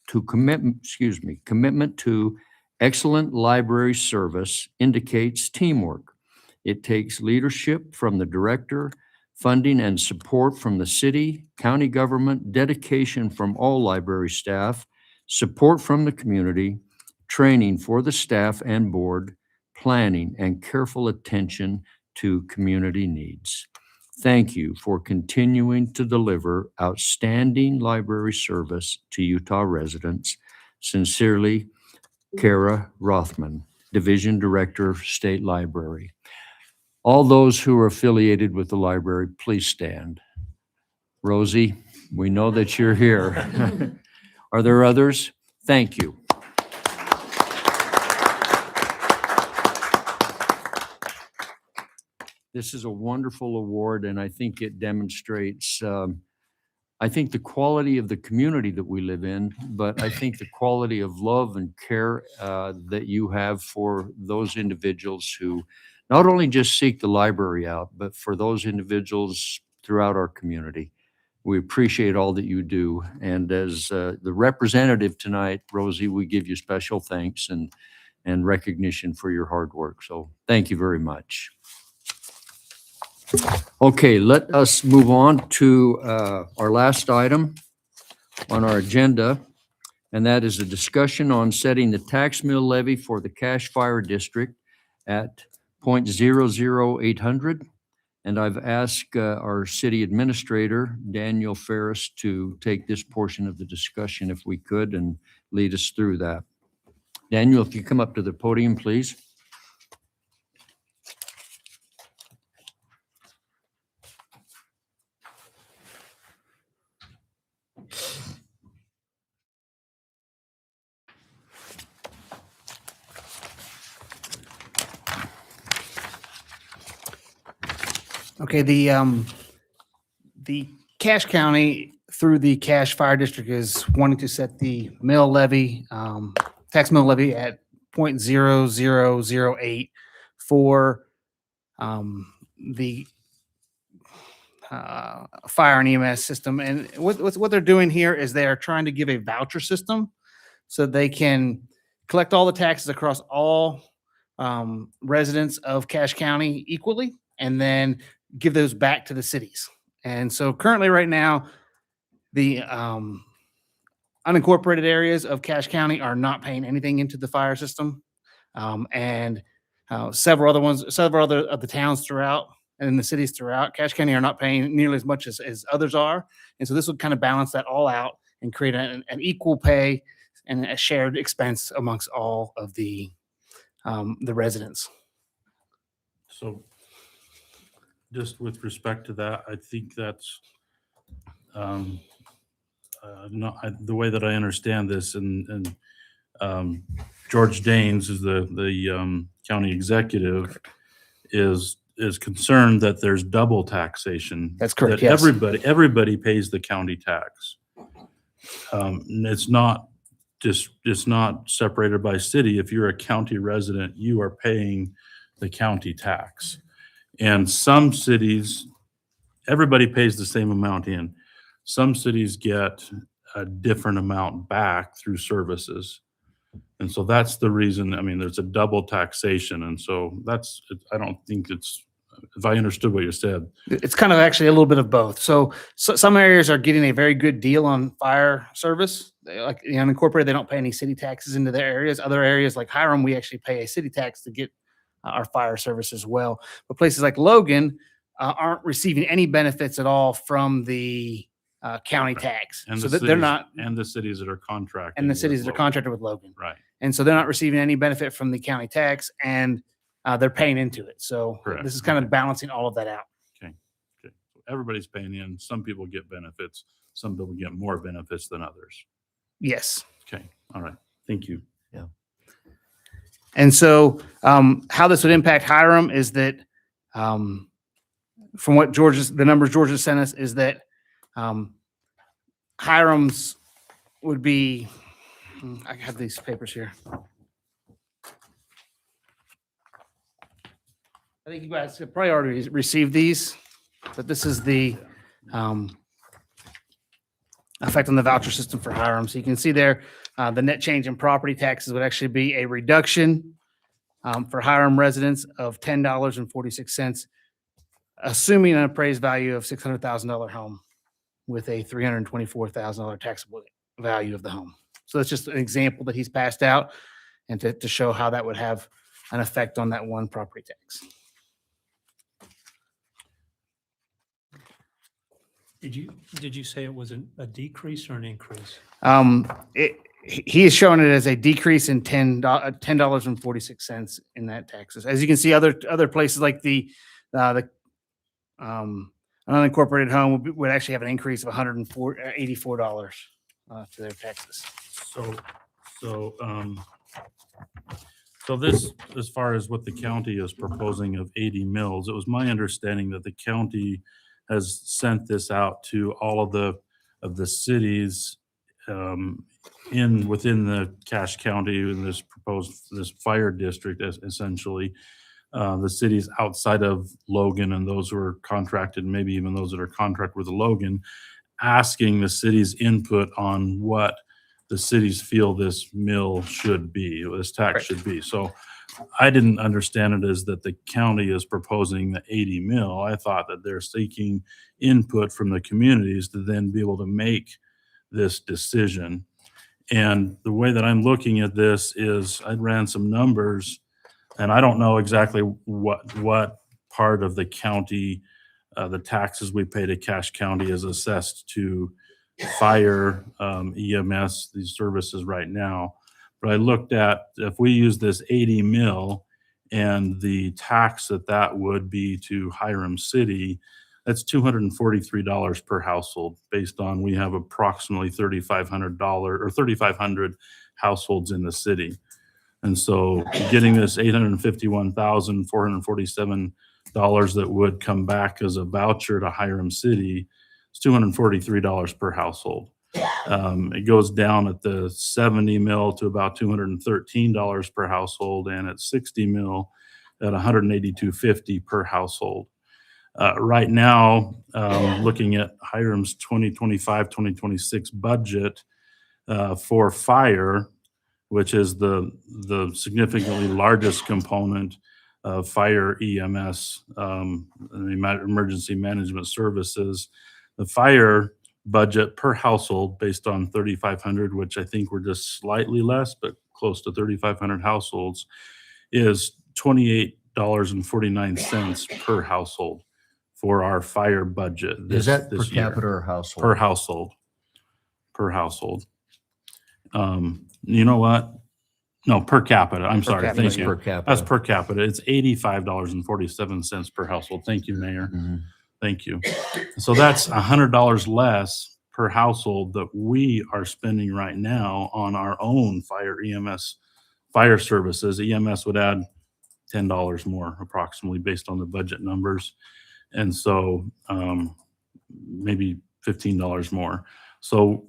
S3: commitment to excellent library service indicates teamwork. It takes leadership from the director, funding and support from the city, county government, dedication from all library staff, support from the community, training for the staff and board, planning, and careful attention to community needs. Thank you for continuing to deliver outstanding library service to Utah residents. Sincerely, Kara Rothman. Division Director, State Library. All those who are affiliated with the library, please stand. Rosie, we know that you're here. Are there others? Thank you. This is a wonderful award, and I think it demonstrates, I think the quality of the community that we live in, but I think the quality of love and care that you have for those individuals who not only just seek the library out, but for those individuals throughout our community. We appreciate all that you do. And as the representative tonight, Rosie, we give you special thanks and recognition for your hard work. So thank you very much. Okay, let us move on to our last item on our agenda, and that is a discussion on setting the tax mill levy for the Cache Fire District at .00800. And I've asked our city administrator, Daniel Ferris, to take this portion of the discussion if we could and lead us through that. Daniel, if you come up to the podium, please.
S6: Okay, the Cache County through the Cache Fire District is wanting to set the mill levy, tax mill levy at .0008 for the fire and EMS system. And what they're doing here is they are trying to give a voucher system so they can collect all the taxes across all residents of Cache County equally, and then give those back to the cities. And so currently right now, the unincorporated areas of Cache County are not paying anything into the fire system. And several other of the towns throughout and the cities throughout Cache County are not paying nearly as much as others are. And so this would kind of balance that all out and create an equal pay and a shared expense amongst all of the residents.
S2: So just with respect to that, I think that's the way that I understand this, and George Daines is the county executive is concerned that there's double taxation.
S6: That's correct,
S2: That
S6: yes.
S2: everybody pays the county tax. And it's not not separated by city. If you're a county resident, you are paying the county tax. And some cities, everybody pays the same amount in. Some cities get a different amount back through services. And so that's the reason, I mean, there's a double taxation. And so I don't think it's, if I understood what you said.
S6: It's kind of actually a little bit of both. So some areas are getting a very good deal on fire service. Like the unincorporated, they don't pay any city taxes into their areas. Other areas like Hiram, we actually pay a city tax to get our fire service as well. But places like Logan aren't receiving any benefits at all from the county tax.
S2: And
S6: So
S2: the
S6: they're not,
S2: and the cities that are contracted.
S6: and the cities that are contracted with Logan.
S2: Right.
S6: And so they're not receiving any benefit from the county tax, and they're paying into it. So
S2: Correct.
S6: this is kind of balancing all of that out.
S2: Okay. So everybody's paying in. Some people get benefits. Some people get more benefits than others.
S6: Yes.
S2: Okay. All right. Thank you.
S6: And so how this would impact Hiram is that from what the numbers Georgia sent us is that Hiram's would be, I have these papers here. I think you guys have probably already received these, but this is the effect on the voucher system for Hiram. So you can see there, the net change in property taxes would actually be a reduction for Hiram residents of $10.46, assuming an appraised value of $600,000 home with a $324,000 taxable value of the home. So that's just an example that he's passed out, and to show how that would have an effect on that one property tax.
S11: Did you say it was a decrease or an increase?
S6: he is showing it as a decrease in $10.46 in that taxes. As you can see, other places like the unincorporated home would actually have an increase of $84 to their taxes.
S2: So this, as far as what the county is proposing of 80 mills, it was my understanding that the county has sent this out to all of the cities within the Cache County in this fire district, essentially. The cities outside of Logan and those who are contracted, maybe even those that are contracted with Logan, asking the city's input on what the cities feel this mill should be, this tax should be. So I didn't understand it as that the county is proposing the 80 mil. I thought that they're seeking input from the communities to then be able to make this decision. And the way that I'm looking at this is I ran some numbers, and I don't know exactly what part of the county, the taxes we pay to Cache County is assessed to fire, EMS, these services right now. But I looked at, if we use this 80 mil and the tax that would be to Hiram City, that's $243 per household based on, we have approximately $3,500 households in the city. And so getting this $851,447 that would come back as a voucher to Hiram City, it's $243 per household. It goes down at the 70 mil to about $213 per household, and at 60 mil at $182.50 per household. Right now, looking at Hiram's 2025-2026 budget for fire, which is the significantly largest component of fire EMS, emergency management services. The fire budget per household based on 3,500, which I think we're just slightly less, but close to 3,500 households, is $28.49 per household for our fire budget.
S3: Is that per
S2: this year.
S3: capita or household?
S2: Per household. Per household. You know what? No, per capita. I'm sorry.
S6: capita,
S2: Thank you.
S3: Per capita.
S2: That's per capita. It's $85.47 per household. Thank you, Mayor.
S3: Mhm.
S2: Thank you. So that's $100 less per household that we are spending right now on our own fire EMS, fire services. EMS would add $10 more approximately based on the budget numbers. And so maybe $15 more. So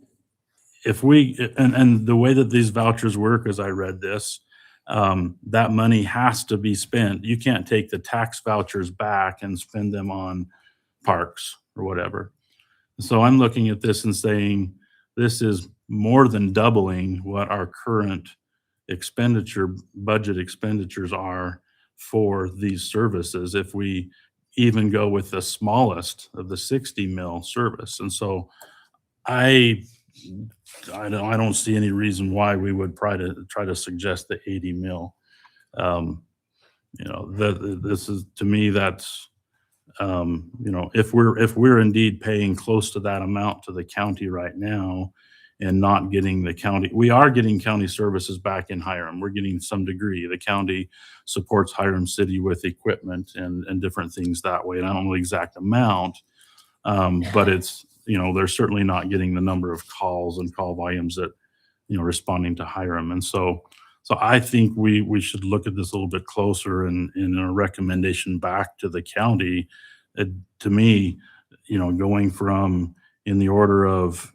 S2: if we, and the way that these vouchers work, as I read this, that money has to be spent. You can't take the tax vouchers back and spend them on parks or whatever. So I'm looking at this and saying, this is more than doubling what our current budget expenditures are for these services if we even go with the smallest of the 60 mil service. And so I don't see any reason why we would try to suggest the 80 mil. This is, to me, that's if we're indeed paying close to that amount to the county right now and not getting the county, we are getting county services back in Hiram. We're getting some degree. The county supports Hiram City with equipment and different things that way. And I don't know the exact amount, but it's, they're certainly not getting the number of calls and call volumes that, responding to Hiram. And so I think we should look at this a little bit closer in a recommendation back to the county. To me, going from in the order of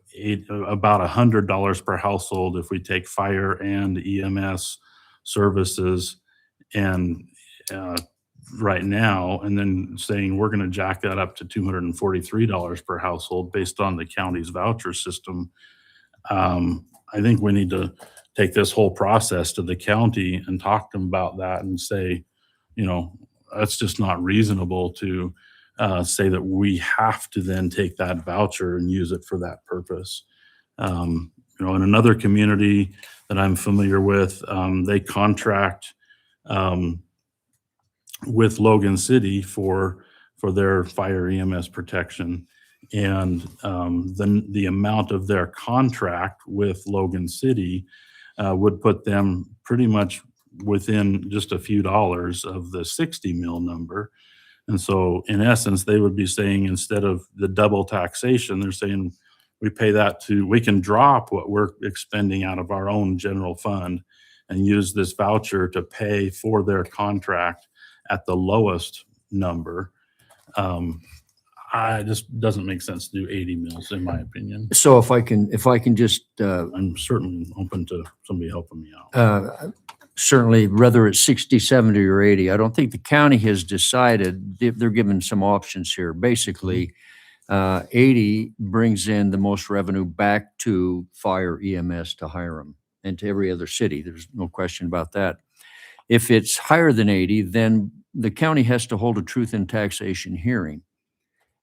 S2: about $100 per household if we take fire and EMS services, and right now, and then saying we're going to jack that up to $243 per household based on the county's voucher system. I think we need to take this whole process to the county and talk to them about that and say, that's just not reasonable to say that we have to then take that voucher and use it for that purpose. In another community that I'm familiar with, they contract with Logan City for their fire EMS protection. and then the amount of their contract with Logan City would put them pretty much within just a few dollars of the 60 mil number. And so in essence, they would be saying, instead of the double taxation, they're saying we pay that we can drop what we're expending out of our own general fund and use this voucher to pay for their contract at the lowest number. I just doesn't make sense to do 80 mils, in my opinion.
S3: So if I can just,
S2: I'm certainly open to somebody helping me out.
S3: certainly, whether it's 60, 70, or 80, I don't think the county has decided. They're given some options here. Basically, 80 brings in the most revenue back to fire EMS, to Hiram, and to every other city. There's no question about that. If it's higher than 80, then the county has to hold a truth in taxation hearing.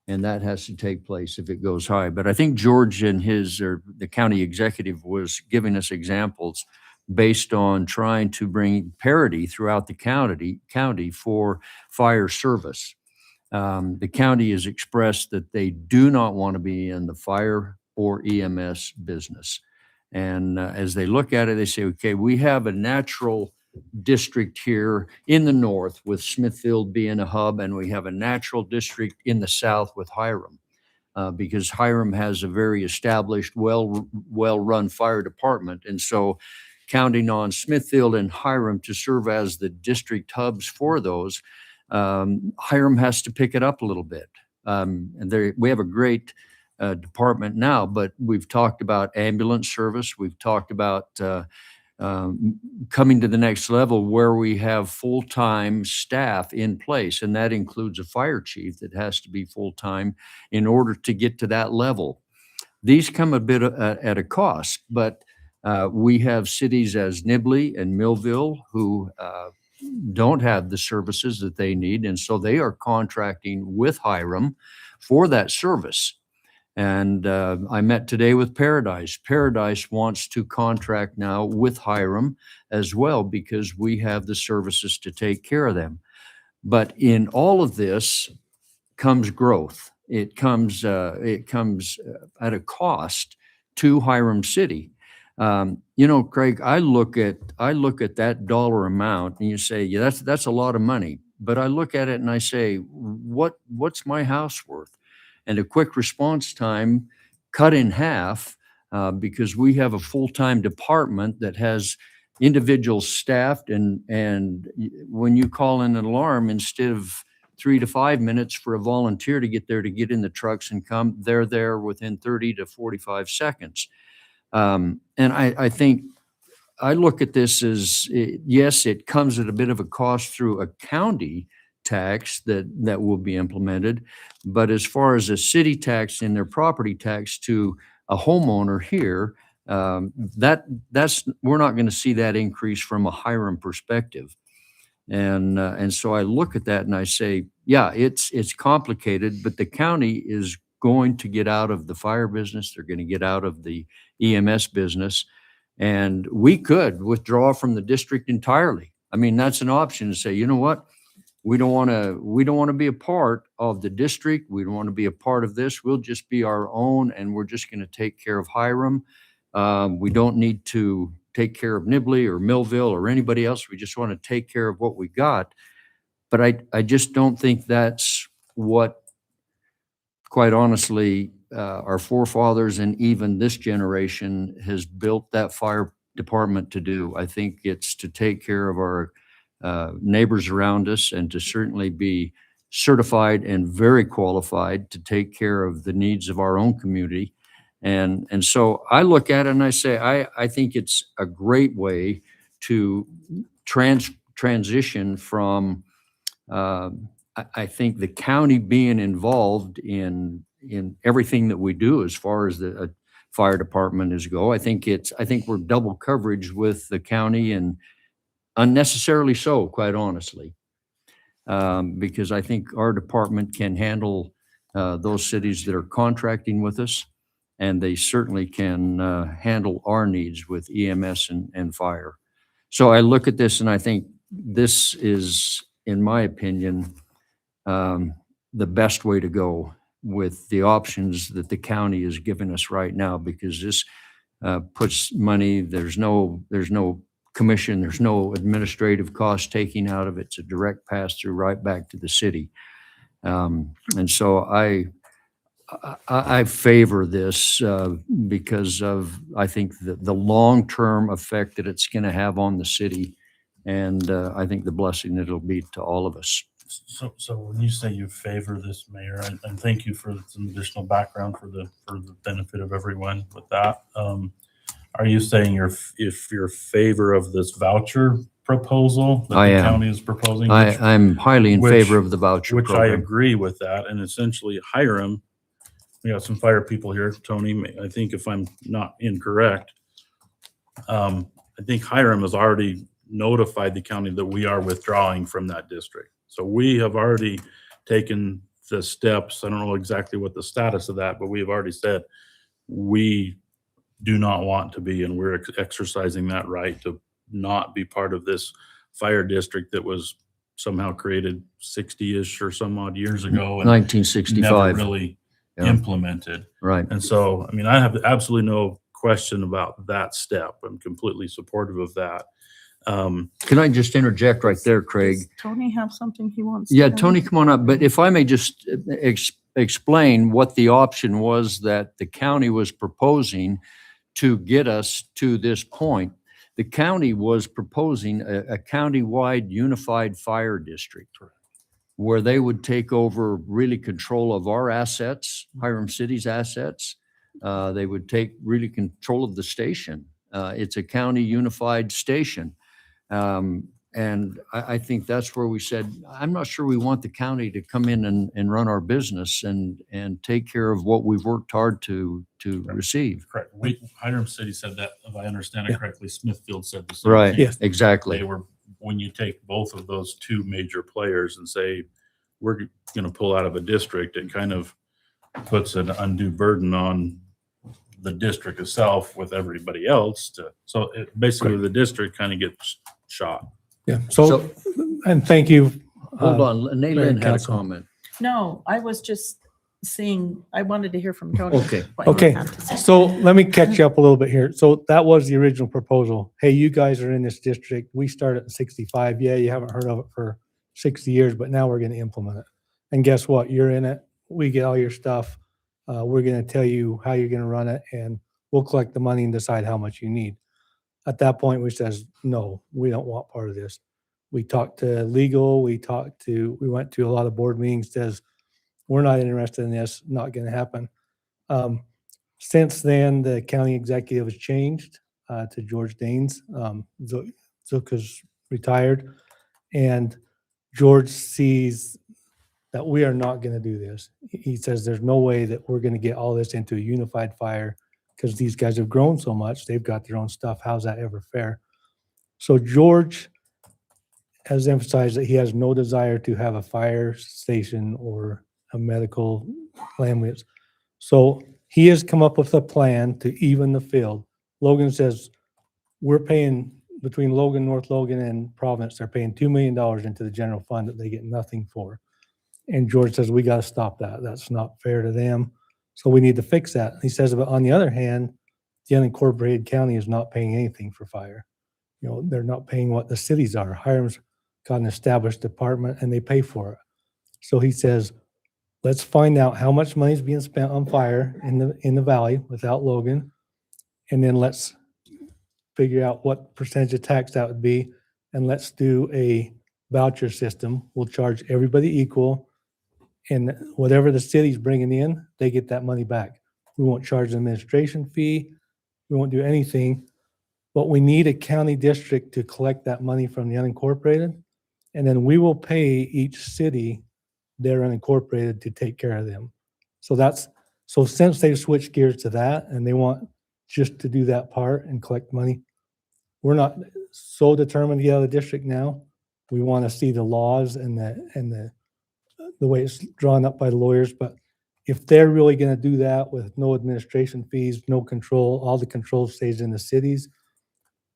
S3: And that has to take place if it goes high. But I think George and the county executive was giving us examples based on trying to bring parity throughout the county for fire service. The county has expressed that they do not want to be in the fire or EMS business. And as they look at it, they say, okay, we have a natural district here in the north with Smithfield being a hub, and we have a natural district in the south with Hiram, because Hiram has a very established, well-run fire department. And so counting on Smithfield and Hiram to serve as the district hubs for those, Hiram has to pick it up a little bit. And we have a great department now, but we've talked about ambulance service. We've talked about coming to the next level where we have full-time staff in place, and that includes a fire chief that has to be full-time in order to get to that level. These come a bit at a cost, but we have cities as Nibley and Millville who don't have the services that they need, and so they are contracting with Hiram for that service. And I met today with Paradise. Paradise wants to contract now with Hiram as well, because we have the services to take care of them. But in all of this comes growth. It comes at a cost to Hiram City. Craig, I look at that dollar amount and you say, yeah, that's a lot of money. But I look at it and I say, what's my house worth? And a quick response time cut in half, because we have a full-time department that has individuals staffed, and when you call in an alarm, instead of 3 to 5 minutes for a volunteer to get in the trucks and come, they're there within 30 to 45 seconds. And I think I look at this as, yes, it comes at a bit of a cost through a county tax that will be implemented. But as far as a city tax and their property tax to a homeowner here, that's we're not going to see that increase from a Hiram perspective. And so I look at that and I say, yeah, it's complicated, but the county is going to get out of the fire business. They're going to get out of the EMS business, and we could withdraw from the district entirely. I mean, that's an option to say, you know what? We don't want to be a part of the district. We don't want to be a part of this. We'll just be our own, and we're just going to take care of Hiram. We don't need to take care of Nibley or Millville or anybody else. We just want to take care of what we got. But I just don't think that's what, quite honestly, our forefathers and even this generation has built that fire department to do. I think it's to take care of our neighbors around us, and to certainly be certified and very qualified to take care of the needs of our own community. And so I look at it and I say, I think it's a great way to transition from, I think, the county being involved in everything that we do as far as the fire department is go. I think we're double coverage with the county, and unnecessarily so, quite honestly, because I think our department can handle those cities that are contracting with us, and they certainly can handle our needs with EMS and fire. So I look at this and I think this is, in my opinion, the best way to go, with the options that the county is giving us right now, because this puts money, there's no commission, there's no administrative cost taking out of it. It's a direct pass through right back to the city. And so I favor this because of, I think, the long-term effect that it's going to have on the city. And I think the blessing that it'll be to all of us.
S2: So when you say you favor this, Mayor, and thank you for some additional background for the benefit of everyone with that. Are you saying if you're favor of this voucher proposal that
S3: I
S2: the
S3: am.
S2: county is proposing?
S3: I'm highly in
S2: which-
S3: favor of the voucher
S2: Which I
S3: program.
S2: agree with that, and essentially Hiram, we got some fire people here, Tony, I think if I'm not incorrect, I think Hiram has already notified the county that we are withdrawing from that district. So we have already taken the steps. I don't know exactly what the status of that, but we have already said we do not want to be, and we're exercising that right to not be part of this fire district that was somehow created 60-ish or some odd years ago and
S3: 1965.
S2: never really
S3: Yeah.
S2: implemented.
S3: Right.
S2: And so, I mean, I have absolutely no question about that step. I'm completely supportive of that.
S3: Can I just interject right there, Craig?
S1: Does Tony have something he wants? to
S3: Yeah,
S1: add?
S3: Tony, come on up. But if I may just explain what the option was that the county was proposing to get us to this point. The county was proposing a county-wide unified fire district where they would take over really control of our assets, Hiram City's assets. They would take really control of the station. It's a county unified station. And I think that's where we said, I'm not sure we want the county to come in and run our business and take care of what we've worked hard to receive.
S2: Correct. Hiram City said that, if I understand it correctly, Smithfield said the same
S3: Right,
S2: thing.
S3: exactly.
S2: They were, when you take both of those two major players and say, we're going to pull out of a district, it kind of puts an undue burden on the district itself with everybody else so basically the district kind of gets shot.
S15: Yeah, so, and thank you.
S3: Hold on,
S15: Mayor
S3: Naylin
S15: and
S3: had a
S15: Council.
S3: comment.
S1: No, I was just I wanted to hear from Tony.
S3: Okay.
S1: what he
S15: Okay,
S1: had to say.
S15: so let me catch you up a little bit here. So that was the original proposal. Hey, you guys are in this district. We started in 65. Yeah, you haven't heard of it for 60 years, but now we're going to implement it. And guess what? You're in it. We get all your stuff. We're going to tell you how you're going to run it, and we'll collect the money and decide how much you need. At that point, we says, no, we don't want part of this. We talked to legal, we went to a lot of board meetings, says, we're not interested in this, not going to happen. Since then, the county executive has changed to George Daines. Zuka's retired, and George sees that we are not going to do this. He says there's no way that we're going to get all this into a unified fire because these guys have grown so much. They've got their own stuff. How's that ever fair? So George has emphasized that he has no desire to have a fire station or a medical ambulance. So he has come up with a plan to even the field. Logan says we're paying between Logan, North Logan, and Providence, they're paying $2 million into the general fund that they get nothing for. And George says, we got to stop that. That's not fair to them. So we need to fix that. He says, but on the other hand, the unincorporated county is not paying anything for fire. You know, they're not paying what the cities are. Hiram's got an established department and they pay for it. So he says, let's find out how much money is being spent on fire in the valley without Logan. And then let's figure out what percentage of tax that would be. And let's do a voucher system. We'll charge everybody equal. And whatever the city's bringing in, they get that money back. We won't charge an administration fee. We won't do anything. But we need a county district to collect that money from the unincorporated. And then we will pay each city their unincorporated to take care of them. So since they've switched gears to that and they want just to do that part and collect money, we're not so determined to get out of the district now. We want to see the laws and the way it's drawn up by the lawyers. But if they're really going to do that with no administration fees, no control, all the control stays in the cities,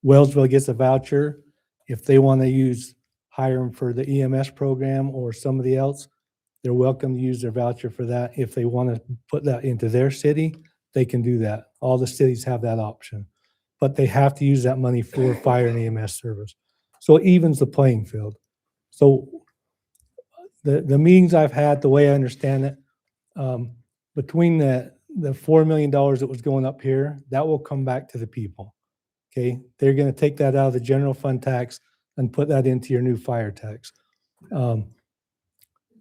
S15: Wellsville gets a voucher. If they want to use Hiram for the EMS program or somebody else, they're welcome to use their voucher for that. If they want to put that into their city, they can do that. All the cities have that option. But they have to use that money for fire and EMS service. So it evens the playing field. So the meetings I've had, the way I understand it, between the $4 million that was going up here, that will come back to the people. Okay, they're going to take that out of the general fund tax and put that into your new fire tax.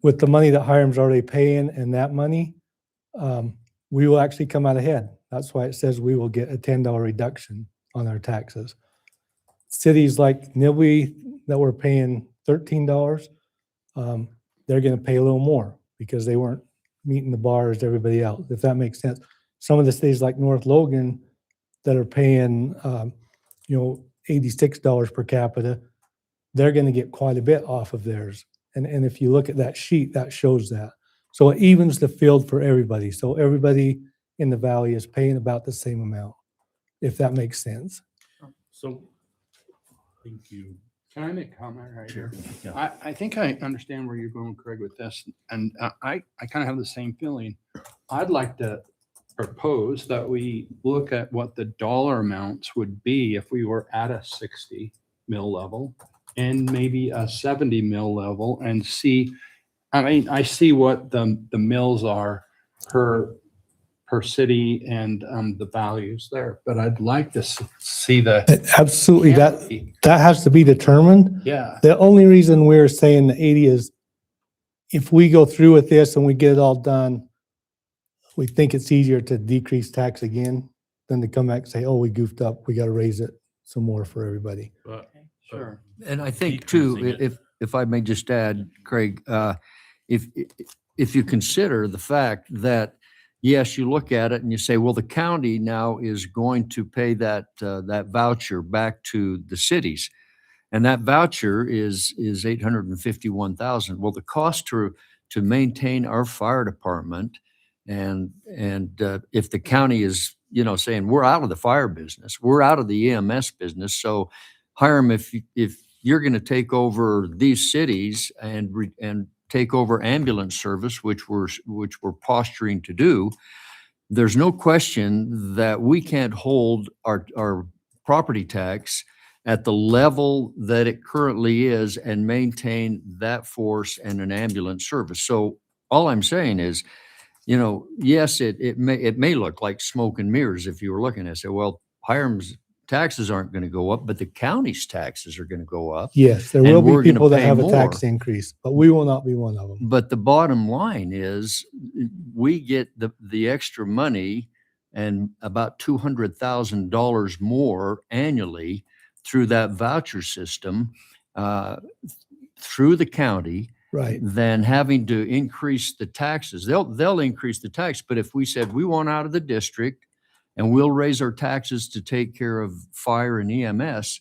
S15: With the money that Hiram's already paying and that money, we will actually come out ahead. That's why it says we will get a $10 reduction on our taxes. Cities like Nibby that were paying $13, they're going to pay a little more because they weren't meeting the bar as everybody else, if that makes sense. Some of the cities like North Logan that are paying, $86 per capita, they're going to get quite a bit off of theirs. And if you look at that sheet, that shows that. So it evens the field for everybody. So everybody in the valley is paying about the same amount, if that makes sense.
S2: So, thank you.
S5: Can I make a comment right here?
S2: Yeah.
S5: I think I understand where you're going, Craig, with this, and I kind of have the same feeling. I'd like to propose that we look at what the dollar amounts would be if we were at a 60 mil level and maybe a 70 mil level and see, I mean, I see what the mills are per city and the values there, but I'd like to see the.
S15: Absolutely, that has to be determined.
S5: Yeah.
S15: The only reason we're saying the 80 is if we go through with this and we get it all done, we think it's easier to decrease tax again than to come back and say, oh, we goofed up, we got to raise it some more for everybody.
S5: Sure.
S3: And I think too,
S2: decreasing it.
S3: if I may just add, Craig, if you consider the fact that, yes, you look at it and you say, well, the county now is going to pay that voucher back to the cities. And that voucher is $851,000. Well, the cost to maintain our fire department and if the county is, saying we're out of the fire business, we're out of the EMS business. So Hiram, if you're going to take over these cities and take over ambulance service, which we're posturing to do, there's no question that we can't hold our property tax at the level that it currently is and maintain that force and an ambulance service. So all I'm saying is, yes, it may look like smoke and mirrors if you were looking at it. Say, well, Hiram's taxes aren't going to go up, but the county's taxes are going to go up.
S15: Yes, there
S3: And
S15: will
S3: we're
S15: be
S3: gonna
S15: people that
S3: pay
S15: have a tax
S3: more.
S15: increase, but we will not be one of them.
S3: But the bottom line is we get the extra money and about $200,000 more annually through that voucher system through the county
S15: Right.
S3: than having to increase the taxes. They'll increase the tax, but if we said we want out of the district and we'll raise our taxes to take care of fire and EMS,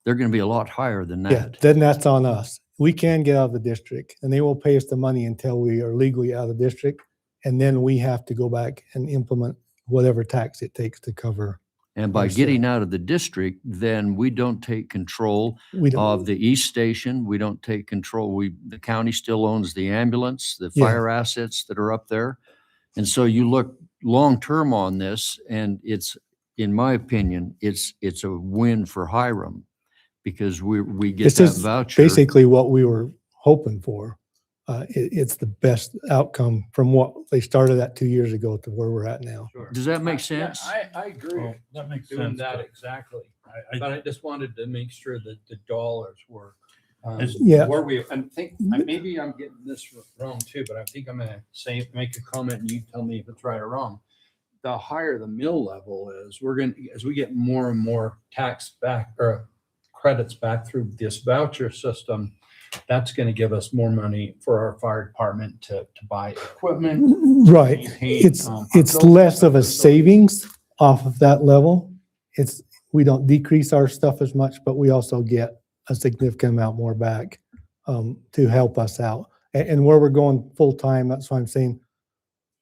S3: they're going to be a lot higher than
S15: Yeah,
S3: that.
S15: then that's on us. We can get out of the district and they will pay us the money until we are legally out of the district. And then we have to go back and implement whatever tax it takes to cover.
S3: And by
S15: Understood.
S3: getting out of the district, then we don't take control
S15: We don't,
S3: of the East Station. We don't take control. The county still owns the ambulance, the
S15: Yeah.
S3: fire assets that are up there. And so you look long-term on this and it's, in my opinion, it's a win for Hiram because we get
S15: this
S3: that
S15: is
S3: voucher.
S15: basically what we were hoping for. It's the best outcome from what they started at 2 years ago to where we're at now.
S3: Does that make
S5: Yeah,
S3: sense?
S5: I agree.
S2: Well, that makes
S5: Doing
S2: sense.
S5: that
S2: but
S5: exactly.
S2: I
S5: But I just wanted to make sure that the dollars were,
S15: Yeah.
S5: where we, maybe I'm getting this wrong too, but I think I'm gonna make a comment and you tell me if it's right or wrong. The higher the mill level is, as we get more and more tax back or credits back through this voucher system, that's gonna give us more money for our fire department to buy equipment.
S15: Right.
S5: maintain,
S15: It's less of a savings off of that level. We don't decrease our stuff as much, but we also get a significant amount more back to help us out. And where we're going full time, that's why I'm saying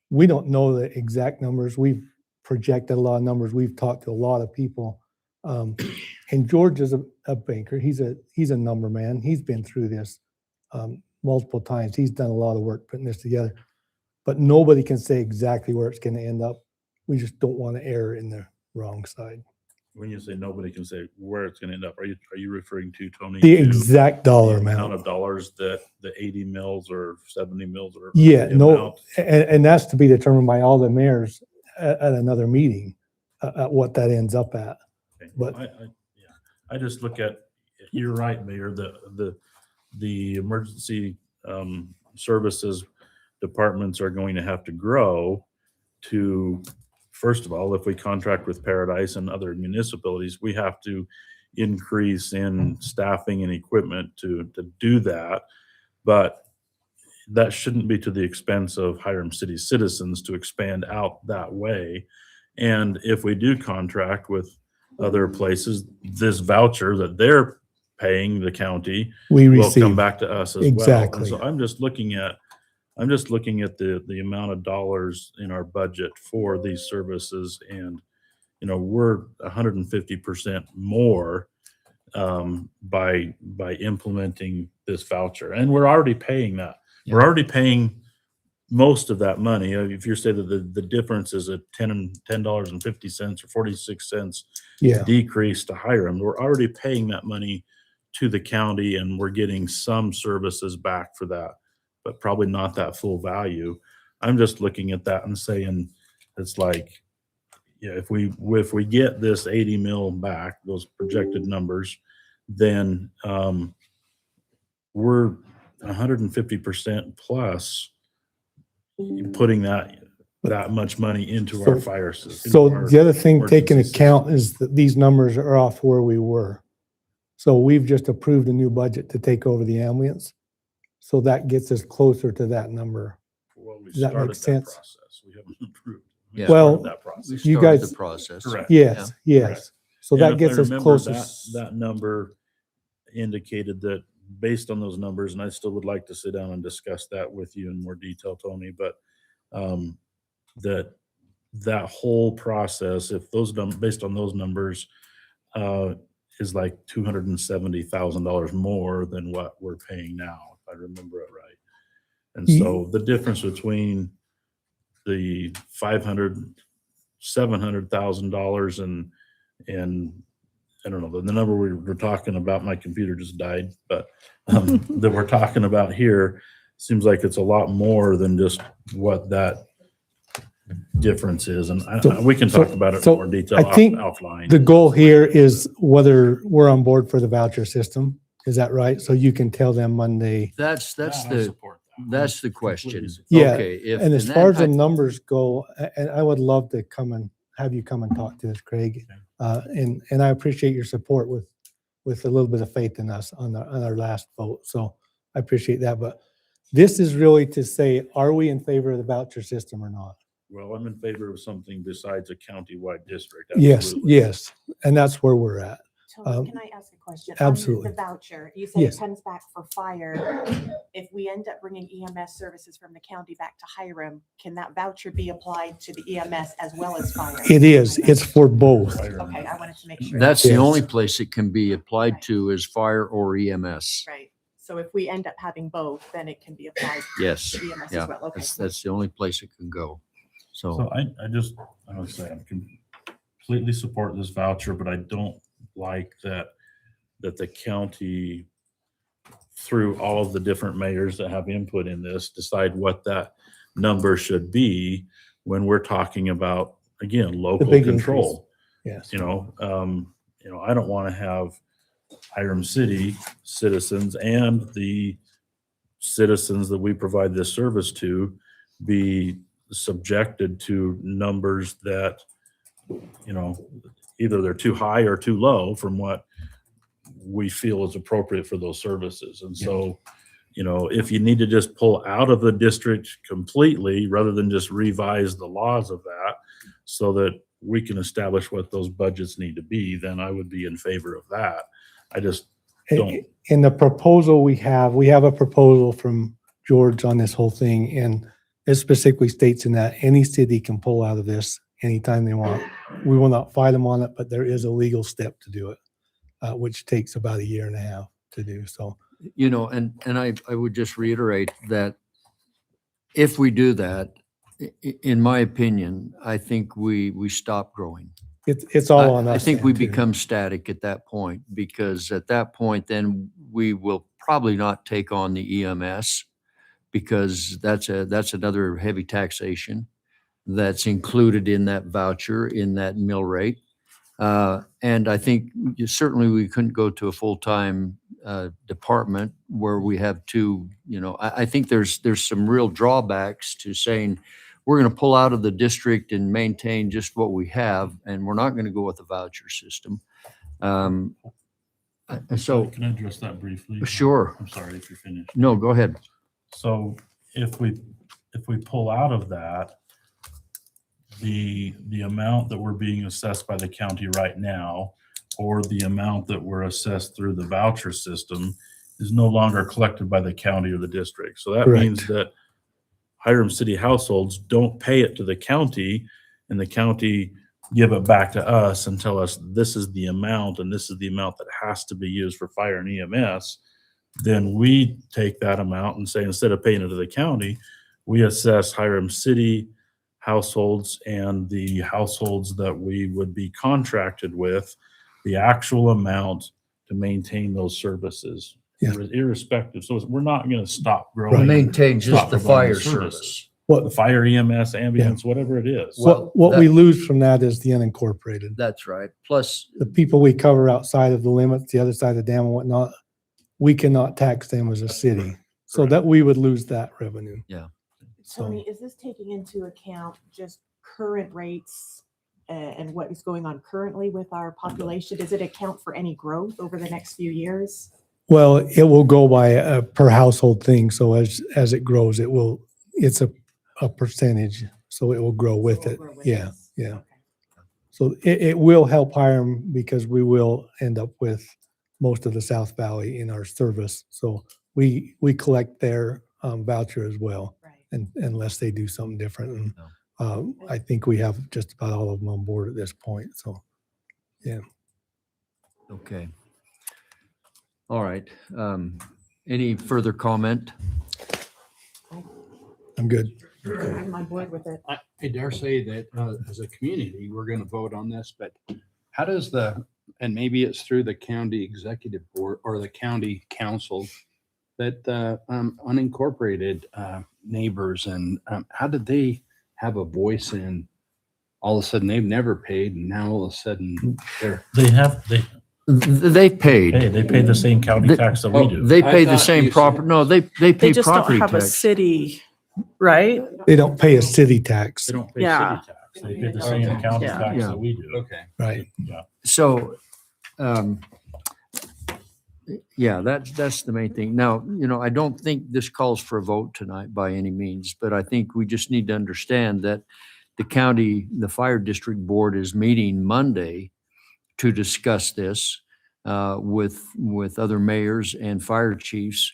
S15: we don't know the exact numbers. We've projected a lot of numbers. We've talked to a lot of people. And George is a banker. He's a number man. He's been through this. multiple times. He's done a lot of work putting this together. But nobody can say exactly where it's gonna end up. We just don't want to err in the wrong side.
S2: When you say nobody can say where it's gonna end up, are you referring to, Tony?
S15: The
S2: to
S15: exact dollar
S2: the
S15: amount.
S2: of dollars that the 80 mils or 70 mils or?
S15: Yeah,
S2: the
S15: no,
S2: amount?
S15: and that's to be determined by all the mayors at another meeting, at what that ends up at.
S2: Okay.
S15: But-
S2: I just look at, you're right, Mayor, the emergency services departments are going to have to grow to, first of all, if we contract with Paradise and other municipalities, we have to increase in staffing and equipment to do that. But that shouldn't be to the expense of Hiram City citizens to expand out that way. And if we do contract with other places, this voucher that they're paying the county
S15: We
S2: will
S15: receive.
S2: come back to us as well.
S15: Exactly.
S2: And so I'm just looking at the amount of dollars in our budget for these services, and we're 150% more by implementing this voucher, and we're already paying that. We're already paying most of that money. If you're saying that the difference is a $10.50 or 46 cents
S15: Yeah.
S2: decrease to Hiram, we're already paying that money to the county, and we're getting some services back for that, but probably not that full value. I'm just looking at that and saying, it's like, yeah, if we get this 80 mil back, those projected numbers, then we're 150% plus putting that much money into our fire system.
S15: So
S2: our
S15: the other thing taken
S2: emergency
S15: account is that these numbers are off where we were. So we've just approved a new budget to take over the ambulance. So that gets us closer to that number.
S2: Well, we
S15: Does that
S2: started
S15: make sense?
S2: process. We haven't approved. We
S3: Yeah.
S2: started
S15: Well,
S2: that process.
S3: We
S15: You
S3: started
S15: guys-
S3: the process.
S2: Correct.
S15: Yes, yes.
S2: Correct.
S15: So
S2: And
S15: that
S2: if I
S15: gets us
S2: remember,
S15: closer.
S2: That number indicated that based on those numbers, and I still would like to sit down and discuss that with you in more detail, Tony, but that whole process, if based on those numbers, is like $270,000 more than what we're paying now, if I remember it right. And so the difference between the $700,000 and I don't know, the number we were talking about, my computer just died, but that we're talking about here seems like it's a lot more than just what that difference is. And we can talk about it in
S15: so
S2: more detail
S15: I think
S2: offline.
S15: The goal here is whether we're on board for the voucher system. Is that right? So you can tell them Monday.
S3: That's
S2: I
S3: the
S2: support that.
S3: that's the
S2: Completely
S3: question.
S2: support
S15: Yeah,
S3: Okay, if
S15: And as
S3: in
S15: far
S3: that
S15: as the
S3: type-
S15: numbers go, and I would love to have you come and talk to us, Craig. And I appreciate your support with a little bit of faith in us on our last vote. So I appreciate that. But this is really to say, are we in favor of the voucher system or not?
S2: Well, I'm in favor of something besides a county-wide district.
S15: Yes,
S2: absolutely.
S15: yes. And that's where we're at.
S8: Tony, can I ask a question? On
S15: absolutely.
S8: The voucher, you say it
S15: Yes.
S8: comes back for fire. If we end up bringing EMS services from the county back to Hiram, can that voucher be applied to the EMS as well as fire?
S15: It is. It's for both.
S8: Okay, I wanted to make sure.
S3: That's the
S15: Yes.
S3: only place it can be applied
S8: Right.
S3: to is fire or EMS.
S8: Right. So if we end up having both, then it can be applied
S3: Yes,
S8: to EMS
S3: yeah,
S8: as well. Okay.
S3: that's the only place it can go.
S2: So
S3: So,
S2: I would say I completely support this voucher, but I don't like that the county, through all of the different mayors that have input in this, decide what that number should be when we're talking about, again, local
S15: big
S2: control.
S15: Yes.
S2: I don't want to have Hiram City citizens and the citizens that we provide this service to be subjected to numbers that, either they're too high or too low from what we feel is appropriate for those services. And so, if you need to just pull out of the district completely rather than just revise the laws of that so that we can establish what those budgets need to be, then I would be in favor of that. I just don't.
S15: In the proposal we have a proposal from George on this whole thing, and it specifically states in that any city can pull out of this anytime they want. We will not fight them on it, but there is a legal step to do it, which takes about a year and a half to do. So
S3: You know, and I would just reiterate that if we do that, in my opinion, I think we stop growing.
S15: It's all on us.
S3: I think we
S15: then, too.
S3: become static at that point, because at that point, then we will probably not take on the EMS, because that's another heavy taxation that's included in that voucher, in that mill rate. And I think certainly we couldn't go to a full-time department where we have two, you know, I think there's some real drawbacks to saying, we're going to pull out of the district and maintain just what we have, and we're not going to go with the voucher system. So,
S2: Can I address that briefly?
S3: sure.
S2: I'm sorry if you're finished.
S3: No, go ahead.
S2: So if we pull out of that, the amount that we're being assessed by the county right now, or the amount that we're assessed through the voucher system, is no longer collected by the county or the district. So that
S15: Correct.
S2: means that Hiram City households don't pay it to the county, and the county give it back to us and tell us this is the amount and this is the amount that has to be used for fire and EMS. Then we take that amount and say, instead of paying it to the county, we assess Hiram City households and the households that we would be contracted with the actual amount to maintain those services,
S15: Yeah.
S2: irrespective. So we're not going to stop
S3: We'll
S2: growing.
S3: maintain just
S2: stop
S3: the
S2: providing
S3: fire
S2: services.
S3: service.
S2: The
S15: What,
S2: fire, EMS, ambulance, whatever it is.
S3: Well,
S15: what we
S3: that-
S15: lose from that is the unincorporated.
S3: That's right. Plus,
S15: The people we cover outside of the limits, the other side of the dam and whatnot, we cannot tax them as a city. So that we would lose that revenue. So-
S8: Tony, is this taking into account just current rates and what is going on currently with our population? Does it account for any growth over the next few years?
S15: Well, it will go by a per household thing. So as it grows, it's a percentage. So it will grow with
S8: So
S15: it.
S8: it'll grow with
S15: Yeah,
S8: us.
S15: yeah.
S8: Okay.
S15: So it will help Hiram because we will end up with most of the South Valley in our service. So we collect their voucher as well,
S8: Right.
S15: and unless they do something different. And I think we have just about all of them on board at this point. So
S3: okay. All right. Any further comment?
S15: I'm good.
S8: I'm on board with it.
S5: I dare say that as a community, we're going to vote on this, but how does and maybe it's through the county executive board or the county council, that unincorporated neighbors, and how did they have a voice in, all of a sudden they've never paid and now all of a sudden they're.
S3: They paid.
S2: They pay the same county tax that we do.
S3: They
S5: I
S3: pay the
S5: thought
S3: same
S5: you
S3: proper,
S5: said-
S3: no, they
S1: They
S3: pay
S1: just don't
S3: property
S1: have a
S3: tax.
S1: city, right?
S15: They don't pay a city tax,
S2: They don't pay
S1: Yeah.
S2: city tax. They pay the same county
S1: Yeah.
S2: tax
S3: Yeah.
S2: that we do.
S5: Okay.
S15: right?
S2: Yeah.
S3: So, yeah, that's the main thing. Now, I don't think this calls for a vote tonight by any means, but I think we just need to understand that the fire district board is meeting Monday to discuss this with other mayors and fire chiefs.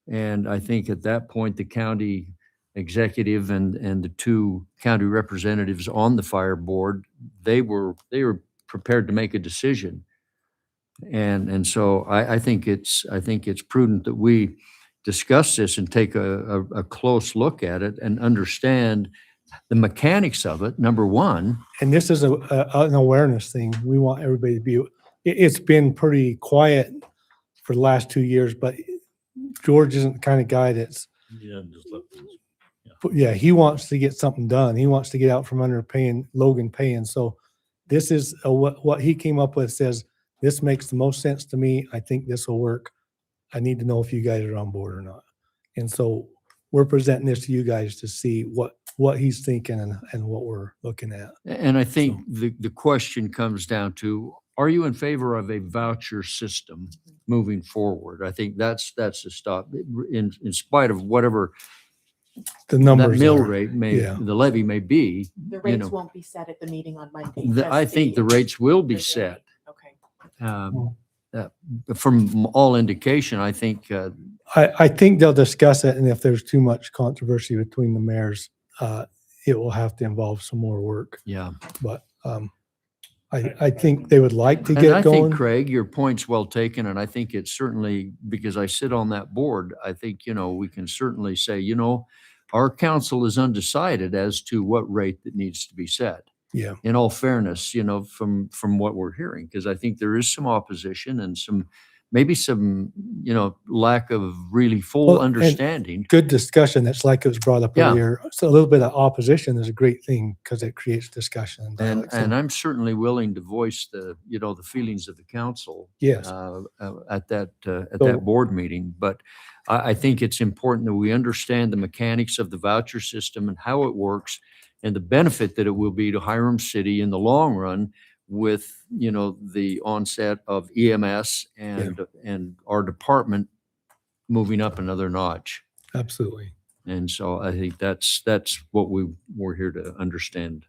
S3: And I think at that point, the county executive and the two county representatives on the fire board, they were prepared to make a decision. And so I think it's prudent that we discuss this and take a close look at it and understand the mechanics of it, number one.
S15: And this is an awareness thing. We want everybody to be, it's been pretty quiet for the last 2 years, but George isn't the kind of guy that's,
S2: Yeah, just let things.
S15: yeah, he wants to get something done. He wants to get out from under Logan paying. So this is what he came up with, says, this makes the most sense to me. I think this will work. I need to know if you guys are on board or not. And so we're presenting this to you guys to see what he's thinking and what we're looking at.
S3: And I think the question comes down to, are you in favor of a voucher system moving forward? I think that's the stop, in spite of whatever
S15: The
S3: that
S15: numbers
S3: mill
S15: are-
S3: rate
S15: yeah.
S3: the levy may be.
S8: The
S3: You
S8: rates
S3: know,
S8: won't be set at the meeting on Monday.
S3: I
S8: just
S3: think the rates will be
S8: the rate.
S3: set.
S8: Okay.
S3: From all indication, I think,
S15: I think they'll discuss it, and if there's too much controversy between the mayors, it will have to involve some more work.
S3: yeah.
S15: But I think they would like to
S3: And
S15: get
S3: I think,
S15: going.
S3: Craig, your point's well taken, and I think it's certainly, because I sit on that board, I think, we can certainly say, our council is undecided as to what rate that needs to be set.
S15: Yeah.
S3: In all fairness, from what we're hearing, because I think there is some opposition and maybe some, lack of really full
S15: Well, and
S3: understanding.
S15: Good discussion. That's like it was brought up
S3: Yeah.
S15: earlier. So a little bit of opposition is a great thing because it creates discussion.
S3: And,
S15: dialogue. So,
S3: and I'm certainly willing to voice the feelings of the council.
S15: Yes.
S3: At that
S15: So-
S3: board meeting. But I think it's important that we understand the mechanics of the voucher system and how it works and the benefit that it will be to Hiram City in the long run with, the onset of EMS and our department moving up another notch.
S15: Absolutely.
S3: And so I think that's what we're here to understand.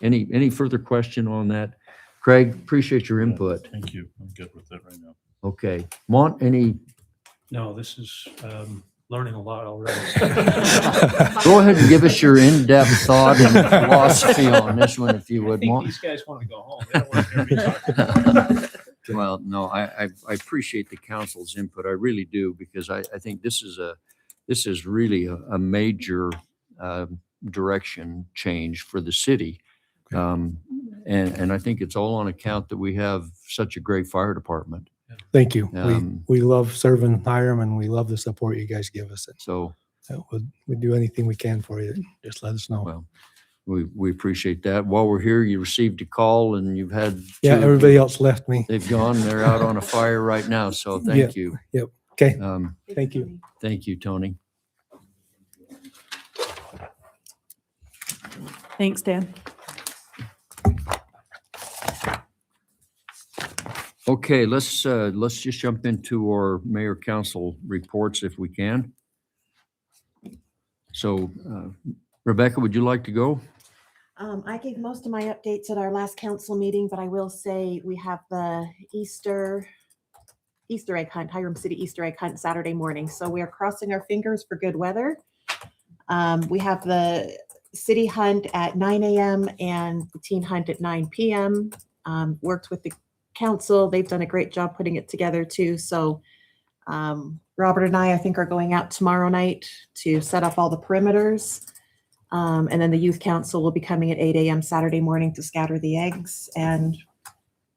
S3: Any further question on that? Craig, appreciate your input.
S2: Thank you. I'm good with that right now.
S3: Okay. Mont, any?
S11: No, this is learning a lot already.
S3: Go ahead and give us your in-depth thought and philosophy on this one, if you would, Mont.
S11: guys want to go home. They don't want to hear me talk.
S3: Well, no, I appreciate the council's input. I really do, because I think this is really a major direction change for the city. And I think it's all on account that we have such a great fire department.
S15: Thank you.
S3: Um,
S15: We love serving Hiram and we love the support you guys give us.
S3: So,
S15: We'd do anything we can for you. Just let us know.
S3: well, we appreciate that. While we're here, you received a call and you've had.
S15: Yeah,
S3: two-
S15: everybody else left me.
S3: They've gone, they're out on a fire right now. So thank you.
S15: Yep. Okay.
S3: Thank
S15: you.
S3: Thank you, Tony.
S1: Thanks, Dan.
S3: Okay, let's just jump into our mayor council reports if we can. So Rebecca, would you like to go?
S8: I gave most of my updates at our last council meeting, but I will say we have the Easter egg hunt, Hiram City Easter egg hunt Saturday morning. So we are crossing our fingers for good weather. We have the city hunt at 9 a.m. and the teen hunt at 9 p.m. Worked with the council. They've done a great job putting it together too. So Robert and I think, are going out tomorrow night to set up all the perimeters. And then the youth council will be coming at 8 a.m. Saturday morning to scatter the eggs. And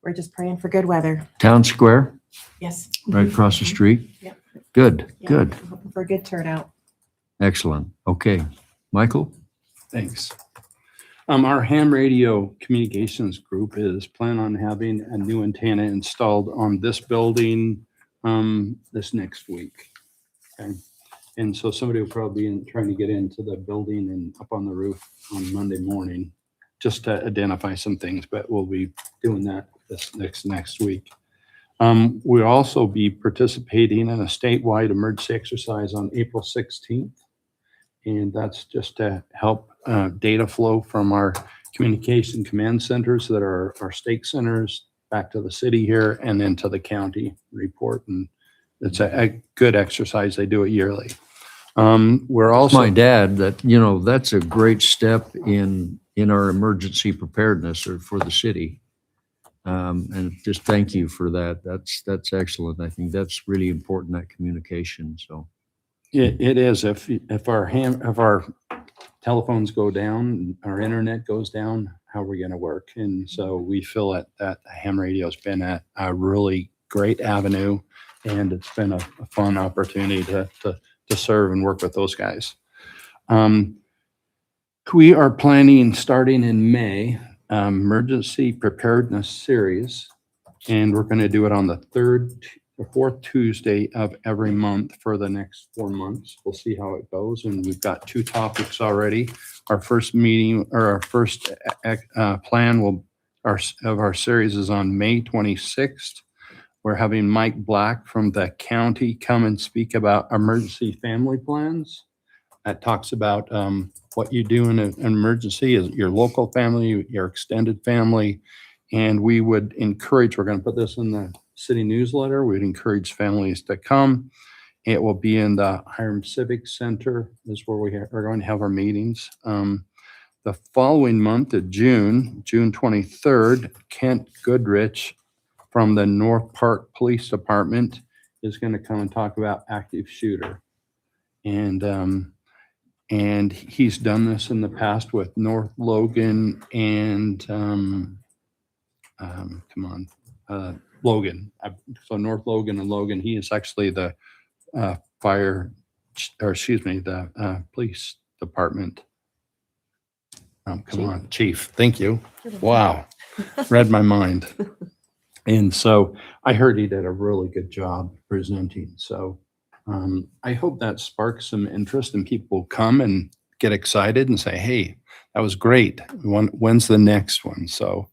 S8: we're just praying for good weather.
S3: Town Square,
S8: Yes.
S3: right across the street?
S8: Yep.
S3: Good,
S8: Yeah,
S3: good.
S8: hoping for a good turnout.
S3: Excellent. Okay. Michael?
S5: Thanks. Our ham radio communications group is planning on having a new antenna installed on this building this next week. Okay. And so somebody will probably be trying to get into the building and up on the roof on Monday morning, just to identify some things, but we'll be doing that this next week. We'll also be participating in a statewide emergency exercise on April 16th. And that's just to help data flow from our communication command centers that are our stake centers back to the city here and then to the county report. And it's a good exercise. They do it yearly. We're also
S3: My dad, that's a great step in our emergency preparedness or for the city. And just thank you for that. That's excellent. I think that's really important, that communication. So.
S5: It is. If our telephones go down, our internet goes down, how are we going to work? And so we feel that ham radio has been a really great avenue, and it's been a fun opportunity to serve and work with those guys. We are planning, starting in May, emergency preparedness series, and we're going to do it on the fourth Tuesday of every month for the next 4 months. We'll see how it goes. And we've got 2 topics already. Our first meeting, or our first plan of our series is on May 26th. We're having Mike Black from the county come and speak about emergency family plans. That talks about what you do in an emergency, is your local family, your extended family. And we would encourage, we're going to put this in the city newsletter. We'd encourage families to come. It will be in the Hiram Civic Center, is where we are going to have our meetings. The following month of June, June 23rd, Kent Goodrich from the North Park Police Department is going to come and talk about active shooter. And he's done this in the past with North Logan and Logan. So North Logan and Logan, he is actually the the police department. Chief. Thank you. Wow. Read my mind. And so I heard he did a really good job presenting. So I hope that sparks some interest and people come and get excited and say, hey, that was great. When's the next one? So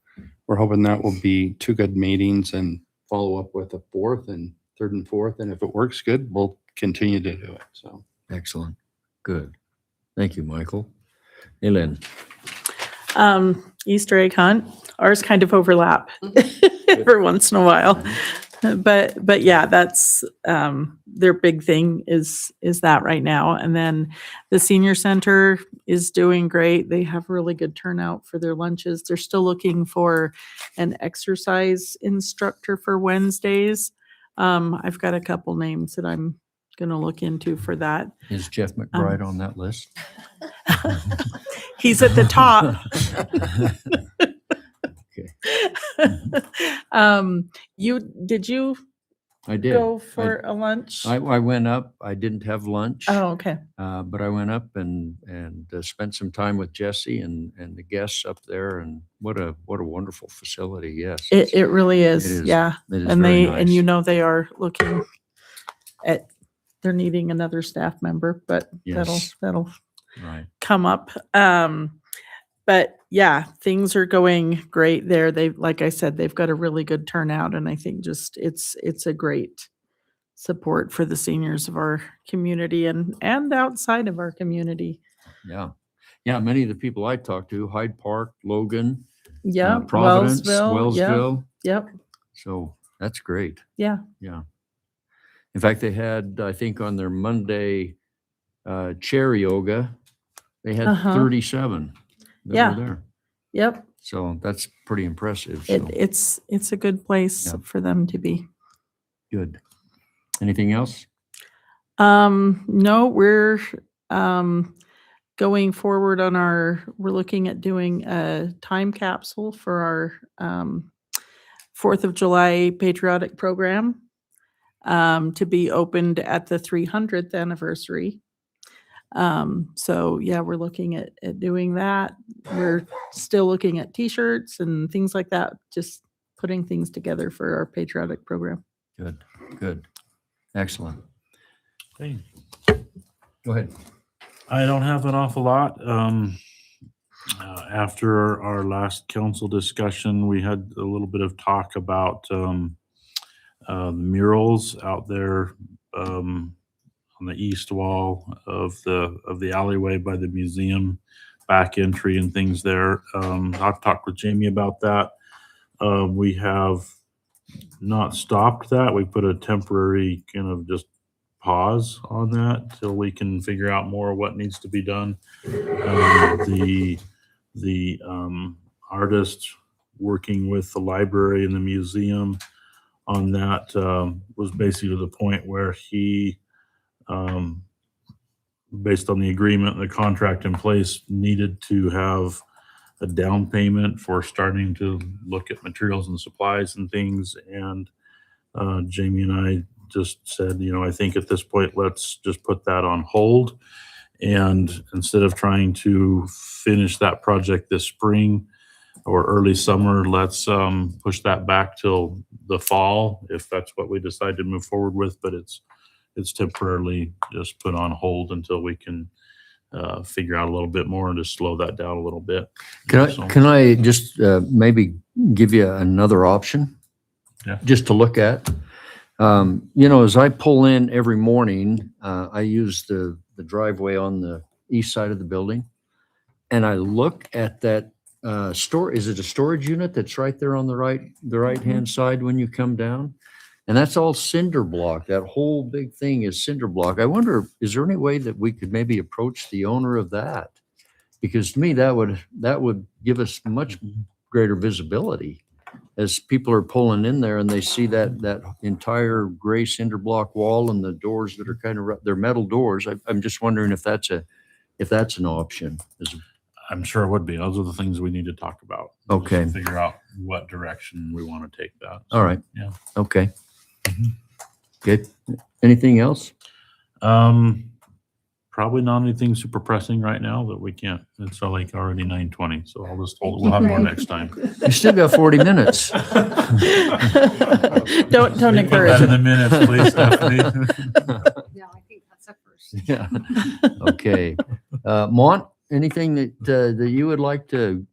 S5: we're hoping that will be 2 good meetings and follow up with a 4th and 3rd and 4th. And if it works good, we'll continue to do it. So
S3: Excellent. Good. Thank you, Michael. Ellen.
S1: Easter egg hunt. Ours kind of overlap every once in a while. But yeah, that's their big thing is that right now. And then the senior center is doing great. They have really good turnout for their lunches. They're still looking for an exercise instructor for Wednesdays. I've got a couple names that I'm going to look into for that.
S3: Is Jeff McBride on that list?
S1: He's at the top. Did you
S3: I did.
S1: go for a lunch?
S3: I went up. I didn't have lunch.
S1: Oh, okay.
S3: But I went up and spent some time with Jesse and the guests up there, and what a wonderful facility. Yes,
S1: It really is.
S3: It is.
S1: Yeah.
S3: it is
S1: And
S3: very
S1: and
S3: nice.
S1: they are looking at, they're needing another staff member, but
S3: Yes.
S1: that'll
S3: Right.
S1: come up. But yeah, things are going great there. Like I said, they've got a really good turnout, and I think just it's a great support for the seniors of our community and outside of our community.
S3: Yeah. Yeah. Many of the people I talked to, Hyde Park, Logan,
S1: Yeah,
S3: Providence,
S1: Wellsville.
S3: Wellsville.
S1: Yep.
S3: So that's great.
S1: Yeah.
S3: Yeah. In fact, they had, I think on their Monday chair yoga, they had
S1: Uh-huh.
S3: 37 that
S1: Yeah.
S3: were there.
S1: Yep.
S3: So that's pretty impressive. So
S1: It's a good place
S3: Yeah.
S1: for them to be.
S3: good. Anything else?
S1: No, we're going forward on we're looking at doing a time capsule for our 4th of July patriotic program to be opened at the 300th anniversary. So yeah, we're looking at doing that. We're still looking at t-shirts and things like that, just putting things together for our patriotic program.
S3: Good. Good. Excellent.
S2: Okay.
S3: Go ahead.
S2: I don't have an awful lot. After our last council discussion, we had a little bit of talk about murals out there on the east wall of the alleyway by the museum, back entry and things there. I've talked with Jamie about that. We have not stopped that. We put a temporary kind of just pause on that till we can figure out more what needs to be done. The artist working with the library and the museum on that was basically to the point where he, based on the agreement and the contract in place, needed to have a down payment for starting to look at materials and supplies and things. And Jamie and I just said, I think at this point, let's just put that on hold. And instead of trying to finish that project this spring or early summer, let's push that back till the fall, if that's what we decide to move forward with. But it's temporarily just put on hold until we can figure out a little bit more and just slow that down a little bit.
S3: Can I just maybe give you another option?
S2: Yeah.
S3: Just to look at. As I pull in every morning, I use the driveway on the east side of the building, and I look at that is it a storage unit that's right there on the right-hand side when you come down? And that's all cinder block. That whole big thing is cinder block. I wonder, is there any way that we could maybe approach the owner of that Because to me, that would give us much greater visibility as people are pulling in there and they see that entire gray cinder block wall and the doors that are kind of, they're metal doors. I'm just wondering if that's an option.
S2: I'm sure it would be. Those are the things we need to talk about.
S3: Okay.
S2: Just Figure out what direction we want to take that.
S3: All right.
S2: Yeah.
S3: Okay. Good. Anything else?
S2: Probably not anything super pressing right now that we can't. It's like already 9:20, so I'll just hold. We'll have more next time.
S3: You still got 40 minutes.
S1: Don't
S2: Put
S1: encourage
S2: that in
S1: it.
S2: the minutes, please, Stephanie.
S4: Yeah, I think that's a first.
S3: Yeah. Okay. Mont, anything that you would like to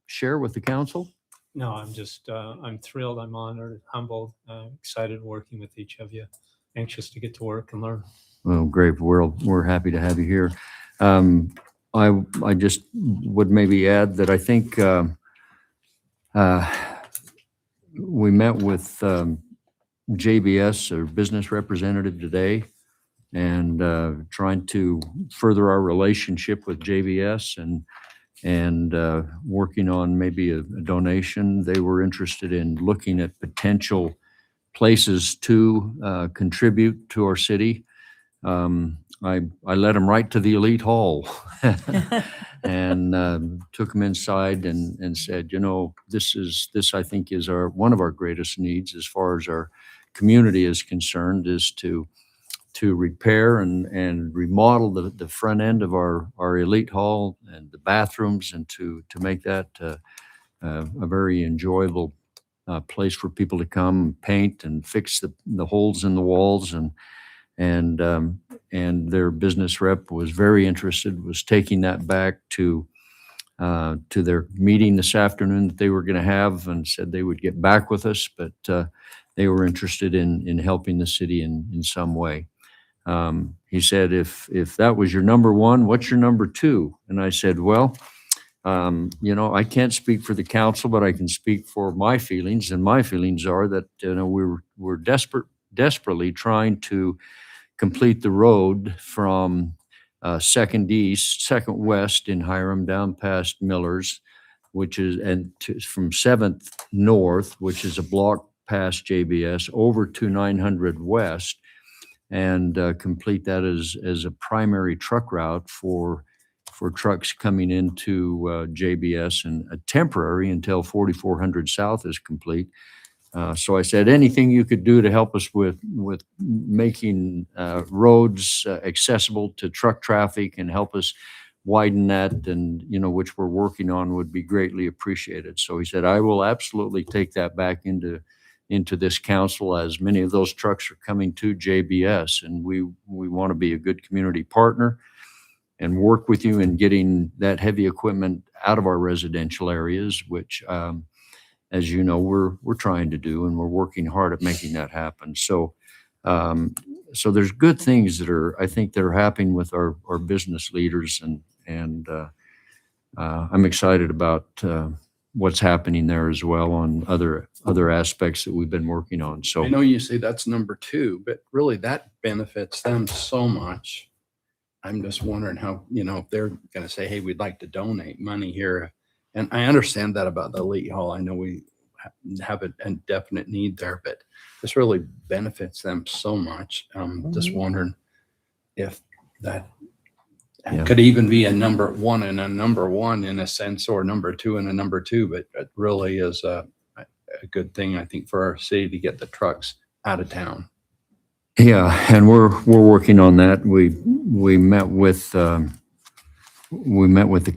S3: share with the council?
S11: No, I'm just, I'm thrilled, I'm honored, humbled, excited working with each of you, anxious to get to work and learn.
S3: Well, great. We're happy to have you here. I just would maybe add that I think we met with JBS, or business representative today, and trying to further our relationship with JBS and working on maybe a donation. They were interested in looking at potential places to contribute to our city. I led them right to the Elite Hall and took them inside and said, this I think is one of our greatest needs as far as our community is concerned, is to repair and remodel the front end of our Elite Hall and the bathrooms, and to make that a very enjoyable place for people to come paint and fix the holes in the walls. And their business rep was very interested, was taking that back to their meeting this afternoon that they were going to have, and said they would get back with us, but they were interested in helping the city in some way. He said, if that was your number one, what's your number two? And I said, well, I can't speak for the council, but I can speak for my feelings. And my feelings are that, we're desperately trying to complete the road from 2nd East, 2nd West in Hiram down past Miller's, from 7th North, which is a block past JBS, over to 900 West, and complete that as a primary truck route for trucks coming into JBS, and a temporary until 4400 South is complete. So I said, anything you could do to help us with making roads accessible to truck traffic and help us widen that, and which we're working on, would be greatly appreciated. So he said, I will absolutely take that back into this council, as many of those trucks are coming to JBS, and we want to be a good community partner and work with you in getting that heavy equipment out of our residential areas, which as you know, we're trying to do, and we're working hard at making that happen. So there's good things that I think that are happening with our business leaders, and I'm excited about what's happening there as well on other aspects that we've been working on. So
S5: I know you say that's number two, but really that benefits them so much. I'm just wondering how, if they're going to say, hey, we'd like to donate money here. And I understand that about the Elite Hall. I know we have a definite need there, but this really benefits them so much. Just wondering if that could even be a number one and a number one in a sense, or number two and a number two, but it really is a good thing, I think, for our city to get the trucks out of town.
S3: yeah, and we're working on that. We met with the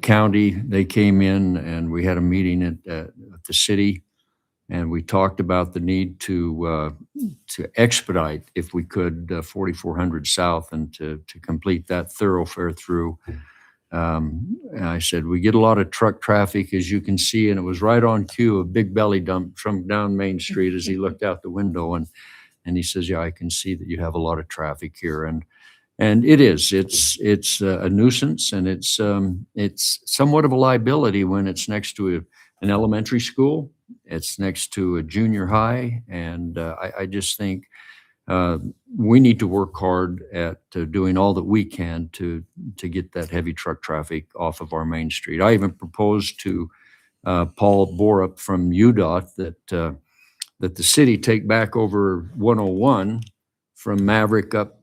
S3: county. They came in and we had a meeting at the city, and we talked about the need to expedite, if we could, 4400 South, and to complete that thoroughfare through. And I said, we get a lot of truck traffic, as you can see, and it was right on cue, a big belly dump from down Main Street as he looked out the window, and he says, yeah, I can see that you have a lot of traffic here. And it's a nuisance, and it's somewhat of a liability when it's next to an elementary school. It's next to a junior high. And I just think we need to work hard at doing all that we can to get that heavy truck traffic off of our main street. I even proposed to Paul Borup from UDOT that the city take back over 101 from Maverick up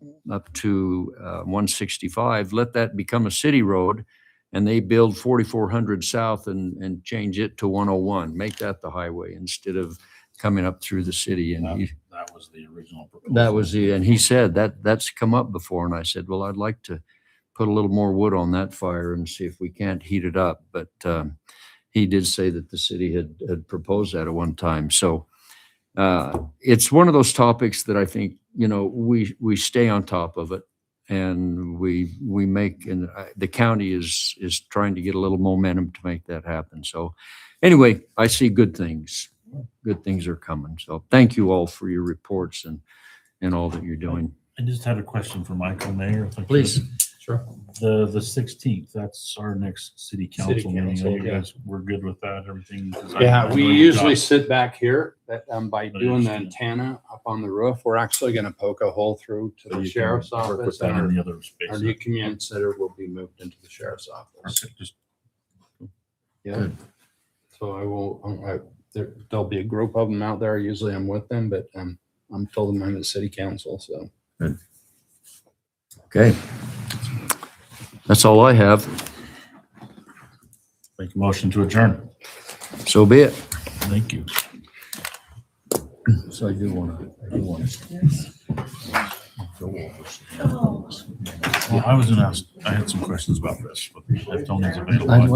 S3: to 165, let that become a city road, and they build 4400 South and change it to 101, make that the highway instead of coming up through the city. And
S2: That was the original proposal.
S3: that was and he said that's come up before. And I said, well, I'd like to put a little more wood on that fire and see if we can't heat it up. But he did say that the city had proposed that at one time. So it's one of those topics that I think, we stay on top of it, and we make, and the county is trying to get a little momentum to make that happen. So anyway, I see good things. Good things are coming. So thank you all for your reports and all that you're doing.
S2: I just had a question for Michael Mayor. if I could.
S3: Please.
S5: Sure.
S2: The 16th, that's our next city council meeting.
S5: council,
S2: You
S5: yeah.
S2: guys, we're good with that, everything? 'Cause I
S5: Yeah,
S2: know
S5: we
S2: you've
S5: usually
S2: got-
S5: sit back here, but by
S2: But
S5: doing the
S2: it's-
S5: antenna up on the roof, we're actually gonna poke a hole through to
S2: so
S5: the
S2: you can
S5: sheriff's
S2: work with
S5: office.
S2: that
S5: And
S2: in the other space.
S5: our new command center will be moved into the sheriff's office.
S2: Perfect. Just
S5: Yeah.
S3: Good.
S5: So I will, there'll be a group of them out there. Usually I'm with them, but I'm told them I'm at city council, so.
S3: Okay. That's all I have.
S2: make a motion to adjourn.
S3: So be it.
S2: Thank you.
S3: So I do want
S2: Well, I was gonna ask, I had some questions about this, but if Tony's available.
S3: I
S2: I just